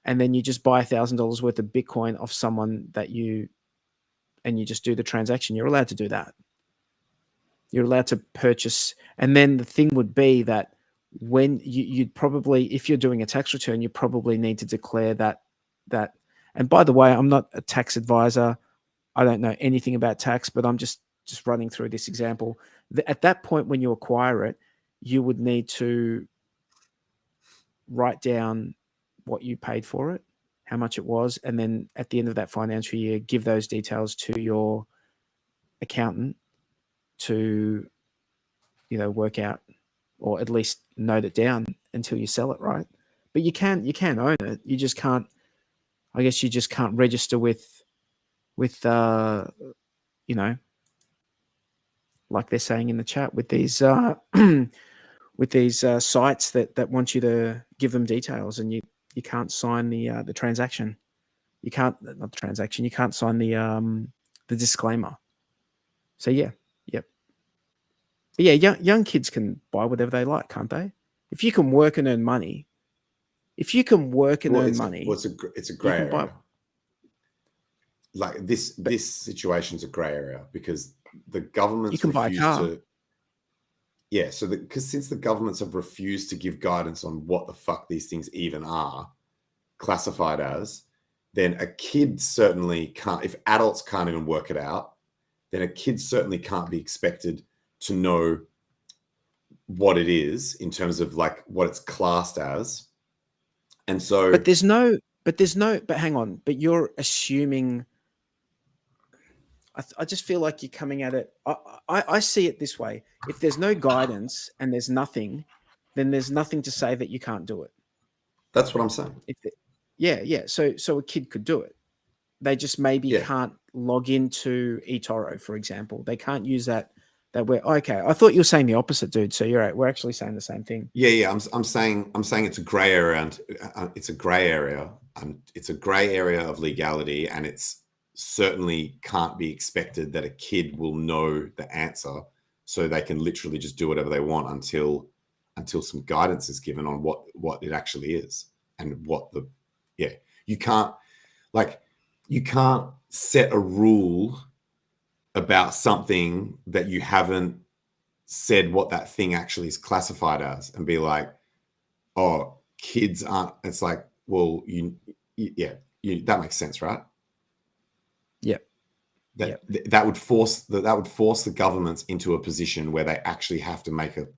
Speaker 1: And then you just buy $1,000 worth of Bitcoin off someone and you just do the transaction. You're allowed to do that. You're allowed to purchase. And then the thing would be that when you'd probably, if you're doing a tax return, you probably need to declare that. And by the way, I'm not a tax advisor. I don't know anything about tax, but I'm just running through this example. At that point, when you acquire it, you would need to write down what you paid for it, how much it was, and then at the end of that financial year, give those details to your accountant to, work out, or at least note it down until you sell it, right? But you can own it. You just can't. I guess you just can't register with like they're saying in the chat, with these with these sites that want you to give them details, and you can't sign the transaction. You can't, not the transaction. You can't sign the disclaimer. So yep. But yeah, young kids can buy whatever they like, can't they? If you can work and earn money. It's
Speaker 2: a grey area. Like this situation's a grey area because the government's
Speaker 1: you can buy a car.
Speaker 2: Because since the governments have refused to give guidance on what the fuck these things even are classified as, then a kid certainly can't. If adults can't even work it out, then a kid certainly can't be expected to know what it is in terms of like what it's classed as. And so, but hang on, but you're assuming. I just feel like you're coming at it. I see it this way. If there's no guidance and there's nothing, then there's nothing to say that you can't do it. That's what I'm saying.
Speaker 1: So a kid could do it. They just maybe can't log into eToro, for example. They can't use that way. Okay, I thought you were saying the opposite, dude. So you're right. We're actually saying the same thing.
Speaker 2: Yeah. I'm saying it's a grey area, and it's a grey area, and it's a grey area of legality, and it's certainly can't be expected that a kid will know the answer, so they can literally just do whatever they want until some guidance is given on what it actually is and you can't set a rule about something that you haven't said what that thing actually is classified as and be like, oh, kids aren't. It's like, well, that makes sense, right? That would force the governments into a position where they actually have to make a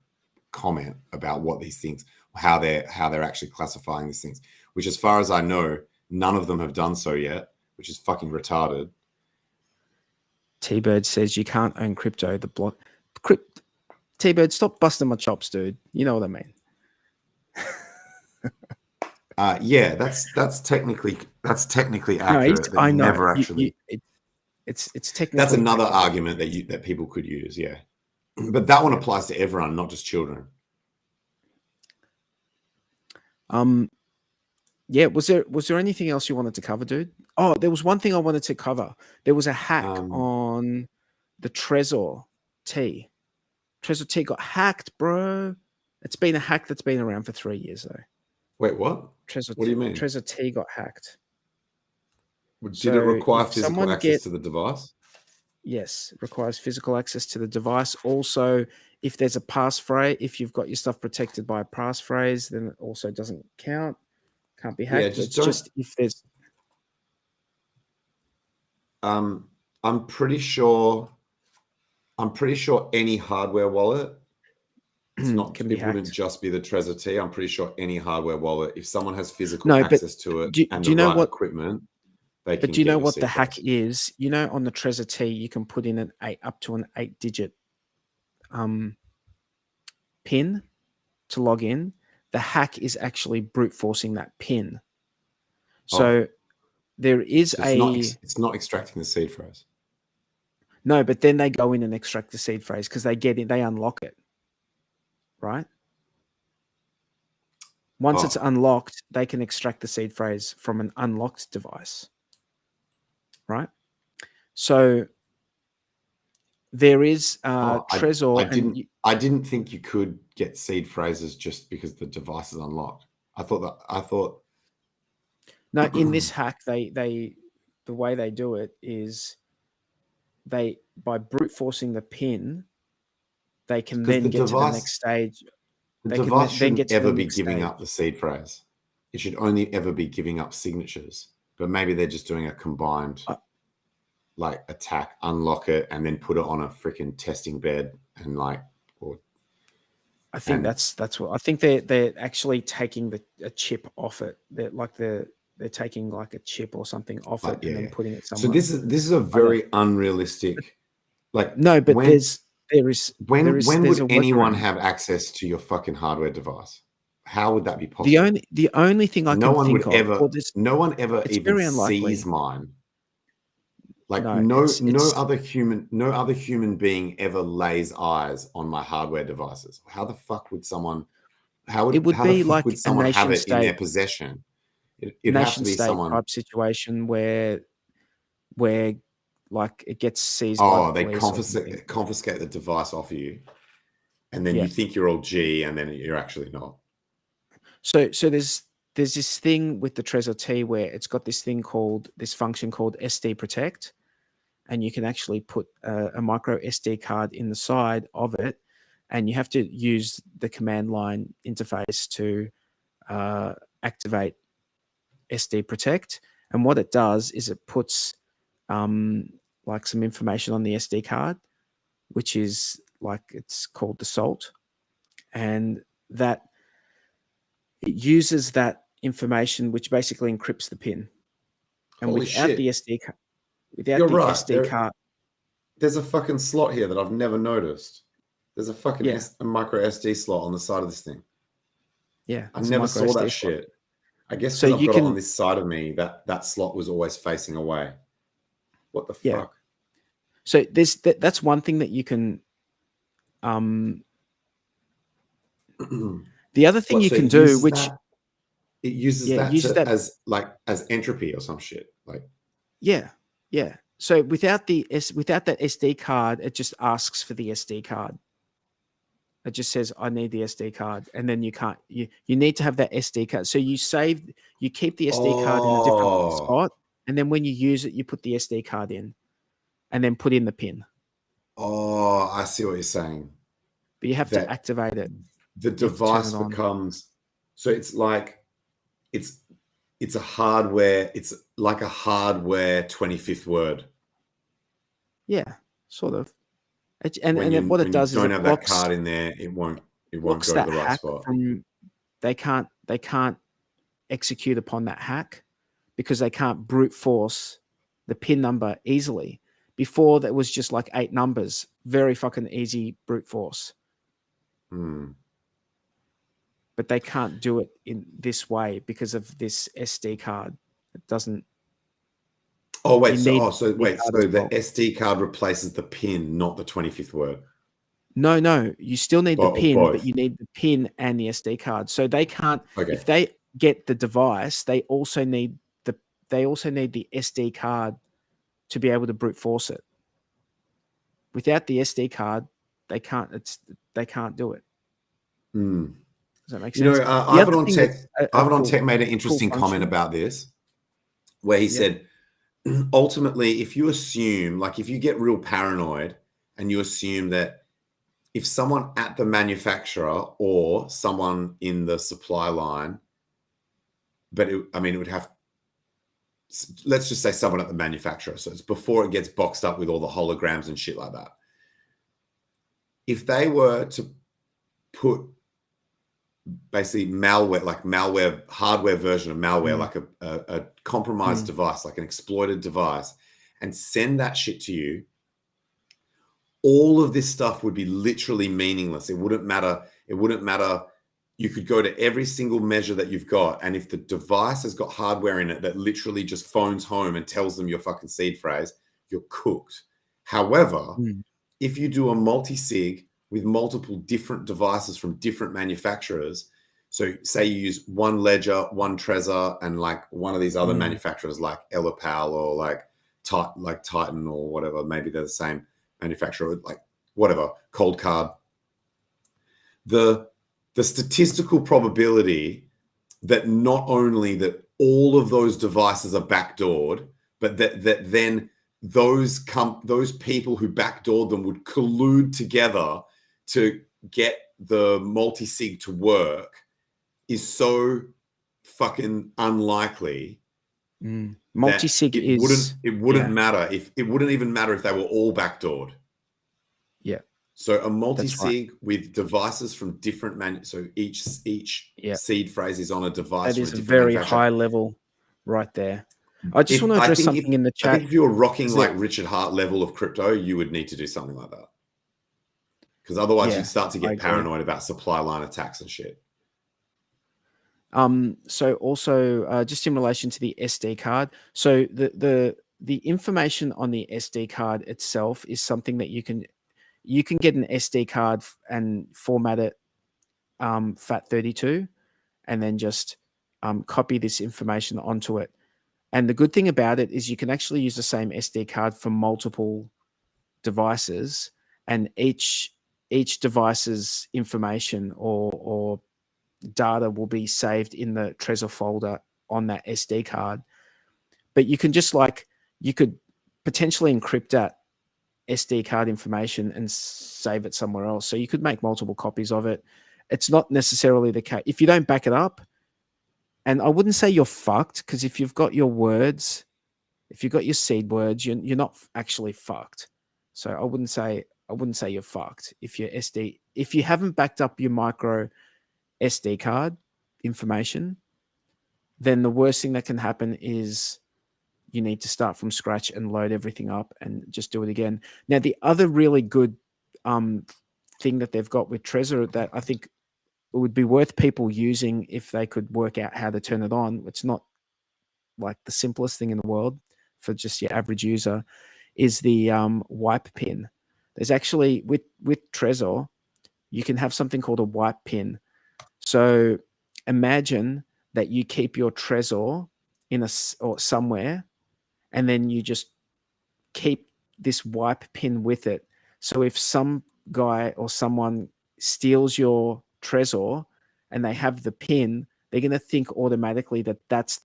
Speaker 2: comment about what these things, how they're actually classifying these things. Which, as far as I know, none of them have done so yet, which is fucking retarded.
Speaker 1: T-Bird says you can't own crypto. The block. T-Bird, stop busting my chops, dude. You know what I mean.
Speaker 2: Yeah, that's technically accurate.
Speaker 1: I know.
Speaker 2: Never actually.
Speaker 1: It's technically.
Speaker 2: That's another
Speaker 1: accurate.
Speaker 2: argument that people could use. Yeah, but that one applies to everyone, not just children.
Speaker 1: Yeah. Was there anything else you wanted to cover, dude? Oh, there was one thing I wanted to cover. There was a hack on the Trezor T. Trezor T got hacked, bro. It's been a hack that's been around for 3 years, though.
Speaker 2: Wait, what?
Speaker 1: Trezor
Speaker 2: What do you mean?
Speaker 1: Trezor T got hacked.
Speaker 2: Did it require physical access to the device?
Speaker 1: Yes, it requires physical access to the device. Also, if there's a passphrase, if you've got your stuff protected by a passphrase, then it also doesn't count. Can't be hacked.
Speaker 2: Yeah,
Speaker 1: It's just if there's.
Speaker 2: I'm pretty sure any hardware wallet. It's not.
Speaker 1: Can be
Speaker 2: It wouldn't
Speaker 1: hacked.
Speaker 2: just be the Trezor T. I'm pretty sure any hardware wallet, if someone has physical access to it
Speaker 1: do
Speaker 2: and
Speaker 1: you
Speaker 2: the
Speaker 1: know
Speaker 2: right
Speaker 1: what?
Speaker 2: equipment, they can.
Speaker 1: But do you
Speaker 2: get
Speaker 1: know
Speaker 2: your
Speaker 1: what the
Speaker 2: seed
Speaker 1: hack
Speaker 2: phrase.
Speaker 1: is? You know, on the Trezor T, you can put in up to an 8-digit PIN to log in. The hack is actually brute forcing that PIN. So there is
Speaker 2: it's not extracting the seed phrase.
Speaker 1: No, but then they go in and extract the seed phrase because they get it, they unlock it, right? Once it's unlocked, they can extract the seed phrase from an unlocked device, right? So there is Trezor.
Speaker 2: I didn't think you could get seed phrases just because the device is unlocked. I thought.
Speaker 1: No, in this hack, the way they do it is by brute forcing the PIN, they can then get to the next stage.
Speaker 2: The device shouldn't ever be giving up the seed phrase. It should only ever be giving up signatures. But maybe they're just doing a combined attack, unlock it, and then put it on a freaking testing bed and I think
Speaker 1: that's what I think. They're actually taking a chip off it. They're taking like a chip or something off it and then putting it somewhere.
Speaker 2: So this is a very unrealistic.
Speaker 1: No, but when would
Speaker 2: anyone have access to your fucking hardware device? How would that be possible?
Speaker 1: The only thing I can think of,
Speaker 2: no one ever even sees mine. No other human being ever lays eyes on my hardware devices. How the fuck would someone? How would someone have it in their possession? It'd have to be someone
Speaker 1: type situation where like it gets seized.
Speaker 2: They confiscate the device off of you, and then you think you're all G, and then you're actually not. So
Speaker 1: there's this thing with the Trezor T where it's got this function called SD Protect, and you can actually put a micro SD card in the side of it, and you have to use the command line interface to activate SD Protect. And what it does is it puts like some information on the SD card, which is it's called the salt, and that it uses that information, which basically encrypts the PIN. And without the SD card,
Speaker 2: there's a fucking slot here that I've never noticed. There's a fucking a micro SD slot on the side of this thing.
Speaker 1: Yeah,
Speaker 2: I never saw that shit. I guess because I've got it on this side of me, that slot was always facing away. What the fuck?
Speaker 1: So that's one thing that you can. The other thing you can do, which
Speaker 2: it uses that as entropy or some shit,
Speaker 1: yeah. So without that SD card, it just asks for the SD card. It just says, I need the SD card. And then you need to have that SD card. So you keep the SD card in a different spot. And then when you use it, you put the SD card in and then put in the PIN.
Speaker 2: Oh, I see what you're saying.
Speaker 1: But you have to activate it.
Speaker 2: The device becomes, so it's like, it's a hardware, it's like a hardware 25th word.
Speaker 1: Yeah, sort of. And what it does is
Speaker 2: don't have that card in there, it won't go to the right spot.
Speaker 1: they can't execute upon that hack because they can't brute force the PIN number easily. Before, that was just like 8 numbers, very fucking easy brute force. But they can't do it in this way because of this SD card. It doesn't.
Speaker 2: Oh wait,
Speaker 1: You need
Speaker 2: so
Speaker 1: SD
Speaker 2: wait,
Speaker 1: card
Speaker 2: so
Speaker 1: as
Speaker 2: the
Speaker 1: well.
Speaker 2: SD card replaces the PIN, not the 25th word.
Speaker 1: No, you still need the
Speaker 2: Or
Speaker 1: PIN,
Speaker 2: both.
Speaker 1: but you need the PIN and the SD card. So they can't.
Speaker 2: Okay.
Speaker 1: If they get the device, they also need the SD card to be able to brute force it. Without the SD card, they can't. They can't do it. Does that make sense?
Speaker 2: Ivan on Tech made an interesting comment about this, where he said, ultimately, if you assume, like if you get real paranoid and you assume that if someone at the manufacturer or someone in the supply line, but it would have, let's just say someone at the manufacturer. So it's before it gets boxed up with all the holograms and shit like that. If they were to put basically malware, hardware version of malware, like a compromised device, like an exploited device, and send that shit to you, all of this stuff would be literally meaningless. It wouldn't matter. You could go to every single measure that you've got, and if the device has got hardware in it that literally just phones home and tells them your fucking seed phrase, you're cooked. However, if you do a multi-sig with multiple different devices from different manufacturers, so say you use one Ledger, one Trezor, and like one of these other manufacturers like Elapal or like Titan or whatever, maybe they're the same manufacturer, like whatever, Cold Card. The statistical probability that not only that all of those devices are backdoored, but that then those people who backdoored them would collude together to get the multi-sig to work is so fucking unlikely.
Speaker 1: Multi-sig
Speaker 2: it wouldn't matter if it wouldn't even matter if they were all backdoored.
Speaker 1: Yeah.
Speaker 2: So a multi-sig with devices from different so each seed phrase is on a device.
Speaker 1: That is a very high level right there. I just want to address something in the chat.
Speaker 2: I think if you're rocking like Richard Hart level of crypto, you would need to do something like that. Because otherwise you'd start to get paranoid about supply line attacks and shit.
Speaker 1: So also just in relation to the SD card, so the information on the SD card itself is something that you can get an SD card and format it FAT32 and then just copy this information onto it. And the good thing about it is you can actually use the same SD card for multiple devices, and each device's information or data will be saved in the Trezor folder on that SD card. But you can just you could potentially encrypt that SD card information and save it somewhere else. So you could make multiple copies of it. It's not necessarily the case. If you don't back it up, and I wouldn't say you're fucked, because if you've got your words, if you've got your seed words, you're not actually fucked. So I wouldn't say you're fucked if you haven't backed up your micro SD card information, then the worst thing that can happen is you need to start from scratch and load everything up and just do it again. Now, the other really good thing that they've got with Trezor that I think it would be worth people using if they could work out how to turn it on. It's not like the simplest thing in the world for just your average user, is the wipe pin. There's actually, with Trezor, you can have something called a wipe pin. So imagine that you keep your Trezor or somewhere, and then you just keep this wipe pin with it. So if some guy or someone steals your Trezor and they have the pin, they're going to think automatically that that's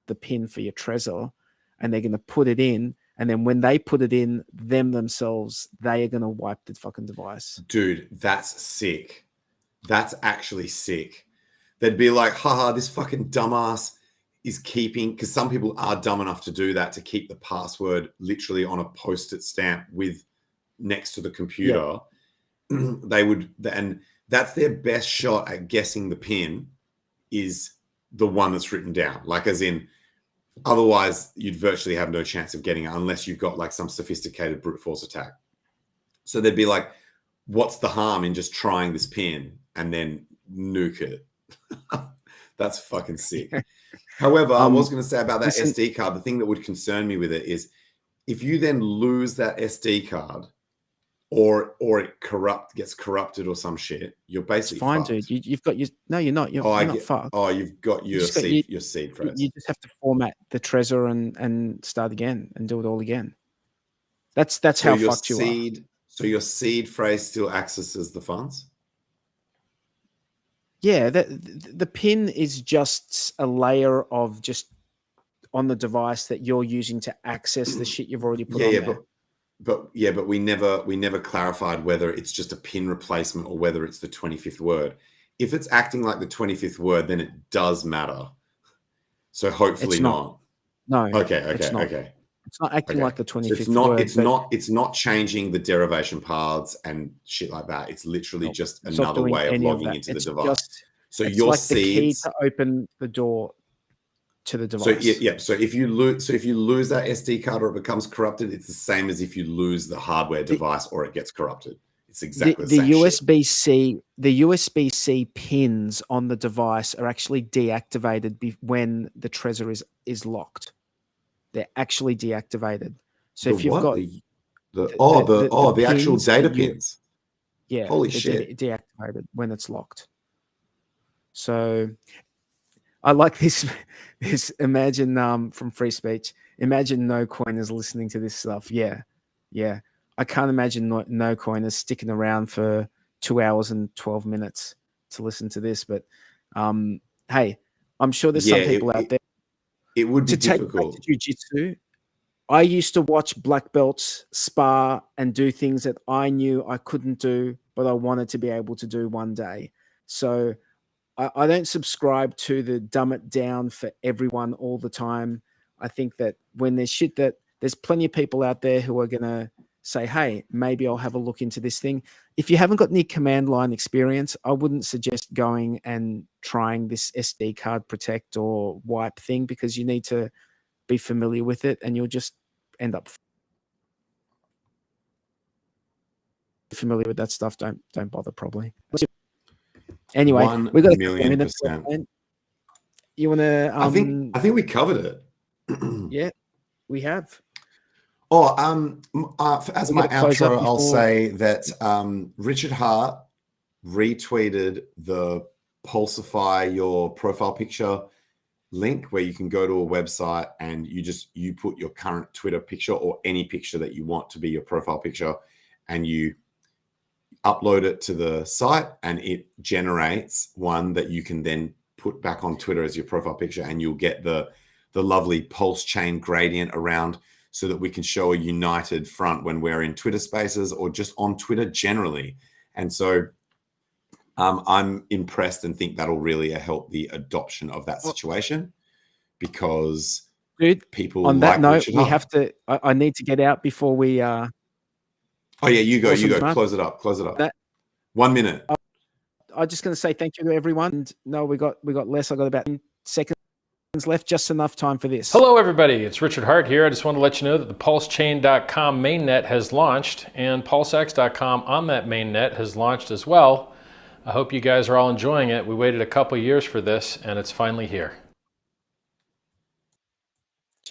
Speaker 1: the pin for your Trezor, and they're going to put it in. And then when they put it in themselves, they are going to wipe the fucking device.
Speaker 2: Dude, that's sick. That's actually sick. They'd be like, haha, this fucking dumbass is keeping, because some people are dumb enough to do that, to keep the password literally on a post-it stamp with next to the computer. they would, and that's their best shot at guessing the pin is the one that's written down. Like, as in, otherwise you'd virtually have no chance of getting it unless you've got like some sophisticated brute force attack. So they'd be like, what's the harm in just trying this pin and then nuke it? That's fucking sick. However, I was going to say about that SD card, the thing that would concern me with it is if you then lose that SD card or it gets corrupted or some shit, you're basically
Speaker 1: fine,
Speaker 2: fucked.
Speaker 1: dude. You've got your no, you're not. You're not fucked.
Speaker 2: Oh, you've got your seed phrase.
Speaker 1: You just have to format the Trezor and start again and do it all again. That's how fucked you are.
Speaker 2: So your seed phrase still accesses the funds?
Speaker 1: Yeah, the pin is just a layer of just on the device that you're using to access the shit you've already put on there.
Speaker 2: But we never clarified whether it's just a pin replacement or whether it's the 25th word. If it's acting like the 25th word, then it does matter. So hopefully not.
Speaker 1: No.
Speaker 2: Okay.
Speaker 1: It's not acting like the 25th word.
Speaker 2: It's not changing the derivation paths and shit like that. It's literally just another way of logging into the device. So
Speaker 1: it's
Speaker 2: your
Speaker 1: like
Speaker 2: seeds,
Speaker 1: the key to open the door to the device.
Speaker 2: So if you lose that SD card or it becomes corrupted, it's the same as if you lose the hardware device or it gets corrupted. It's exactly the same
Speaker 1: USB-C. The USB-C pins on the device are actually deactivated when the Trezor is locked. They're actually deactivated. So if you've got
Speaker 2: the actual data pins.
Speaker 1: Yeah.
Speaker 2: Holy shit.
Speaker 1: Deactivated when it's locked. So I like this imagine from Free Speech. Imagine no coiners listening to this stuff. Yeah. I can't imagine no coiners sticking around for 2 hours and 12 minutes to listen to this. But hey, I'm sure there's some people out there.
Speaker 2: It would be
Speaker 1: difficult. Take back to jiu-jitsu, I used to watch black belts spar and do things that I knew I couldn't do, but I wanted to be able to do one day. So I don't subscribe to the dumb it down for everyone all the time. I think that when there's shit that there's plenty of people out there who are going to say, hey, maybe I'll have a look into this thing. If you haven't got any command line experience, I wouldn't suggest going and trying this SD card protect or wipe thing because you need to be familiar with it and you'll just end up familiar with that stuff. Don't bother probably. Anyway, we got
Speaker 2: 1,000,000%.
Speaker 1: You want to?
Speaker 2: I think we covered it.
Speaker 1: Yeah, we have.
Speaker 2: Oh, as my outro, I'll say that Richard Hart retweeted the Pulsify your profile picture link where you can go to a website and you put your current Twitter picture or any picture that you want to be your profile picture and you upload it to the site and it generates one that you can then put back on Twitter as your profile picture and you'll get the lovely PulseChain gradient around so that we can show a united front when we're in Twitter spaces or just on Twitter generally. And so I'm impressed and think that'll really help the adoption of that situation because people
Speaker 1: on that note,
Speaker 2: Richard Hart.
Speaker 1: Have to, I need to get out before we...
Speaker 2: Oh yeah, you go. Close it up. 1 minute.
Speaker 1: I'm just going to say thank you to everyone. And no, we got less. I got about 10 seconds left, just enough time for this.
Speaker 7: Hello, everybody. It's Richard Hart here. I just want to let you know that the PulseChain.com mainnet has launched and PulseX.com on that mainnet has launched as well. I hope you guys are all enjoying it. We waited a couple years for this and it's finally here.